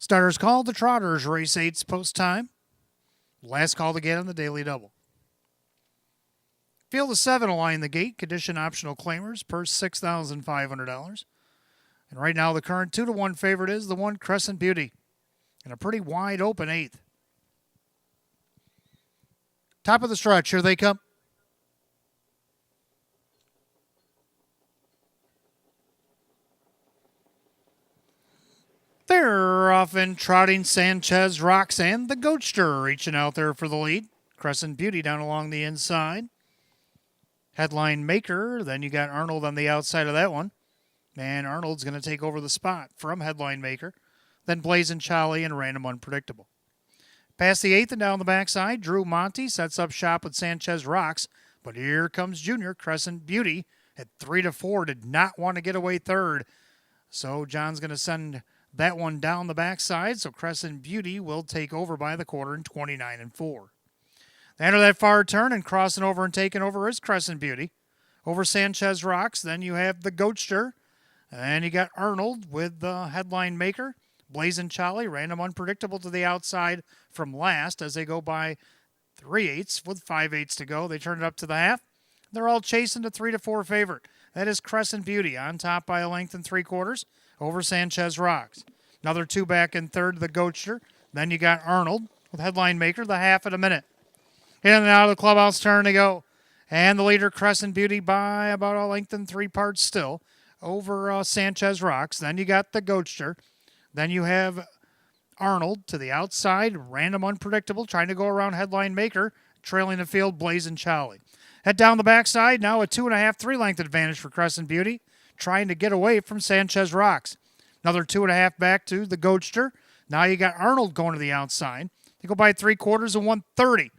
Starters called, the Trotters, race 8's post time. Last call to get on the daily double. Field of 7 align the gate. Condition optional claimers, purse $6,500. And right now the current 2-1 favorite is the 1 Crescent Beauty. And a pretty wide open 8th. Top of the stretch, here they come. They're off and trotting. Sanchez, Roxanne, the Goatster reaching out there for the lead. Crescent Beauty down along the inside. Headline Maker, then you got Arnold on the outside of that one. And Arnold's going to take over the spot from Headline Maker. Then Blazin' Charlie and Random Unpredictable. Past the 8th and down the backside, Drew Monty sets up shop with Sanchez Rocks. But here comes Junior, Crescent Beauty at 3-4. Did not want to get away third. So John's going to send that one down the backside. So Crescent Beauty will take over by the quarter in 29-4. Enter that far turn and crossing over and taking over is Crescent Beauty. Over Sanchez Rocks. Then you have the Goatster. And you got Arnold with the Headline Maker. Blazin' Charlie, Random Unpredictable to the outside from last as they go by 3/8 with 5/8 to go. They turn it up to the half. They're all chasing the 3-4 favorite. That is Crescent Beauty on top by a length and 3/4 over Sanchez Rocks. Another 2 back in third, the Goatster. Then you got Arnold with Headline Maker, the half at a minute. In and out of the clubhouse turn to go. And the leader, Crescent Beauty, by about a length and 3 parts still over Sanchez Rocks. Then you got the Goatster. Then you have Arnold to the outside, Random Unpredictable, trying to go around Headline Maker, trailing the field, Blazin' Charlie. Head down the backside, now a 2.5, 3-length advantage for Crescent Beauty, trying to get away from Sanchez Rocks. Another 2.5 back to the Goatster. Now you got Arnold going to the outside. They go by 3/4 and 130.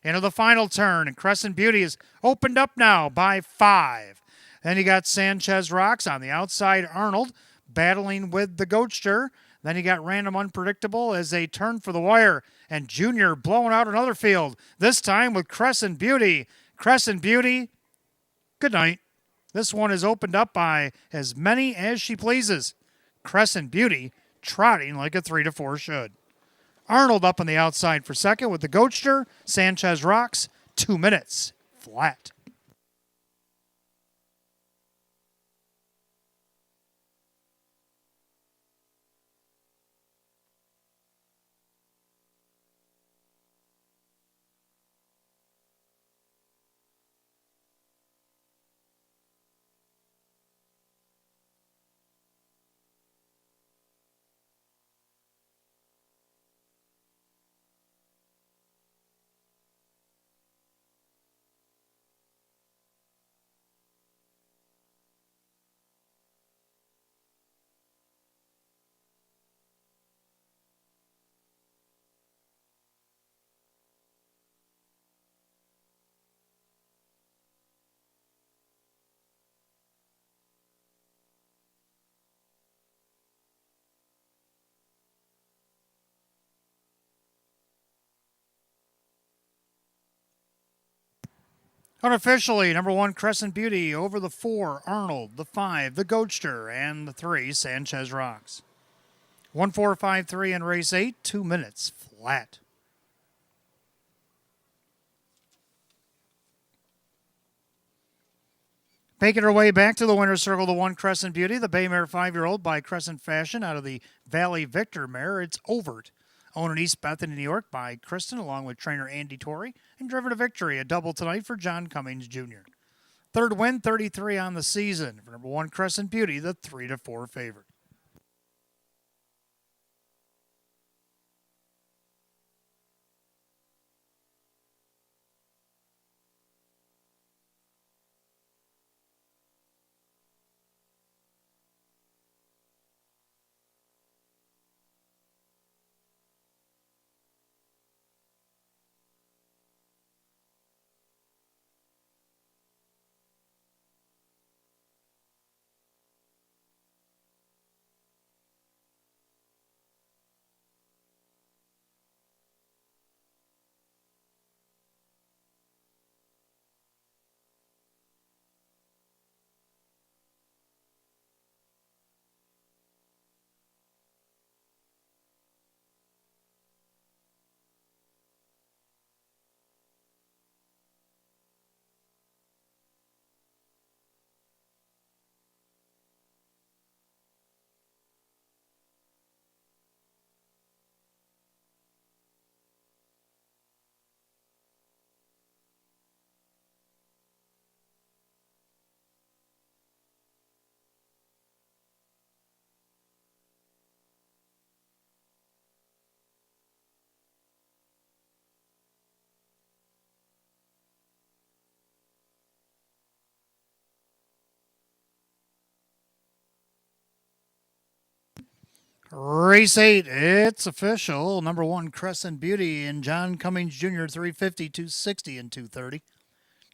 Into the final turn, and Crescent Beauty is opened up now by 5. Then you got Sanchez Rocks on the outside, Arnold battling with the Goatster. Then you got Random Unpredictable as they turn for the wire. And Junior blowing out another field, this time with Crescent Beauty. Crescent Beauty, good night. This one is opened up by as many as she pleases. Crescent Beauty trotting like a 3-4 should. Arnold up on the outside for second with the Goatster. Sanchez Rocks, 2 minutes flat. Unofficially, number 1, Crescent Beauty over the 4, Arnold, the 5, the Goatster, and the 3, Sanchez Rocks. 1-4-5-3 in race 8, 2 minutes flat. Making her way back to the winner's circle, the 1 Crescent Beauty, the Baymare 5-year-old by Crescent Fashion out of the Valley Victor mare. It's Overt. Owned in East Bethany, New York by Kristen along with trainer Andy Torrey, and driven to victory, a double tonight for John Cummings Jr. Third win, 33 on the season for number 1 Crescent Beauty, the 3-4 favorite. Race 8, it's official. Number 1, Crescent Beauty and John Cummings Jr., 350, 260, and 230.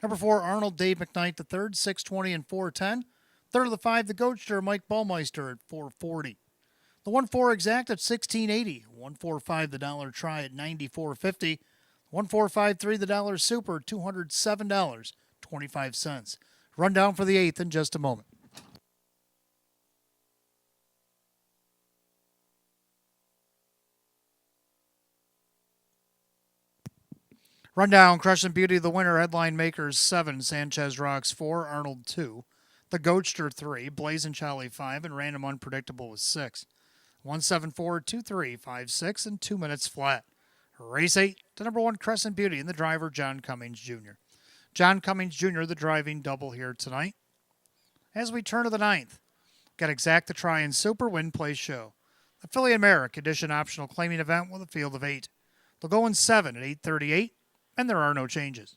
Number 4, Arnold Dave McKnight the third, 620 and 410. Third of the 5, the Goatster Mike Ballmeister at 440. The 1-4 exact at 1680. 145 the dollar try at 94.50. 1453 the dollar super, $207.25. Rundown for the 8th in just a moment. Rundown, Crescent Beauty, the winner, headline makers 7, Sanchez Rocks 4, Arnold 2, the Goatster 3, Blazing Charlie 5, and Random Unpredictable was 6. 174, 23, 56, and 2 minutes flat. Race 8 to number 1, Crescent Beauty, and the driver, John Cummings Jr. John Cummings Jr., the driving double here tonight. As we turn to the 9th, got Exact the Try and Super Win Play Show. The Philly America Edition optional claiming event with a field of 8. They'll go in 7 at 8:38, and there are no changes.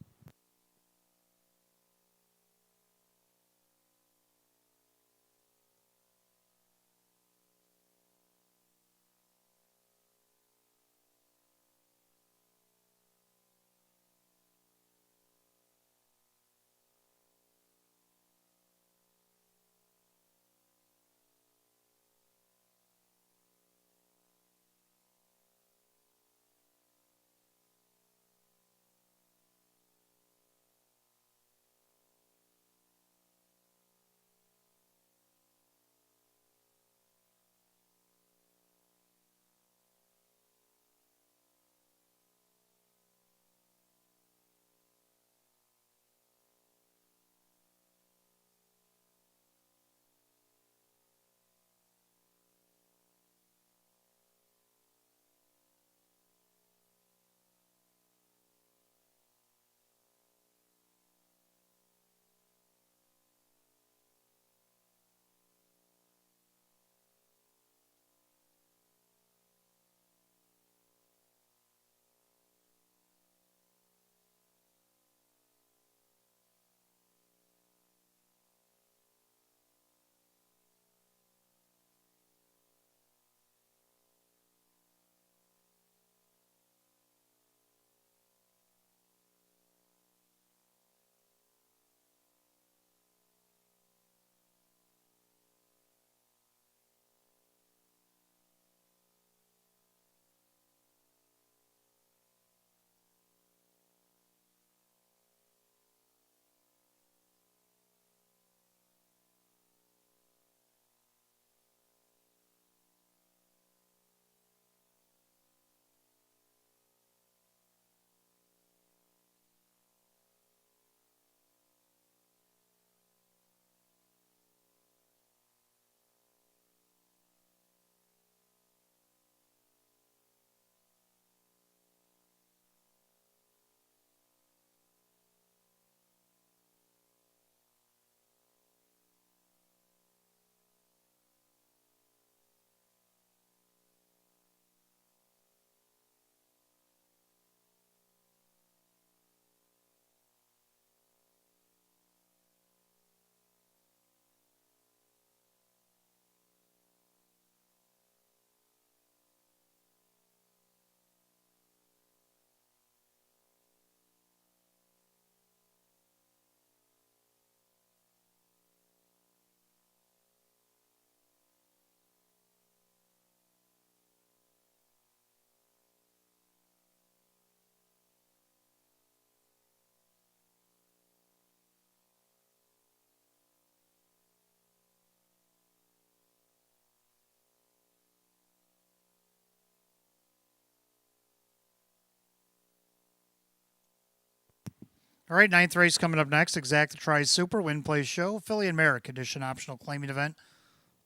All right, 9th race coming up next. Exact the Try Super Win Play Show, Philly and Merrick Edition optional claiming event.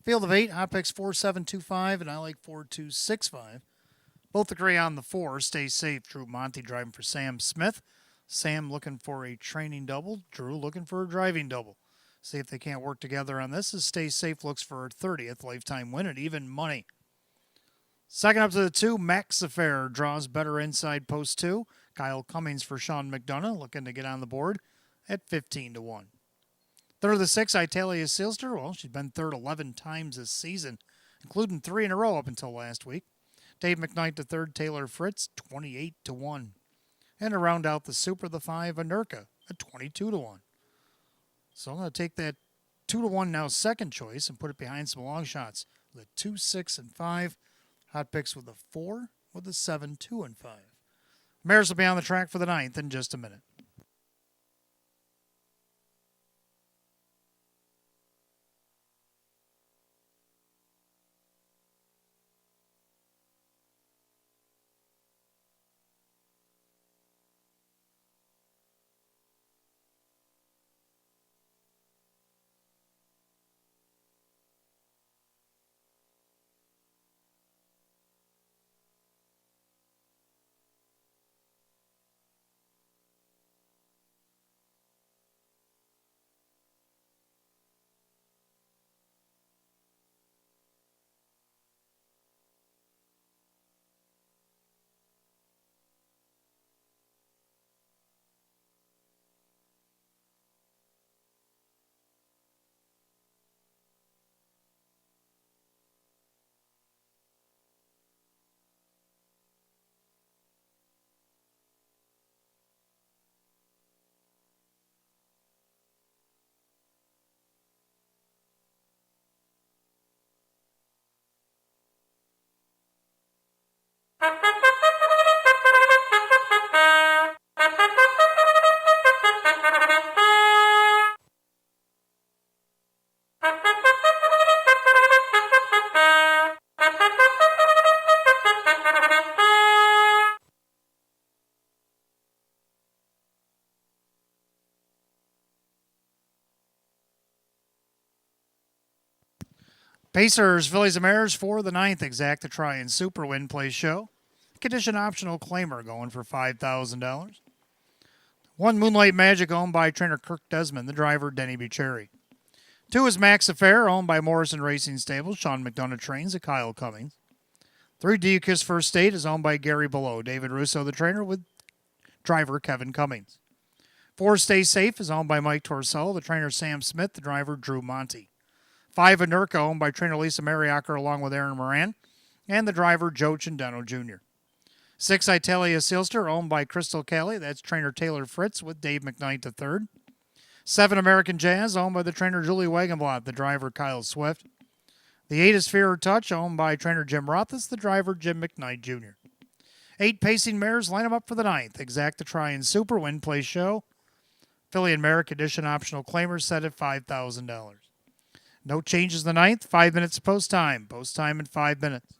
Field of 8, hot picks 4725, and I like 4265. Both agree on the 4. Stay safe. Drew Monty driving for Sam Smith. Sam looking for a training double. Drew looking for a driving double. See if they can't work together on this as Stay Safe looks for her 30th lifetime win at even money. Second up to the 2, Max Affair draws better inside post 2. Kyle Cummings for Sean McDonough looking to get on the board at 15-1. Third of the 6, Italia Silster. Well, she's been third 11 times this season. including 3 in a row up until last week. Dave McKnight to third, Taylor Fritz, 28 to 1. And to round out the Super, the 5, Anurka at 22 to 1. So I'm going to take that 2 to 1 now second choice and put it behind some long shots. The 2, 6, and 5. Hot picks with a 4, with a 7, 2, and 5. Mares will be on the track for the 9th in just a minute. Pacers, Phillies, and Mares for the 9th exacta try and Super Win Play Show. Condition optional claimer going for $5,000. 1 Moonlight Magic owned by trainer Kirk Desmond, the driver Denny Bucherri. 2 is Max Affair owned by Morrison Racing Stables, Sean McDonough trains at Kyle Cummings. 3 Do You Kiss First State is owned by Gary Below, David Russo, the trainer, with driver Kevin Cummings. 4 Stay Safe is owned by Mike Torsello, the trainer Sam Smith, the driver Drew Monty. 5 Anurka owned by trainer Lisa Mariacker along with Aaron Moran and the driver Joe Chindano Jr. 6 Italia Sealster owned by Crystal Kelly, that's trainer Taylor Fritz with Dave McKnight the third. 7 American Jazz owned by the trainer Julie Wagenblatt, the driver Kyle Swift. The 8 is Fear or Touch owned by trainer Jim Rothis, the driver Jim McKnight Jr. 8 Pacing Mares line them up for the 9th. Exacta Try and Super Win Play Show. Philly and Mare Condition optional claimers set at $5,000. No changes the 9th. 5 minutes post time. Post time in 5 minutes.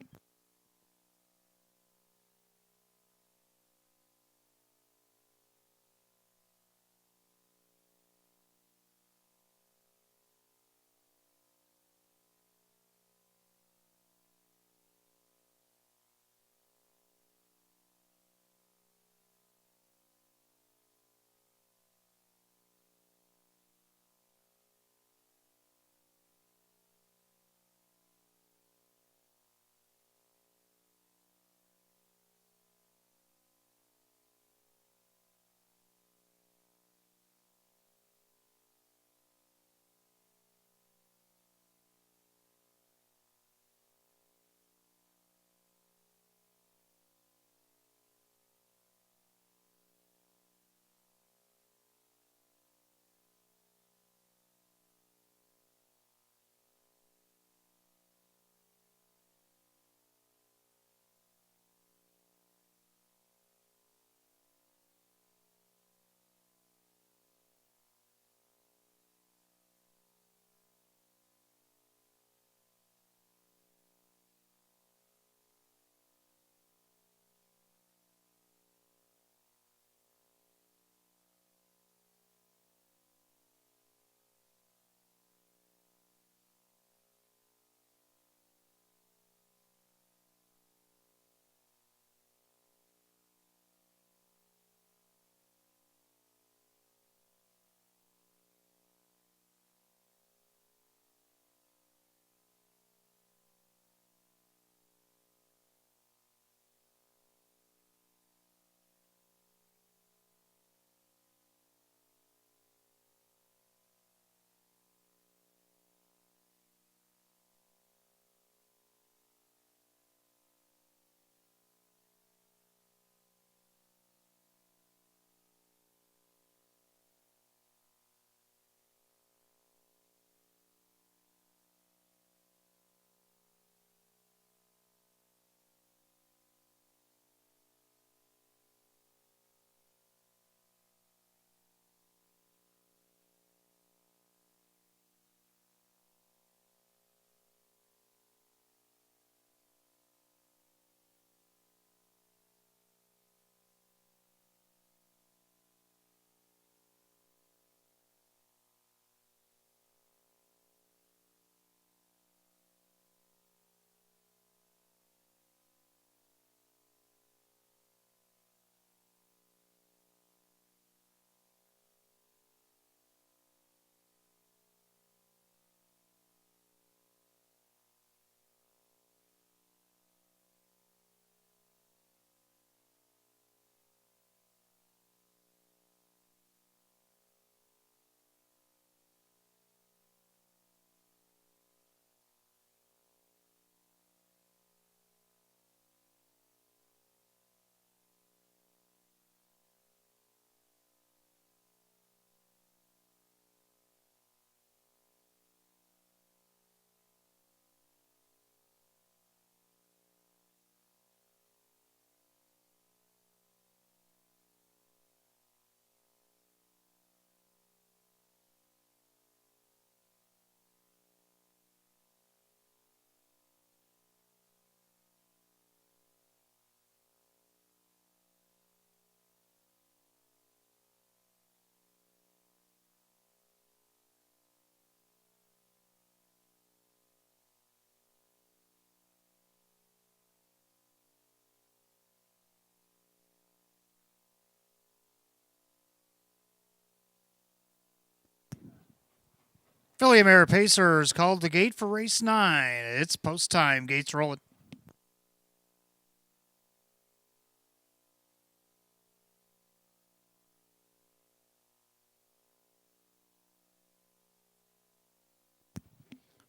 Philly Mare Pacers called the gate for race 9. It's post time. Gates rolling.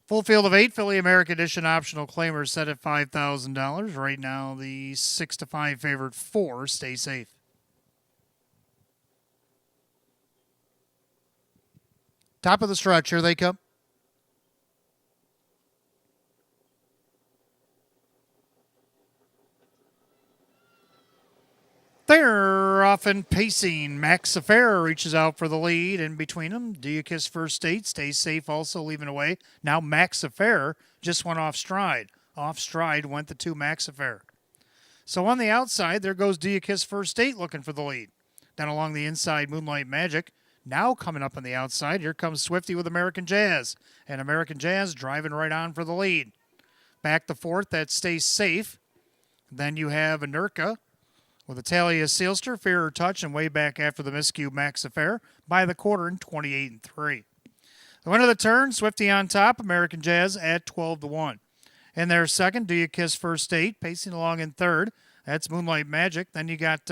Full field of 8. Philly American Edition optional claimers set at $5,000. Right now, the 6 to 5 favorite 4. Stay safe. Top of the stretch. Here they come. They're often pacing. Max Affair reaches out for the lead. In between them, Do You Kiss First State stays safe, also leaving away. Now Max Affair just went off stride. Off stride went the 2 Max Affair. So on the outside, there goes Do You Kiss First State looking for the lead. Then along the inside, Moonlight Magic. Now coming up on the outside, here comes Swifty with American Jazz. And American Jazz driving right on for the lead. Back to fourth, that stays safe. Then you have Anurka with Italia Sealster, Fear or Touch, and way back after the miscue Max Affair by the quarter in 28-3. The winner of the turn, Swifty on top, American Jazz at 12-1. In their second, Do You Kiss First State, pacing along in third. That's Moonlight Magic. Then you got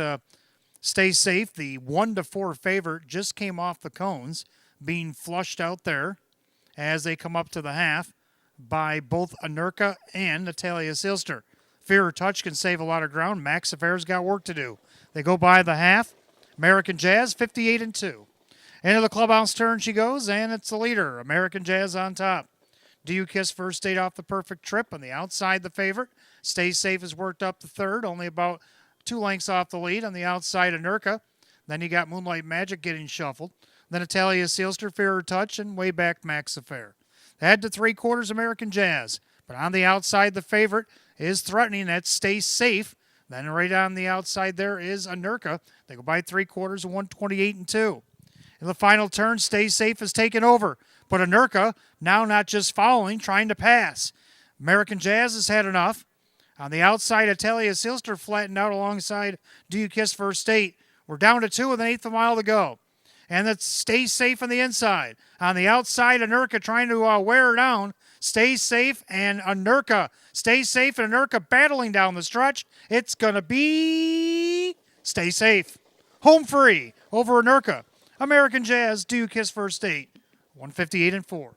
Stay Safe, the 1-4 favorite, just came off the cones, being flushed out there as they come up to the half by both Anurka and Natalia Sealster. Fear or Touch can save a lot of ground. Max Affair's got work to do. They go by the half. American Jazz, 58-2. Into the clubhouse turn she goes, and it's the leader. American Jazz on top. Do You Kiss First State off the perfect trip. On the outside, the favorite. Stay Safe has worked up the third, only about 2 lengths off the lead. On the outside, Anurka. Then you got Moonlight Magic getting shuffled. Then Italia Sealster, Fear or Touch, and way back Max Affair. Head to 3/4 American Jazz. But on the outside, the favorite is threatening. That Stay Safe. Then right on the outside there is Anurka. They go by 3/4 of 128-2. In the final turn, Stay Safe has taken over. But Anurka now not just following, trying to pass. American Jazz has had enough. On the outside, Italia Sealster flattened out alongside Do You Kiss First State. We're down to 2 with an eighth of a mile to go. And that Stay Safe on the inside. On the outside, Anurka trying to wear her down. Stay Safe and Anurka. Stay Safe and Anurka battling down the stretch. It's going to be Stay Safe. Home free over Anurka. American Jazz, Do You Kiss First State. 158-4.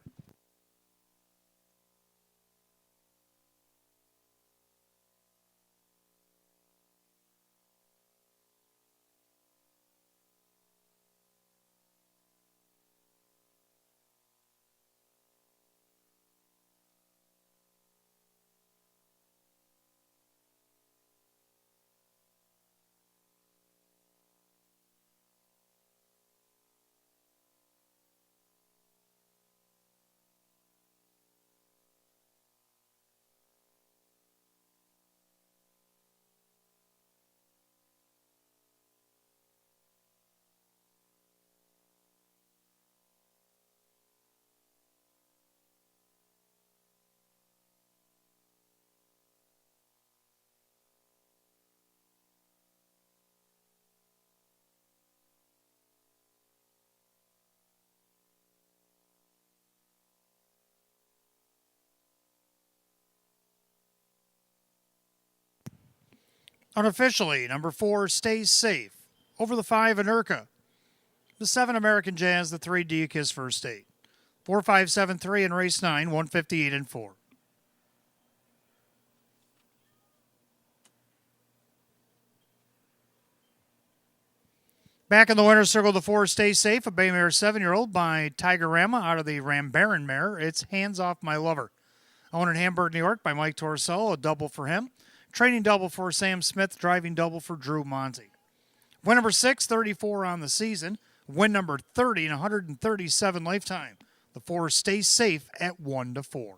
Unofficially, number 4 Stays Safe. Over the 5, Anurka. The 7, American Jazz. The 3, Do You Kiss First State. 4, 5, 7, 3 in race 9, 158-4. Back in the winner's circle, the 4 Stay Safe, a Bay Mare 7-year-old by Tigerama out of the Rambaran mare. It's Hands Off My Lover. Owned in Hamburg, New York by Mike Torsello, a double for him. Training double for Sam Smith, driving double for Drew Monty. Win number 6, 34 on the season. Win number 30 in 137 lifetime. The 4 Stay Safe at 1-4.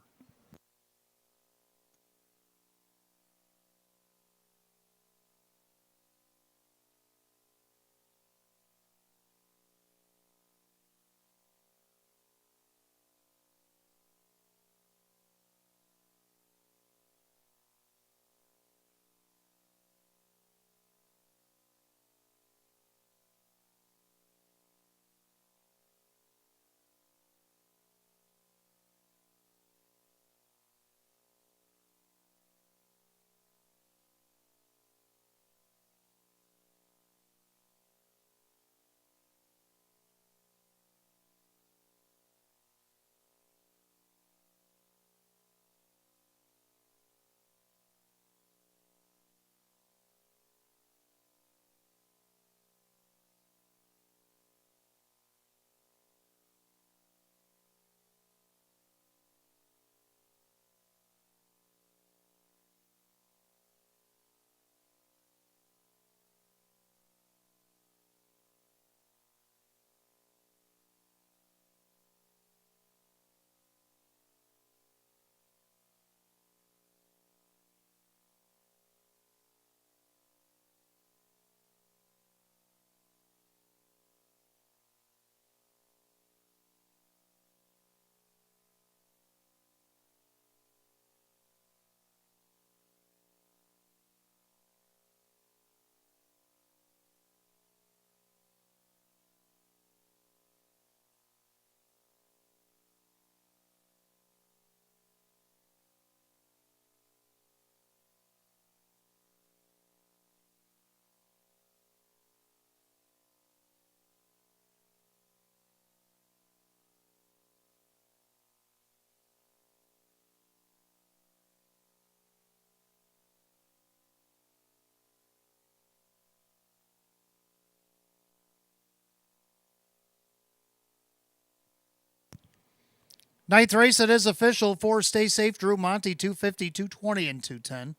Ninth race, it is official. 4, Stay Safe, Drew Monty, 250, 220, and 210.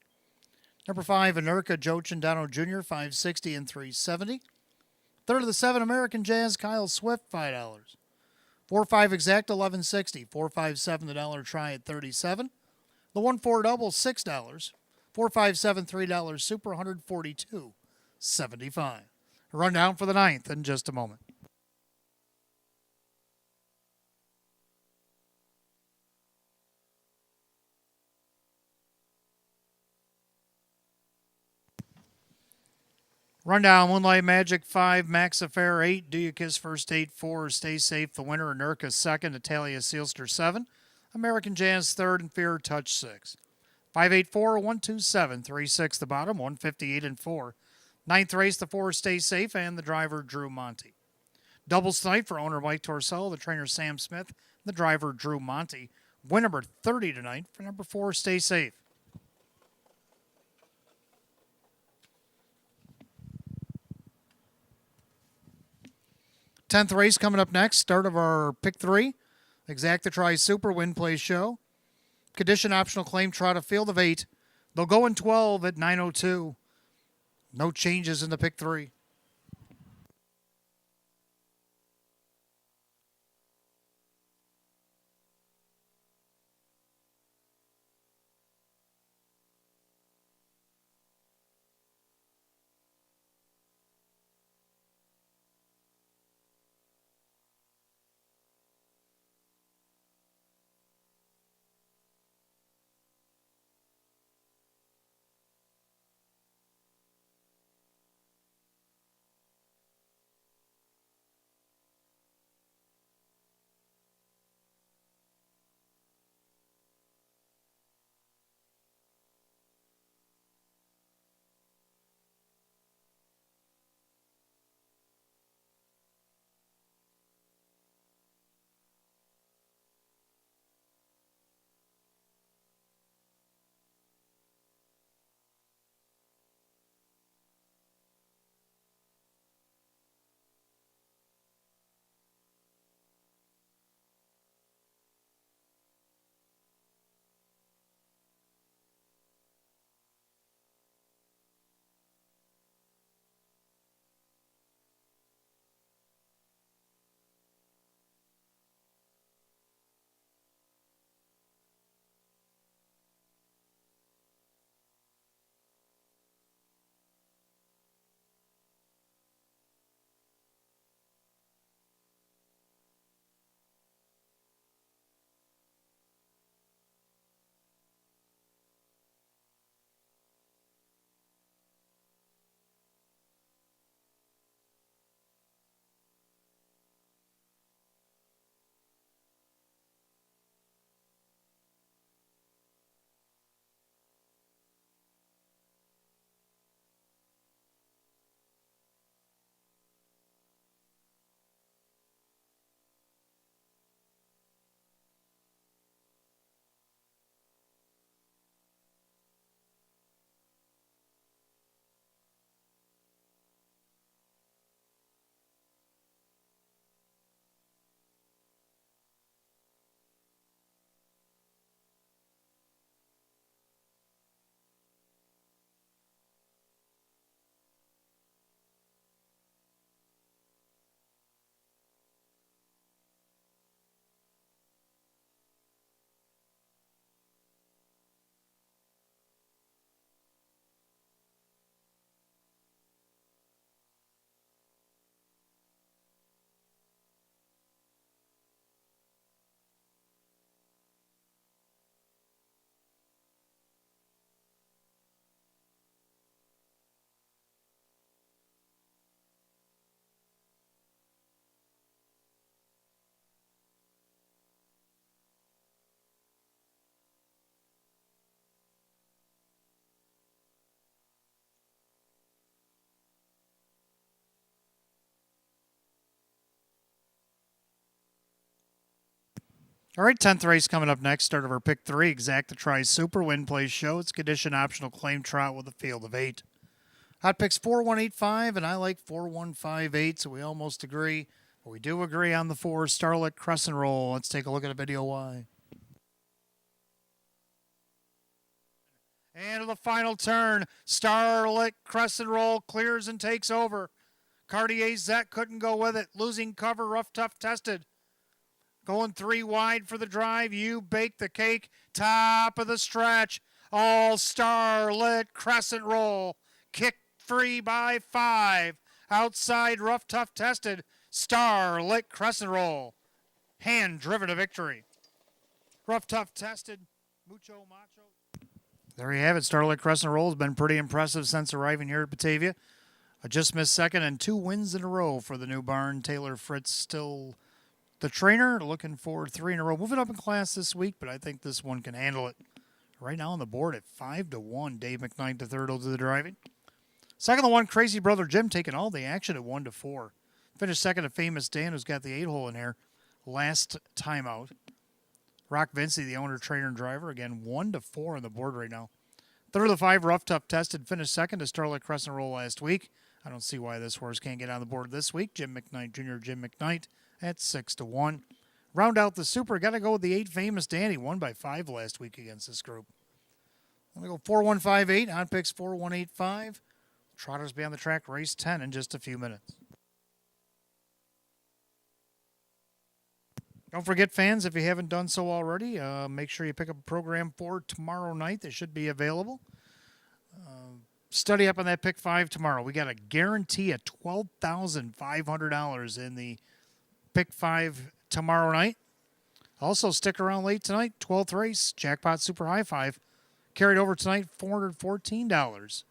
Number 5, Anurka, Joe Chandano Jr., 560 and 370. Third of the 7, American Jazz, Kyle Swift, $5. 4-5 exact, 1160. 4-5-7 the dollar try at 37. The 1-4 double, $6. 4-5-7 $3 super, 142.75. Rundown for the ninth in just a moment. Rundown: Moonlight Magic 5, Max Affair 8, Do You Kiss First 8, 4, Stay Safe, the winner, Nurka 2nd, Italia Sealster 7, American Jazz 3rd, and Fear Touch 6. 584, 127, 36 the bottom, 158 and 4. Ninth race, the 4, Stay Safe, and the driver, Drew Monty. Doubles tonight for owner Mike Torsello, the trainer Sam Smith, the driver, Drew Monty. Win number 30 tonight for number 4, Stay Safe. Tenth race coming up next. Start of our pick 3. Exacta Tri Super Win Play Show. Condition optional claim trot, a field of 8. They'll go in 12 at 9:02. No changes in the pick 3. All right, 10th race coming up next. Start of our pick 3. Exacta Tri Super Win Play Show. It's condition optional claim trot with a field of 8. Hot picks 4185, and I like 4158, so we almost agree. But we do agree on the 4 Starlit Crescent Roll. Let's take a look at a video why. And to the final turn, Starlit Crescent Roll clears and takes over. Cartier Zet couldn't go with it. Losing cover, Rough Tough Tested. Going 3 wide for the drive. You bake the cake. Top of the stretch. All Starlit Crescent Roll. Kick free by 5. Outside, Rough Tough Tested. Starlit Crescent Roll. Hand driven to victory. Rough Tough Tested. Mucho Macho. There you have it. Starlit Crescent Roll has been pretty impressive since arriving here at Batavia. A just missed second and 2 wins in a row for the new barn. Taylor Fritz still the trainer, looking for 3 in a row. Moving up in class this week, but I think this one can handle it. Right now on the board at 5-1. Dave McKnight the third will do the driving. Second, the 1 Crazy Brother Jim taking all the action at 1-4. Finished second to Famous Dan, who's got the 8-hole in here. Last time out. Rock Vinci, the owner, trainer, and driver. Again, 1-4 on the board right now. Third of the 5, Rough Tough Tested. Finished second to Starlit Crescent Roll last week. I don't see why this horse can't get on the board this week. Jim McKnight Jr., Jim McKnight at 6-1. Round out the super. Got to go with the 8 Famous Danny. Won by 5 last week against this group. Let me go 4-1-5-8. On picks 4-1-8-5. Trotters be on the track. Race 10 in just a few minutes. Don't forget, fans, if you haven't done so already, make sure you pick up a program for tomorrow night. They should be available. Study up on that pick 5 tomorrow. We got a guarantee of $12,500 in the pick 5 tomorrow night. Also, stick around late tonight. 12th race, Jackpot Super High 5. Carried over tonight, $414.07.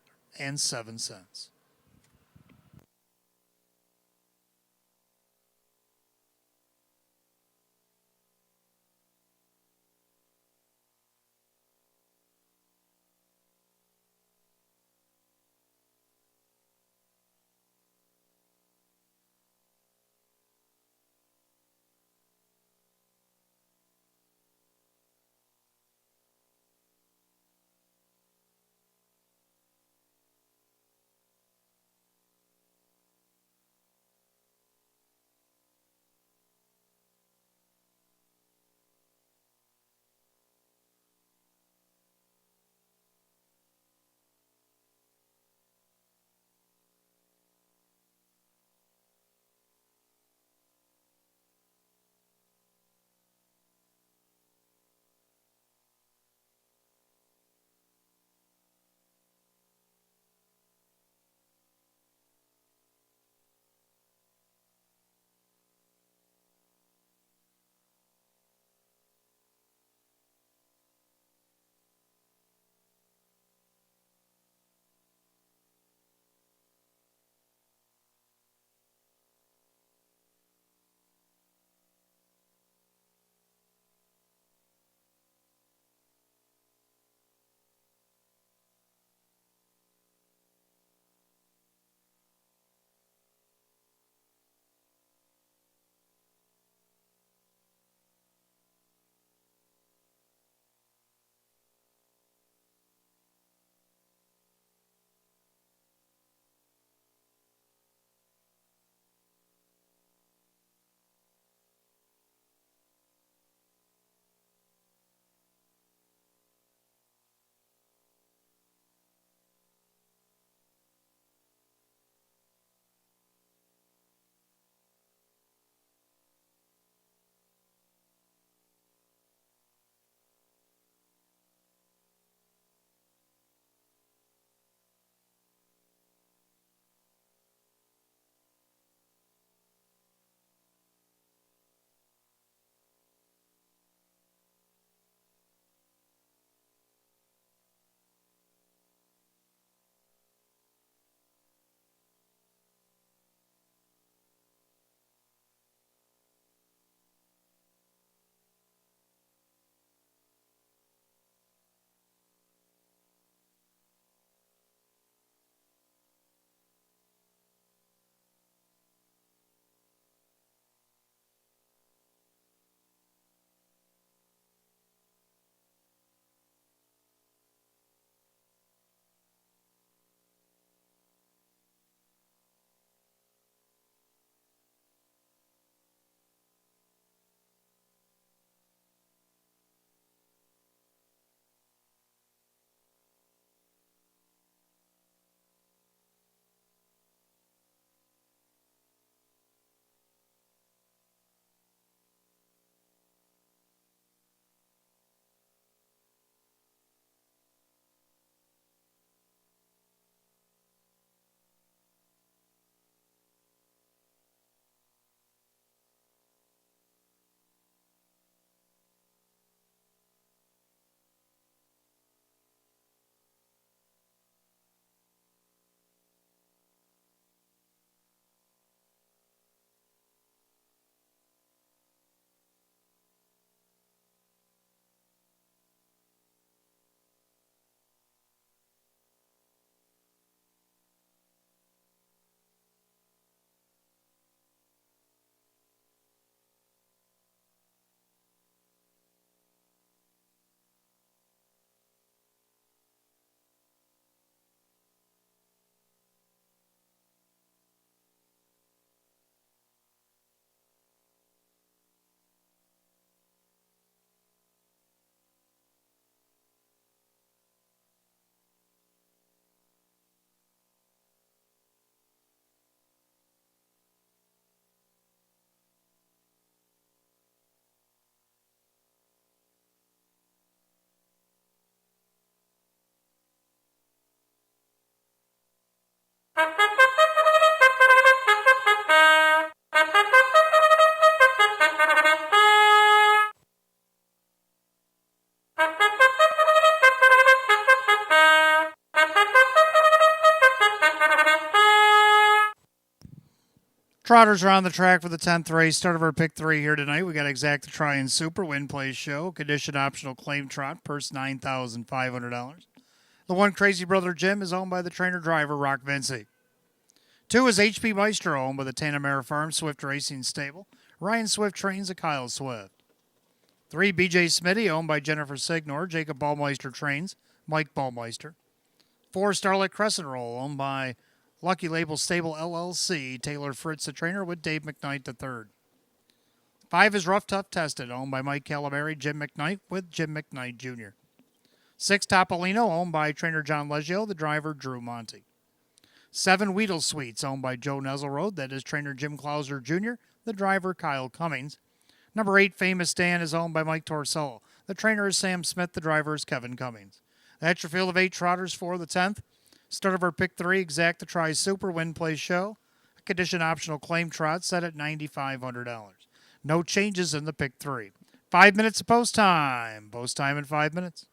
Trotters are on the track for the 10th race. Start of our pick 3 here tonight. We got Exacta Try and Super, Win Play Show, Condition Optional Claim Trot, purse $9,500. The one Crazy Brother Jim is owned by the trainer driver Rock Vinci. 2 is HP Maestro, owned by the Tanamera Farm Swift Racing Stable. Ryan Swift trains a Kyle Swift. 3, BJ Smitty, owned by Jennifer Signor. Jacob Ballmeister trains Mike Ballmeister. 4, Starlight Crescent Roll, owned by Lucky Label Stable LLC. Taylor Fritz, the trainer, with Dave McKnight III. 5 is Rough Tough Tested, owned by Mike Calamari, Jim McKnight, with Jim McKnight Jr. 6, Topolino, owned by trainer John Leggio, the driver Drew Monty. 7, Weedle Sweets, owned by Joe Nezelrode, that is trainer Jim Clauser Jr., the driver Kyle Cummings. Number 8, Famous Dan, is owned by Mike Torsello. The trainer is Sam Smith, the driver is Kevin Cummings. That's your field of 8 trotters for the 10th. Start of our pick 3, Exacta Try Super, Win Play Show. A condition optional claim trot set at $9,500. No changes in the pick 3. 5 minutes of post time. Post time in 5 minutes.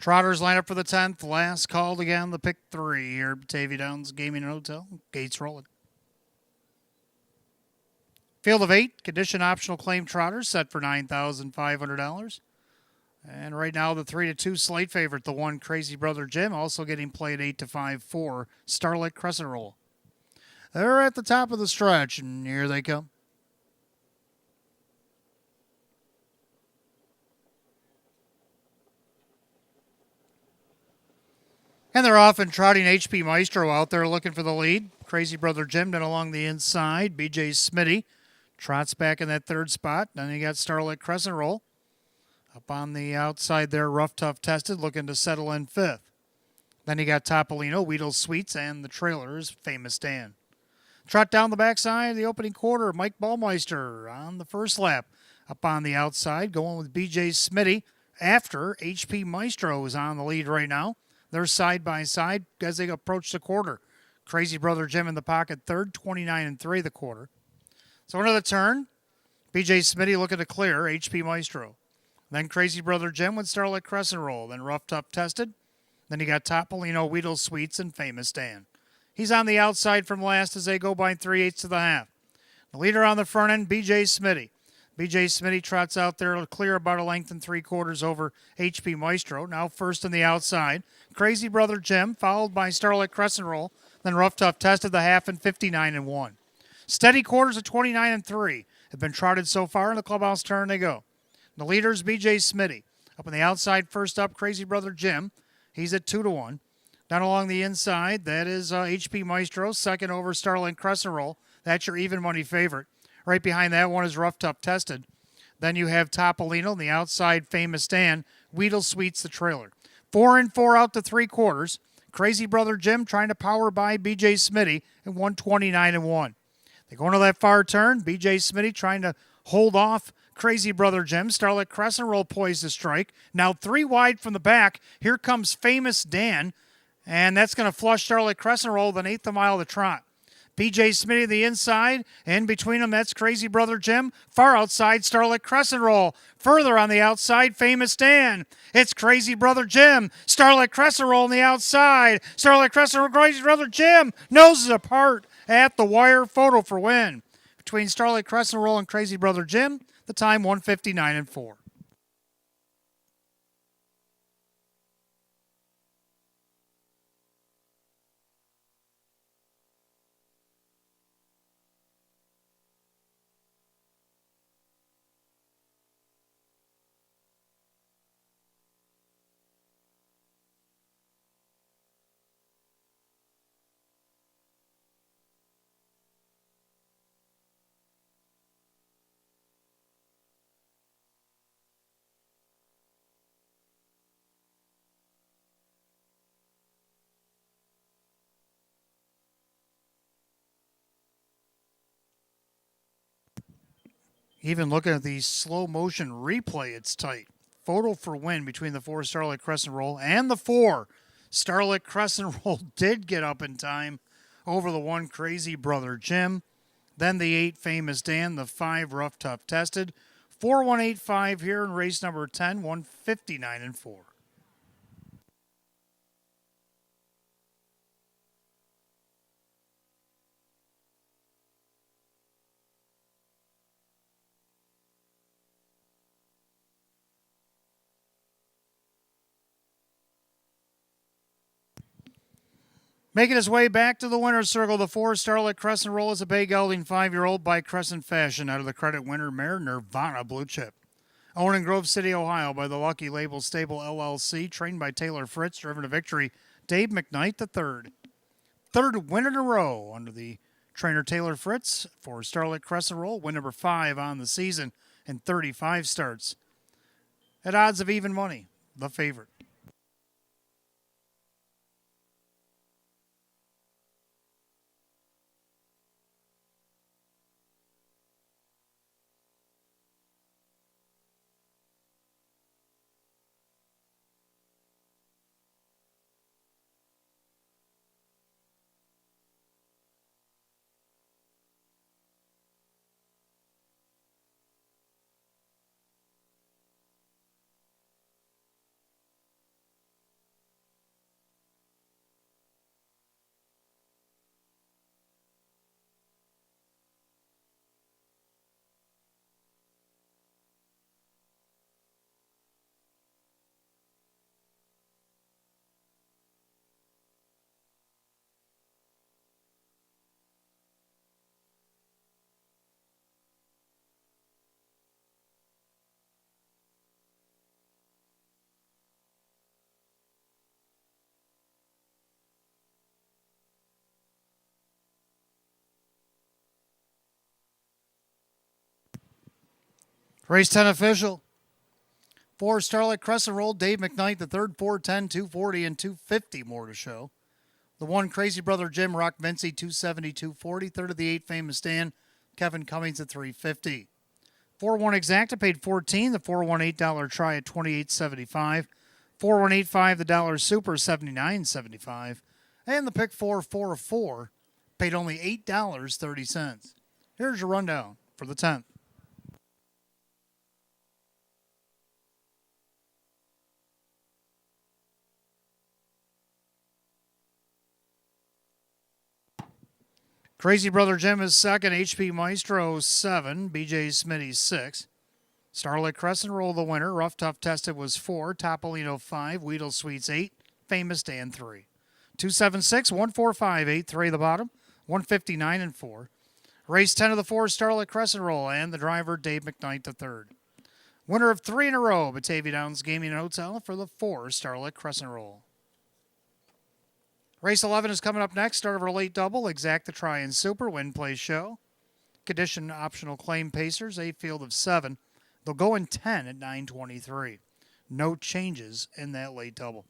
Trotters line up for the 10th. Last called again, the pick 3 here at Batavia Downs Gaming and Hotel. Gates rolling. Field of 8, condition optional claim trotters set for $9,500. And right now, the 3-2 slate favorite, the 1 Crazy Brother Jim, also getting played 8-5-4 Starlit Crescent Roll. They're at the top of the stretch, and here they come. And they're off and trotting HP Maestro out there looking for the lead. Crazy Brother Jim then along the inside. BJ Smitty trots back in that 3rd spot. Then you got Starlit Crescent Roll. Up on the outside there, Rough Tough Tested looking to settle in 5th. Then you got Topolino, Weedle Sweets, and the trailers, Famous Dan. Trot down the backside of the opening quarter, Mike Ballmeister on the first lap. Up on the outside, going with BJ Smitty after HP Maestro is on the lead right now. They're side by side as they approach the quarter. Crazy Brother Jim in the pocket 3rd, 29-3 the quarter. So into the turn, BJ Smitty looking to clear HP Maestro. Then Crazy Brother Jim with Starlight Crescent Roll. Then Rough Tough Tested. Then you got Topolino, Weedle Sweets, and Famous Dan. He's on the outside from last as they go by 3/8 to the half. The leader on the front end, BJ Smitty. BJ Smitty trots out there to clear about a length and 3/4 over HP Maestro. Now first on the outside. Crazy Brother Jim, followed by Starlight Crescent Roll. Then Rough Tough Tested the half and 59-1. Steady quarters of 29-3 have been trotted so far. In the clubhouse turn they go. The leader is BJ Smitty. Up on the outside, first up, Crazy Brother Jim. He's at 2-1. Down along the inside, that is HP Maestro. Second over Starlight Crescent Roll. That's your even money favorite. Right behind that one is Rough Tough Tested. Then you have Topolino on the outside, Famous Dan. Weedle Sweets the trailer. 4 and 4 out to 3/4. Crazy Brother Jim trying to power by BJ Smitty at 129-1. They go into that far turn. BJ Smitty trying to hold off Crazy Brother Jim. Starlight Crescent Roll poised to strike. Now 3 wide from the back. Here comes Famous Dan. And that's going to flush Starlight Crescent Roll, then 1/8 mile of the trot. BJ Smitty the inside, and between them, that's Crazy Brother Jim. Far outside, Starlight Crescent Roll. Further on the outside, Famous Dan. It's Crazy Brother Jim. Starlight Crescent Roll on the outside. Starlight Crescent Roll, Crazy Brother Jim. Noses apart at the wire. Photo for win. Between Starlight Crescent Roll and Crazy Brother Jim, the time 159-4. Even looking at the slow motion replay, it's tight. Photo for win between the 4 Starlight Crescent Roll and the 4 Starlight Crescent Roll did get up in time over the 1 Crazy Brother Jim. Then the 8 Famous Dan, the 5 Rough Tough Tested. 4-1-8-5 here in race number 10, 159-4. Making his way back to the winner's circle, the 4 Starlight Crescent Roll is a bay gelding 5-year-old by Crescent Fashion out of the credit winner mare Nirvana Blue Chip. Owned in Grove City, Ohio by the Lucky Label Stable LLC, trained by Taylor Fritz, driven to victory, Dave McKnight III. 3rd win in a row under the trainer Taylor Fritz for Starlight Crescent Roll, win number 5 on the season in 35 starts. At odds of even money, the favorite. Race 10 official. 4 Starlight Crescent Roll, Dave McKnight, the third, 410, 240, and 250 more to show. The 1 Crazy Brother Jim, Rock Vinci, 270, 240. Third of the 8 Famous Dan, Kevin Cummings at 350. 4-1 Exacta paid 14. The 4-1 $8 try at 28.75. 4-1-8-5, the dollar super 79.75. And the pick 4-4-4 paid only $8.30. Here's your rundown for the 10th. Crazy Brother Jim is second. HP Maestro 7. BJ Smitty 6. Starlight Crescent Roll the winner. Rough Tough Tested was 4. Topolino 5. Weedle Sweets 8. Famous Dan 3. 276, 145, 8, 3 the bottom. 159 and 4. Race 10 of the 4 Starlight Crescent Roll and the driver Dave McKnight the third. Winner of 3 in a row, Batavia Downs Gaming and Hotel for the 4 Starlight Crescent Roll. Race 11 is coming up next. Start of our late double. Exacta Try and Super. Win, Play, Show. Condition optional claim Pacers. A field of 7. They'll go in 10 at 9:23. No changes in that late double.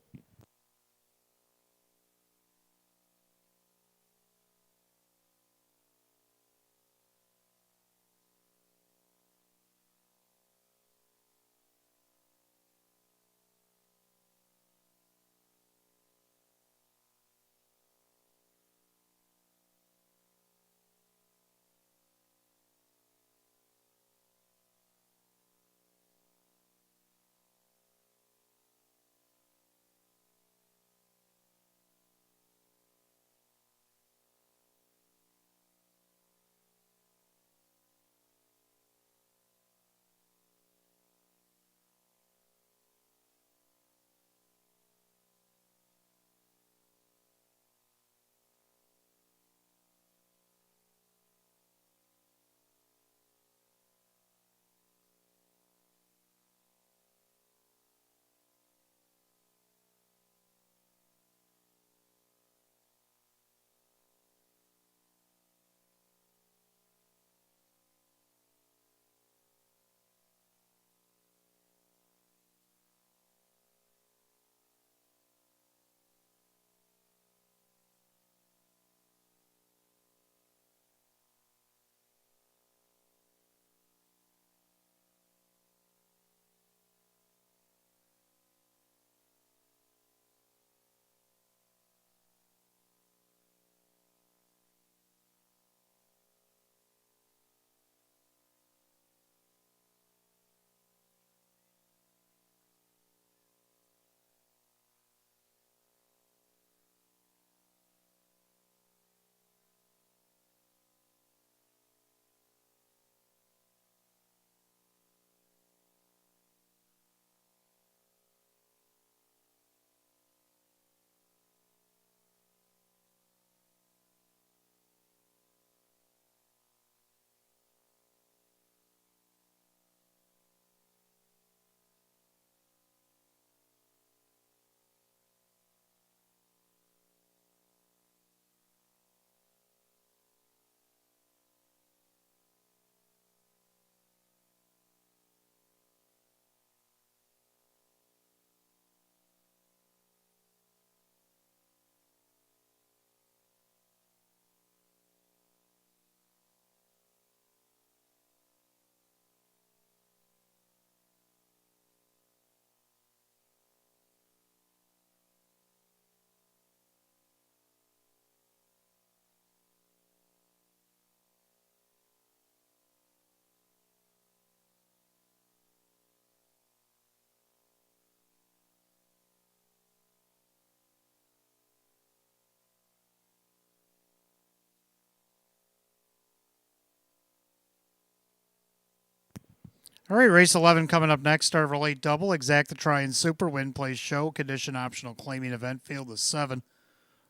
All right, race 11 coming up next. Start of a late double. Exacta Try and Super. Win, Play, Show. Condition optional claiming event field is 7.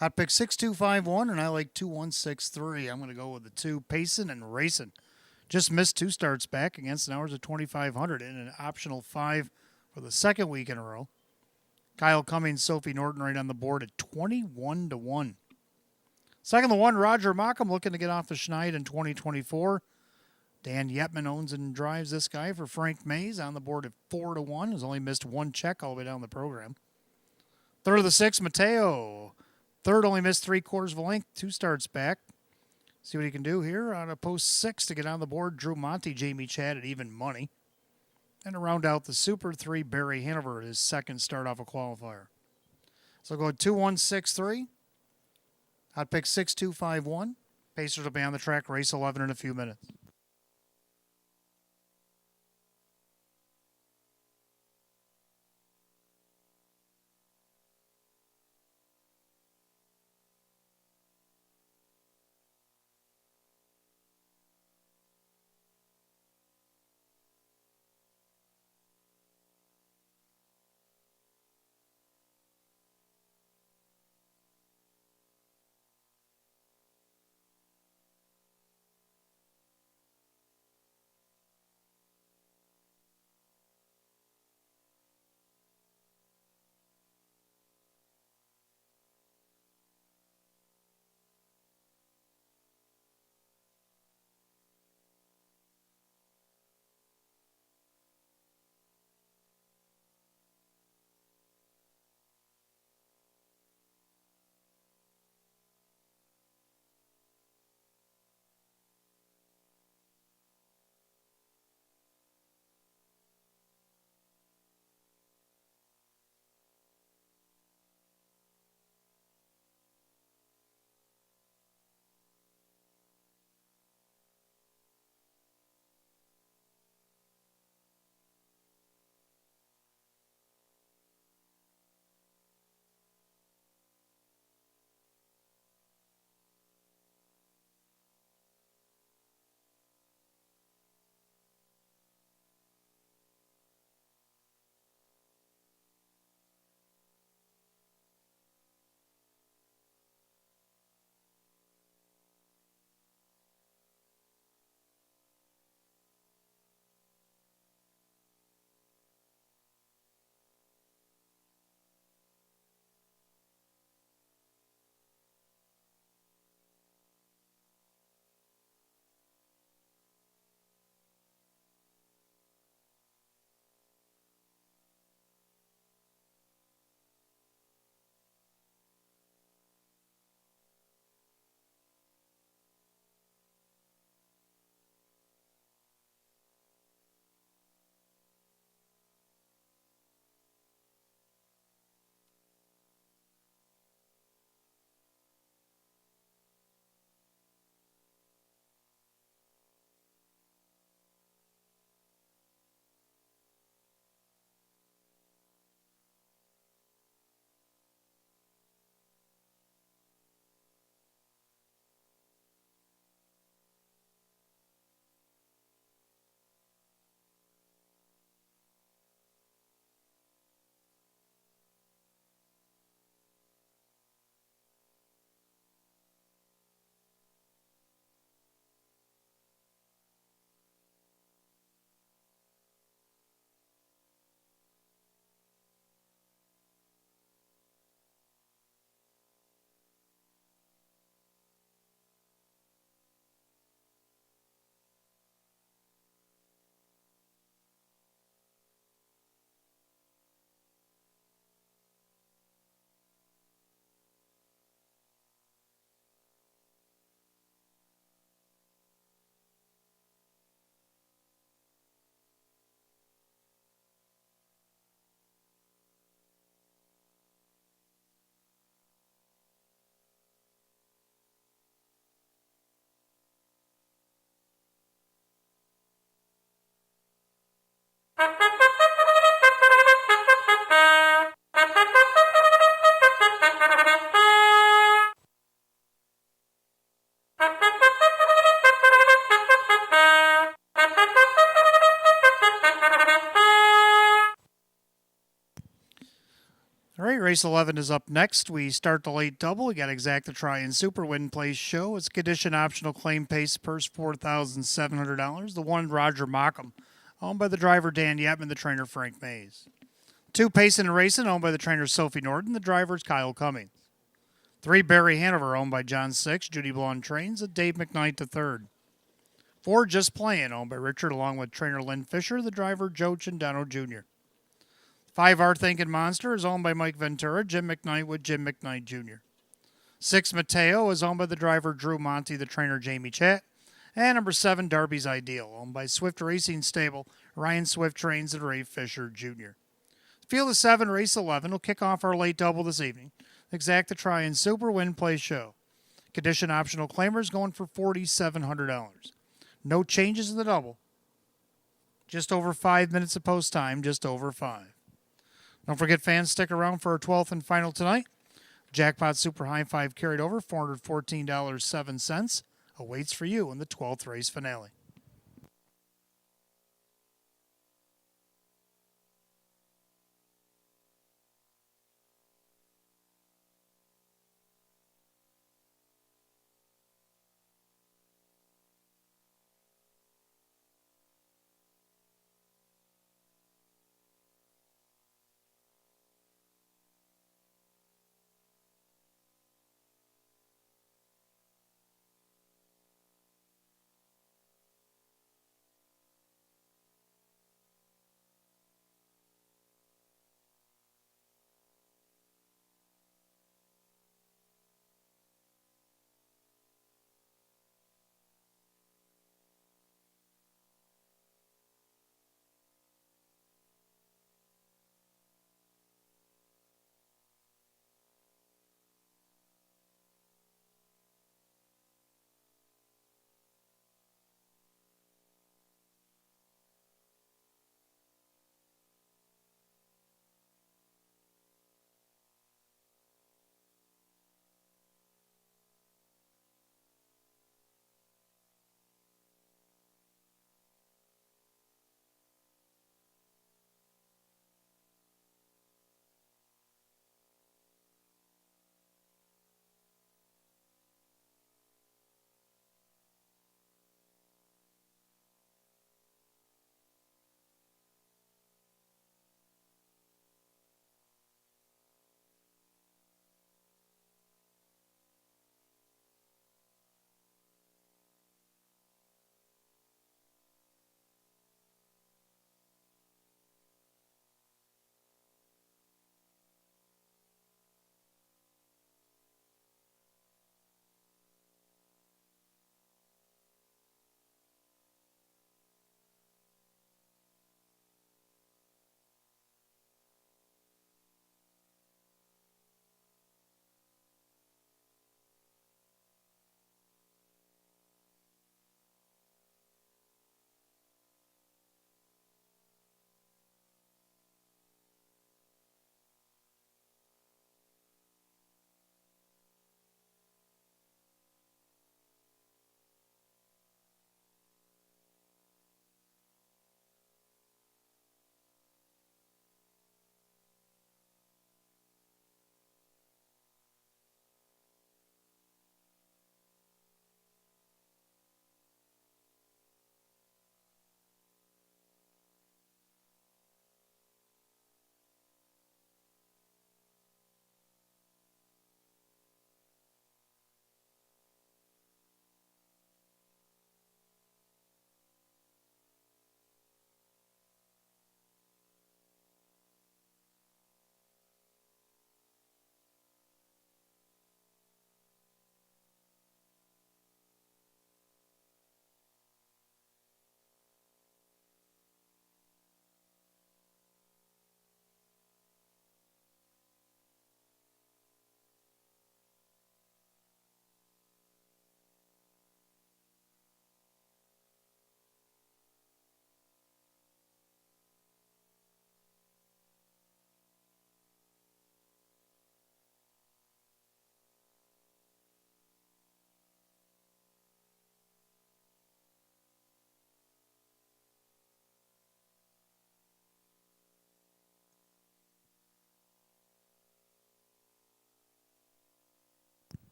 Hot pick 6251, and I like 2163. I'm going to go with the 2 Pacin' and Racing. Just missed 2 starts back against an hours of 2500 and an optional 5 for the second week in a row. Kyle Cummings, Sophie Norton right on the board at 21-1. Second, the 1 Roger Mockham looking to get off the schneid in 2024. Dan Yetman owns and drives this guy for Frank Mays on the board at 4-1. Has only missed one check all the way down the program. Third of the six, Mateo. Third only missed 3/4 of a length. 2 starts back. See what he can do here on a post 6 to get on the board. Drew Monty, Jamie Chad at even money. And to round out the Super 3, Barry Hanover, his second start off a qualifier. So go 2-1-6-3. Hot pick 6-2-5-1. Pacers will be on the track, race 11 in a few minutes. All right, race 11 is up next. We start the late double. We got Exact the Try and Super Win Place show. It's condition optional claim pace purse $4,700. The one Roger Mockham, owned by the driver Dan Yetman, the trainer Frank Mays. 2 Pacing and Racing, owned by the trainer Sophie Norton, the drivers Kyle Cummings. 3 Barry Hanover, owned by John Six, Judy Blonde Trains, and Dave McKnight III. 4 Just Playing, owned by Richard, along with trainer Lynn Fisher, the driver Joe Chindano Jr. 5 Our Thinking Monster is owned by Mike Ventura, Jim McKnight with Jim McKnight Jr. 6 Mateo is owned by the driver Drew Monty, the trainer Jamie Chat. And number 7 Darby's Ideal, owned by Swift Racing Stable, Ryan Swift trains and Ray Fisher Jr. Field of 7, race 11 will kick off our late double this evening. Exacta Try and Super Win Play Show. Condition optional claimers going for $4,700. No changes in the double. Just over 5 minutes of post time, just over 5. Don't forget, fans, stick around for our 12th and final tonight. Jackpot Super High 5 carried over, $414.07. Awaits for you in the 12th race finale.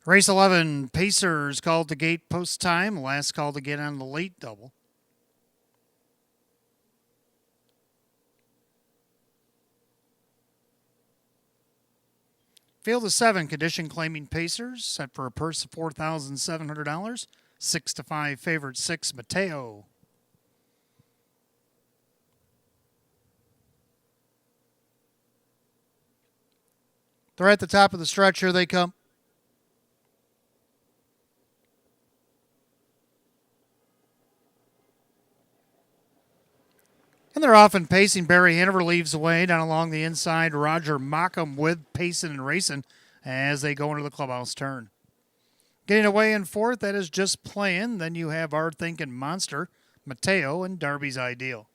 Race 11, Pacers called to gate post time. Last call to get on the late double. Field of 7, condition claiming Pacers, set for a purse of $4,700. 6-5 favorite 6 Mateo. They're at the top of the stretch. Here they come. And they're often pacing. Barry Hanover leaves away down along the inside. Roger Mockham with pacing and racing as they go into the clubhouse turn. Getting away in fourth, that is Just Playing. Then you have Our Thinking Monster, Mateo, and Darby's Ideal.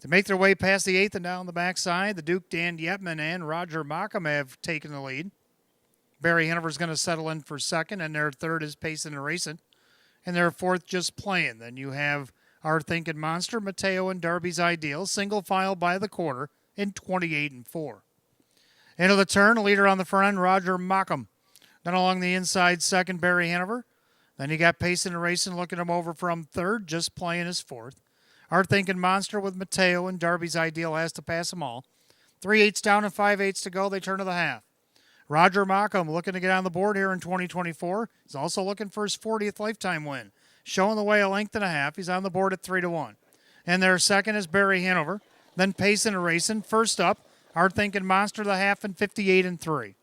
To make their way past the eighth and down the backside, the Duke, Dan Yetman, and Roger Mockham have taken the lead. Barry Hanover's going to settle in for second, and their third is Pacing and Racing. And their fourth, Just Playing. Then you have Our Thinking Monster, Mateo, and Darby's Ideal, single file by the quarter in 28 and 4. Into the turn, leader on the front end, Roger Mockham. Then along the inside, second, Barry Hanover. Then you got Pacing and Racing looking him over from third, Just Playing his fourth. Our Thinking Monster with Mateo and Darby's Ideal has to pass them all. 3/8 down and 5/8 to go. They turn to the half. Roger Mockham looking to get on the board here in 2024. He's also looking for his 40th lifetime win. Showing the way a length and a half. He's on the board at 3-1. And their second is Barry Hanover. Then Pacing and Racing. First up, Our Thinking Monster, the half, and 58 and 3.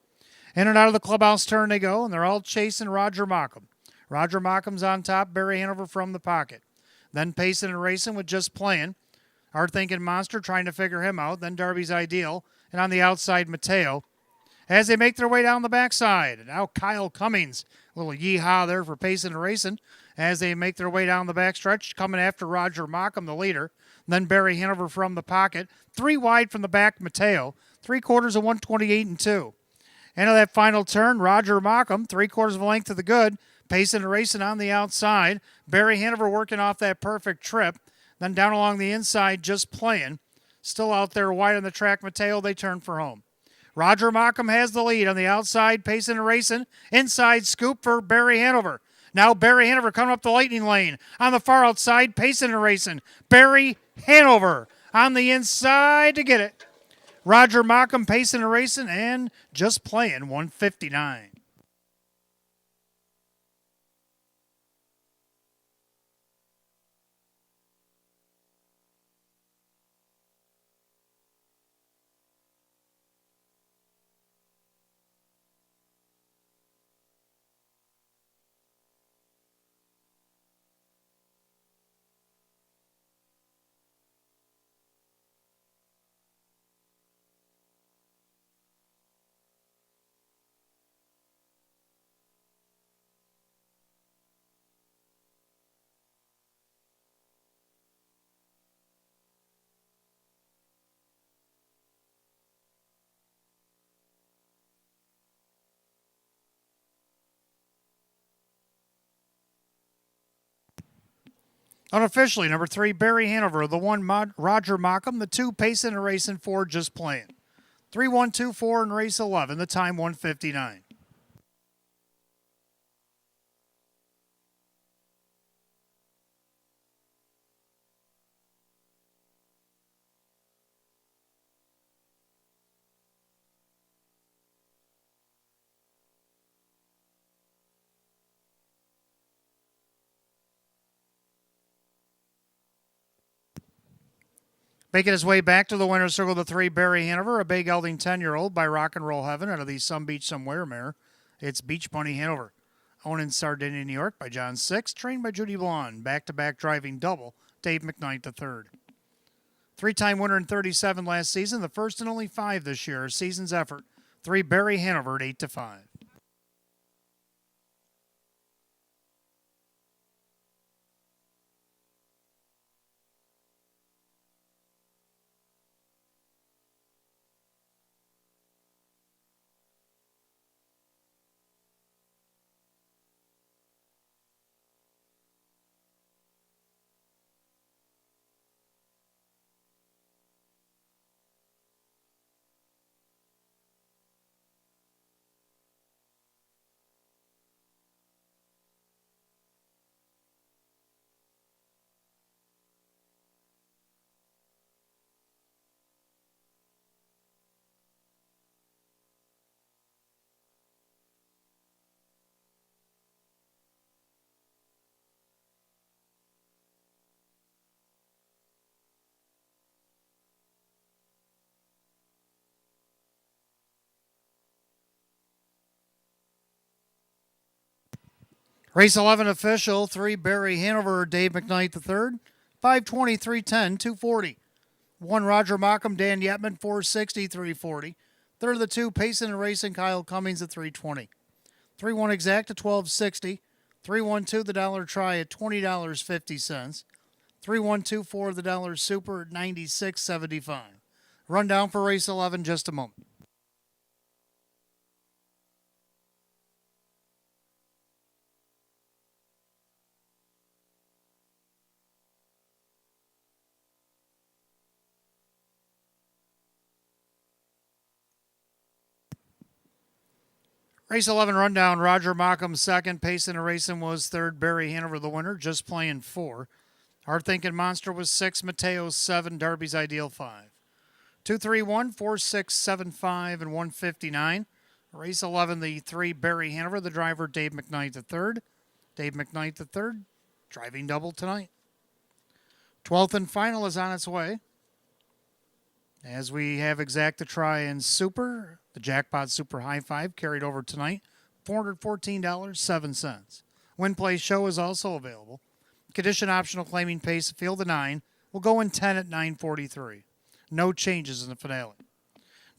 In and out of the clubhouse turn they go, and they're all chasing Roger Mockham. Roger Mockham's on top, Barry Hanover from the pocket. Then Pacing and Racing with Just Playing. Our Thinking Monster trying to figure him out. Then Darby's Ideal. And on the outside, Mateo. As they make their way down the backside. And now Kyle Cummings. A little yeehaw there for Pacing and Racing. As they make their way down the backstretch. Coming after Roger Mockham, the leader. Then Barry Hanover from the pocket. 3 wide from the back, Mateo. 3/4 of 128 and 2. Into that final turn, Roger Mockham. 3/4 of a length to the good. Pacing and Racing on the outside. Barry Hanover working off that perfect trip. Then down along the inside, Just Playing. Still out there wide on the track, Mateo. They turn for home. Roger Mockham has the lead on the outside, Pacing and Racing. Inside scoop for Barry Hanover. Now Barry Hanover coming up the lightning lane. On the far outside, Pacing and Racing. Barry Hanover on the inside to get it. Roger Mockham, Pacing and Racing, and Just Playing, 159. Unofficially, number 3, Barry Hanover. The 1, Roger Mockham. The 2, Pacing and Racing. 4, Just Playing. 3-1-2-4 in race 11. The time, 159. Making his way back to the winner's circle, the 3, Barry Hanover, a bay gelding 10-year-old by Rock and Roll Heaven out of the Some Beach Somewhere mare. It's Beach Bunny Hanover. Owned in Sardinia, New York by John Six, trained by Judy Blonde. Back-to-back driving double, Dave McKnight III. 3-time winner in 37 last season, the first and only 5 this year. Season's effort, 3, Barry Hanover at 8-5. Race 11 official, 3 Barry Hanover, Dave McKnight III, 520, 310, 240. 1 Roger Mockham, Dan Yetman, 460, 340. Third of the 2, Payson and Racing, Kyle Cummings at 320. 3-1 exact at 1260. 3-1-2 the dollar try at $20.50. 3-1-2-4 the dollar super at $96.75. Rundown for race 11 just a moment. Race 11 rundown, Roger Mockham second, Payson and Racing was third, Barry Hanover the winner, just playing 4. Hard Thinking Monster was 6, Mateo 7, Darby's Ideal 5. 2-3-1, 4-6, 7-5, and 159. Race 11, the 3 Barry Hanover, the driver Dave McKnight the third. Dave McKnight the third, driving double tonight. 12th and final is on its way. As we have exacta try in Super, the Jackpot Super High 5 carried over tonight, $414.07. Win Play Show is also available. Condition optional claiming pace field of 9 will go in 10 at 9:43. No changes in the finale.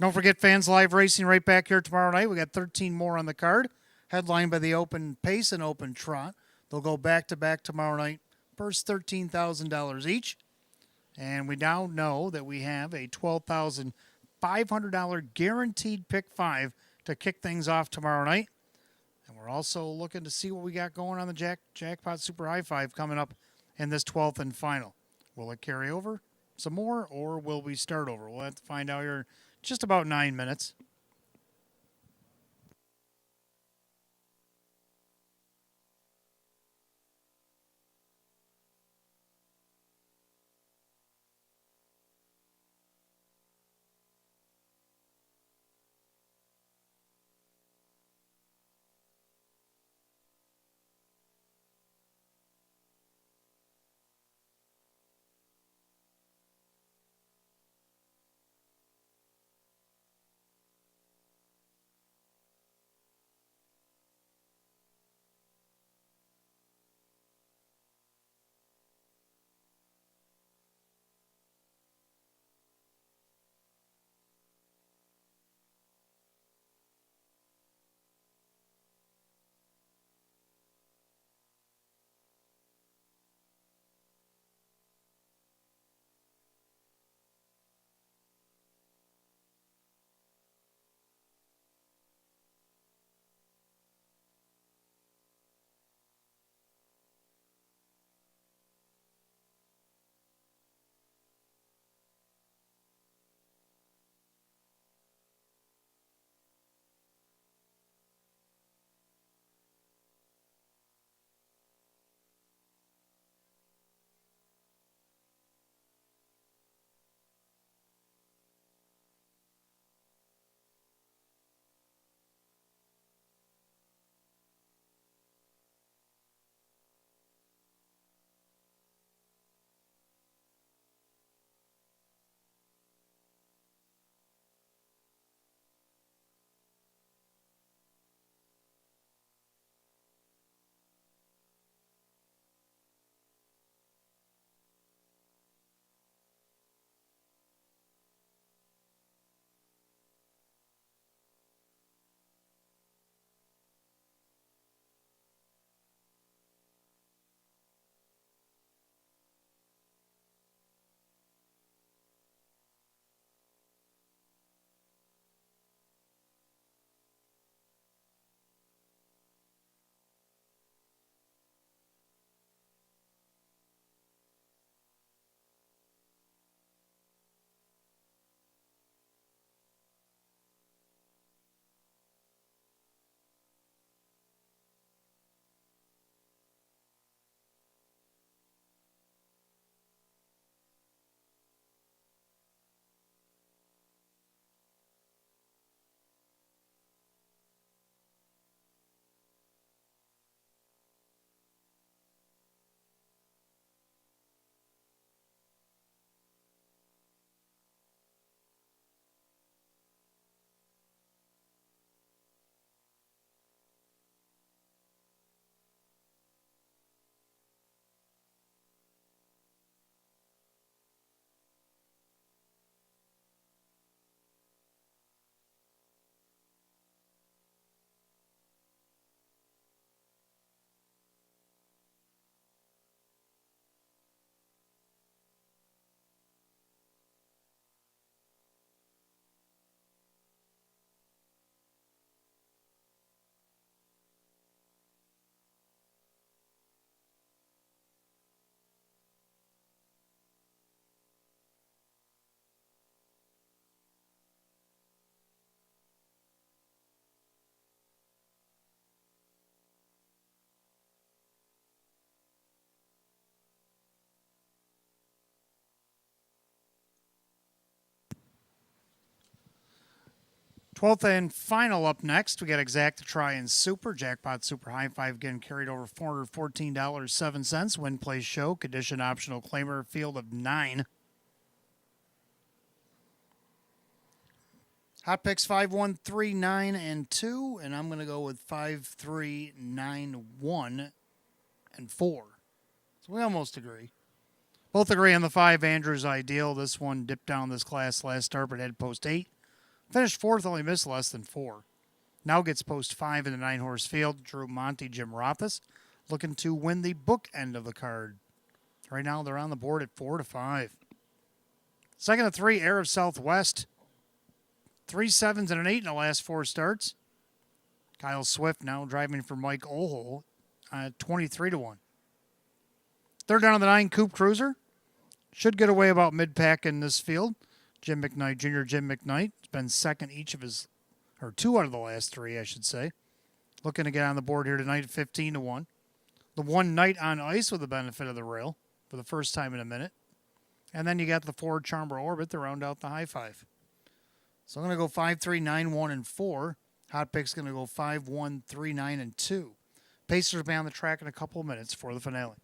Don't forget Fans Live Racing right back here tomorrow night. We got 13 more on the card, headlined by the Open Pace and Open Trot. They'll go back to back tomorrow night. Purse $13,000 each. And we now know that we have a $12,500 guaranteed pick 5 to kick things off tomorrow night. And we're also looking to see what we got going on the Jackpot Super High 5 coming up in this 12th and final. Will it carry over some more, or will we start over? We'll have to find out here in just about 9 minutes. 12th and final up next, we got Exacta Try and Super. Jackpot Super High Five again carried over $414.07. Win, place, show. Condition optional claimer. Field of 9. Hot picks 5, 1, 3, 9, and 2. And I'm going to go with 5, 3, 9, 1, and 4. So we almost agree. Both agree on the 5, Andrew's Ideal. This one dipped down this class last start, but had post 8. Finished 4th, only missed less than 4. Now gets post 5 in the 9-horse field. Drew Monty, Jim Rothus, looking to win the book end of the card. Right now they're on the board at 4 to 5. Second of 3, Air of Southwest. 3 7s and an 8 in the last 4 starts. Kyle Swift now driving for Mike Ohl at 23 to 1. Third down of the 9, Coupe Cruiser. Should get away about mid-pack in this field. Jim McKnight Jr., Jim McKnight, has been second each of his, or 2 out of the last 3, I should say. Looking to get on the board here tonight at 15 to 1. The 1 Night on Ice with the benefit of the rail for the first time in a minute. And then you got the 4 Chambra Orbit to round out the high 5. So I'm going to go 5, 3, 9, 1, and 4. Hot pick's going to go 5, 1, 3, 9, and 2. Pacers will be on the track in a couple of minutes for the finale.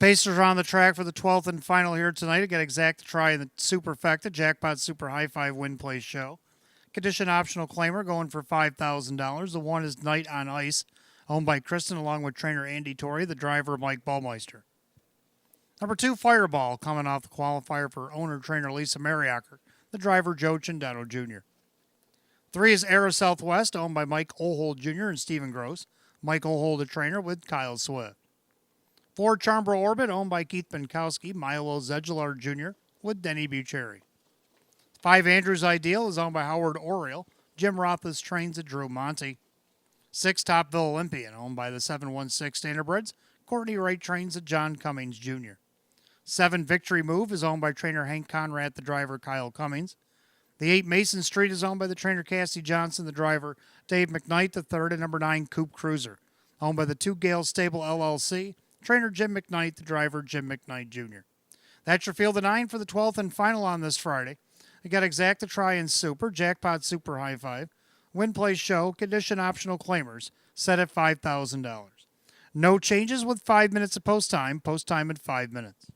Pacers are on the track for the 12th and final here tonight. Again, Exacta Try in the Superfecta, Jackpot Super High 5 Win Play Show. Condition optional claimer going for $5,000. The 1 is Night on Ice, owned by Kristen along with trainer Andy Torrey, the driver Mike Ballmeister. Number 2, Fireball, coming off the qualifier for owner-trainer Lisa Mariacker, the driver Joe Chindato Jr. 3 is Air of Southwest, owned by Mike Ohl Jr. and Stephen Gross. Mike Ohl, the trainer, with Kyle Swift. 4 Chambra Orbit, owned by Keith Benkowski, Milo Zegelar Jr., with Denny Bucheri. 5 Andrew's Ideal is owned by Howard Oriel. Jim Rothus trains at Drew Monty. 6 Topville Olympian, owned by the 716 Standardbreds. Courtney Wright trains at John Cummings Jr. 7 Victory Move is owned by trainer Hank Conrad, the driver Kyle Cummings. The 8 Mason Street is owned by the trainer Cassie Johnson, the driver Dave McKnight, the third, and number 9 Coupe Cruiser, owned by the 2 Gale Stable LLC. Trainer Jim McKnight, the driver Jim McKnight Jr. That's your field of 9 for the 12th and final on this Friday. You got Exacta Try and Super, Jackpot Super High 5, Win Play Show, condition optional claimers, set at $5,000. No changes with 5 minutes of post time at 5 minutes.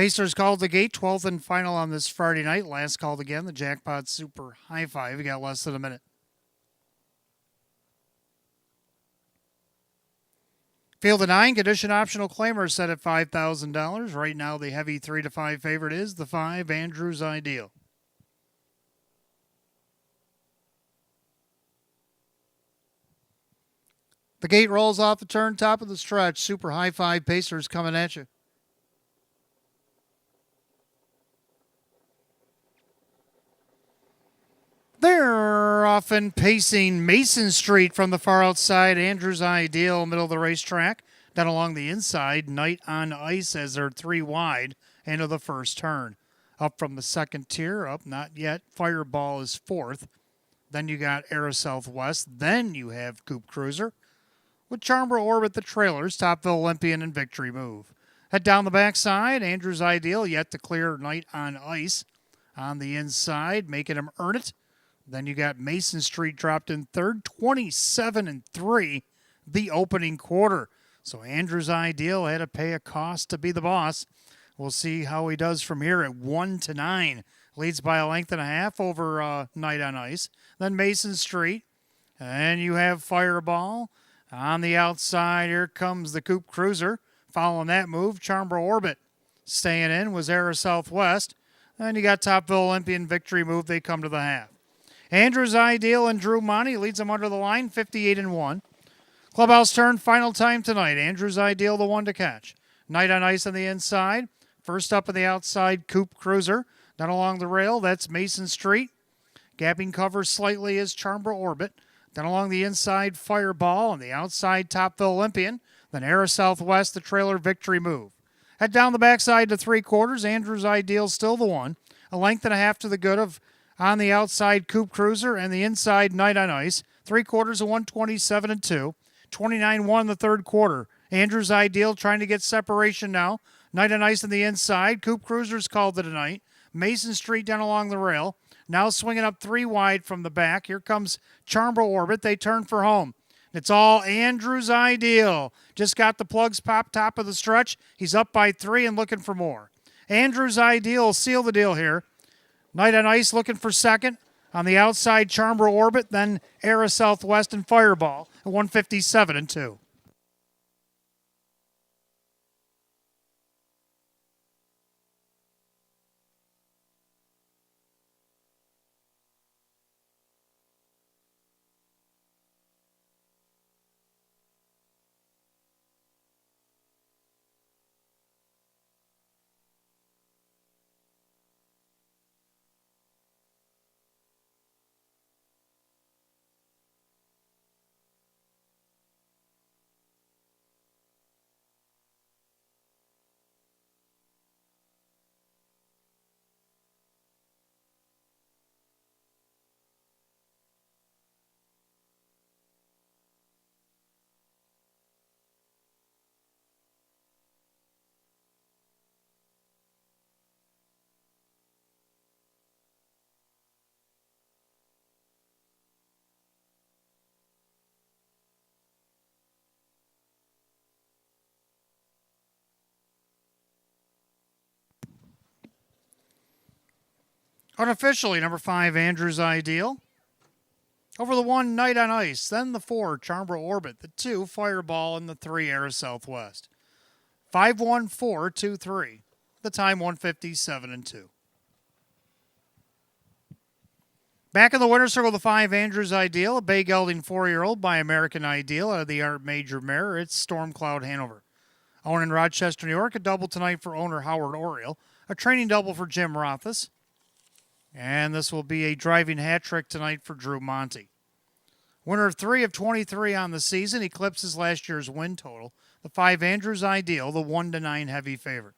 Pacers called the gate, 12th and final on this Friday night. Last called again, the Jackpot Super High Five. We got less than a minute. Field of 9, condition optional claimer set at $5,000. Right now, the heavy 3 to 5 favorite is the 5, Andrews Ideal. The gate rolls off the turn, top of the stretch. Super High Five Pacers coming at you. They're often pacing Mason Street from the far outside. Andrews Ideal, middle of the racetrack. Down along the inside, Night on Ice as they're 3 wide into the first turn. Up from the second tier, up not yet. Fireball is 4th. Then you got Air Southwest. Then you have Coupe Cruiser. With Charmborough Orbit, the trailers, Topville Olympian, and Victory Move. Head down the backside, Andrews Ideal yet to clear Night on Ice. On the inside, making him earn it. Then you got Mason Street dropped in third, 27-3, the opening quarter. So Andrews Ideal had to pay a cost to be the boss. We'll see how he does from here at 1-9. Leads by a length and a half over Night on Ice. Then Mason Street. And you have Fireball. On the outside, here comes the Coupe Cruiser. Following that move, Charmborough Orbit. Staying in was Air Southwest. And you got Topville Olympian, Victory Move. They come to the half. Andrews Ideal and Drew Monty leads them under the line, 58-1. Clubhouse turn, final time tonight. Andrews Ideal, the one to catch. Night on Ice on the inside. First up on the outside, Coupe Cruiser. Down along the rail, that's Mason Street. Gapping cover slightly is Charmborough Orbit. Then along the inside, Fireball. On the outside, Topville Olympian. Then Air Southwest, the trailer, Victory Move. Head down the backside to 3/4. Andrews Ideal still the one. A length and a half to the good of on the outside, Coupe Cruiser. And the inside, Night on Ice. 3/4 of 127-2. 29-1 the third quarter. Andrews Ideal trying to get separation now. Night on Ice on the inside. Coupe Cruiser's called it a night. Mason Street down along the rail. Now swinging up 3 wide from the back. Here comes Charmborough Orbit. They turn for home. It's all Andrews Ideal. Just got the plugs popped top of the stretch. He's up by 3 and looking for more. Andrews Ideal seal the deal here. Night on Ice looking for second. On the outside, Charmborough Orbit. Then Air Southwest and Fireball at 157-2. Unofficially, number 5, Andrews Ideal. Over the 1, Night on Ice. Then the 4, Charmborough Orbit. The 2, Fireball. And the 3, Air Southwest. 5-1-4-2-3. The time 157-2. Back in the winner's circle, the 5, Andrews Ideal. A bay gelding 4-year-old by American Ideal out of the Art Major Mare. It's Storm Cloud Hanover. Owned in Rochester, New York. A double tonight for owner Howard Oriel. A training double for Jim Rothus. And this will be a driving hat trick tonight for Drew Monty. Winner of 3 of 23 on the season, eclipses last year's win total. The 5, Andrews Ideal, the 1-9 heavy favorite.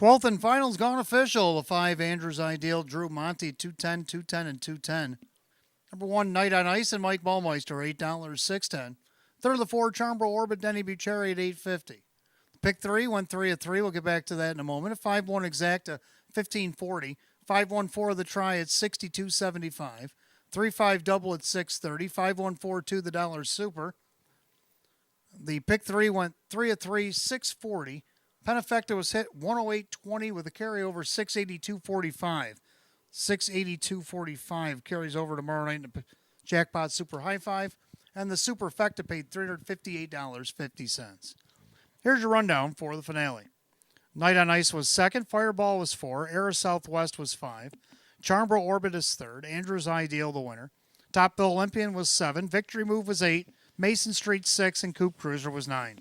12th and final's gone official. The 5 Andrews Ideal, Drew Monty, 210, 210, and 210. Number 1, Night on Ice and Mike Ballmeister, $8, 610. Third of the 4, Charmbro Orbit, Denny Bucherri at $8.50. Pick 3 went 3 of 3. We'll get back to that in a moment. A 5-1 Exacta, $15.40. 5-1-4 the try at $62.75. 3-5 double at $6.30. 5-1-4-2 the dollar super. The pick 3 went 3 of 3, $6.40. Penafecta was hit 108.20 with a carryover $682.45. $682.45 carries over tomorrow night in the Jackpot Super High Five. And the Superfecta paid $358.50. Here's your rundown for the finale. Night on Ice was second. Fireball was 4. Era Southwest was 5. Charmbro Orbit is third. Andrews Ideal the winner. Top Bill Olympian was 7. Victory Move was 8. Mason Street 6. And Coupe Cruiser was 9.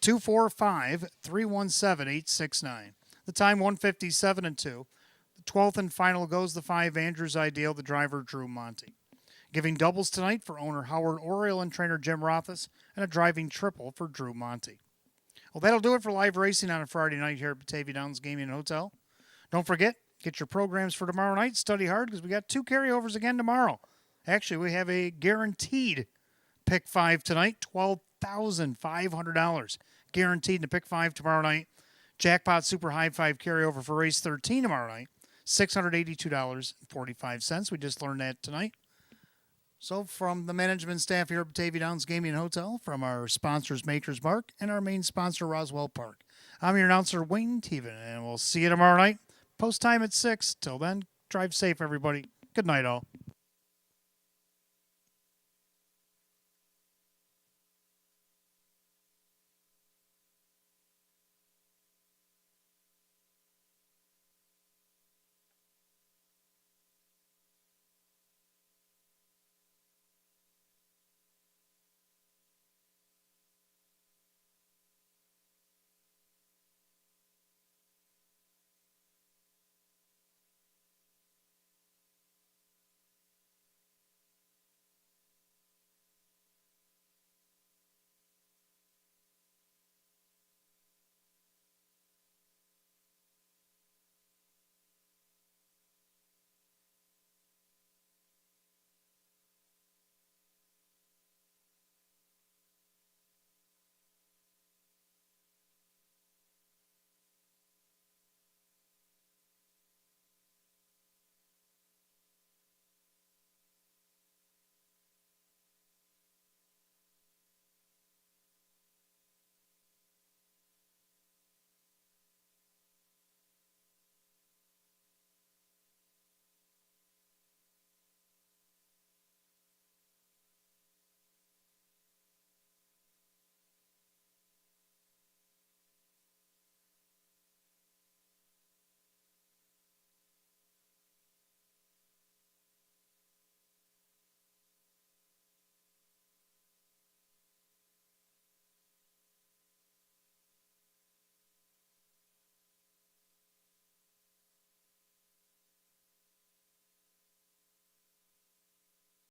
245 317 869. The time 157 and 2. The 12th and final goes the 5 Andrews Ideal, the driver Drew Monty. Giving doubles tonight for owner Howard Oriole and trainer Jim Rothus, and a driving triple for Drew Monty. Well, that'll do it for live racing on a Friday night here at Batavia Downs Gaming and Hotel. Don't forget, get your programs for tomorrow night. Study hard because we got 2 carryovers again tomorrow. Actually, we have a guaranteed pick 5 tonight, $12,500. Guaranteed in the pick 5 tomorrow night. Jackpot Super High 5 carryover for race 13 tomorrow night, $682.45. We just learned that tonight. So from the management staff here at Batavia Downs Gaming and Hotel, from our sponsors Makers Mark and our main sponsor Roswell Park, I'm your announcer Wayne Teven, and we'll see you tomorrow night. Post time at 6. Till then, drive safe, everybody. Good night, all.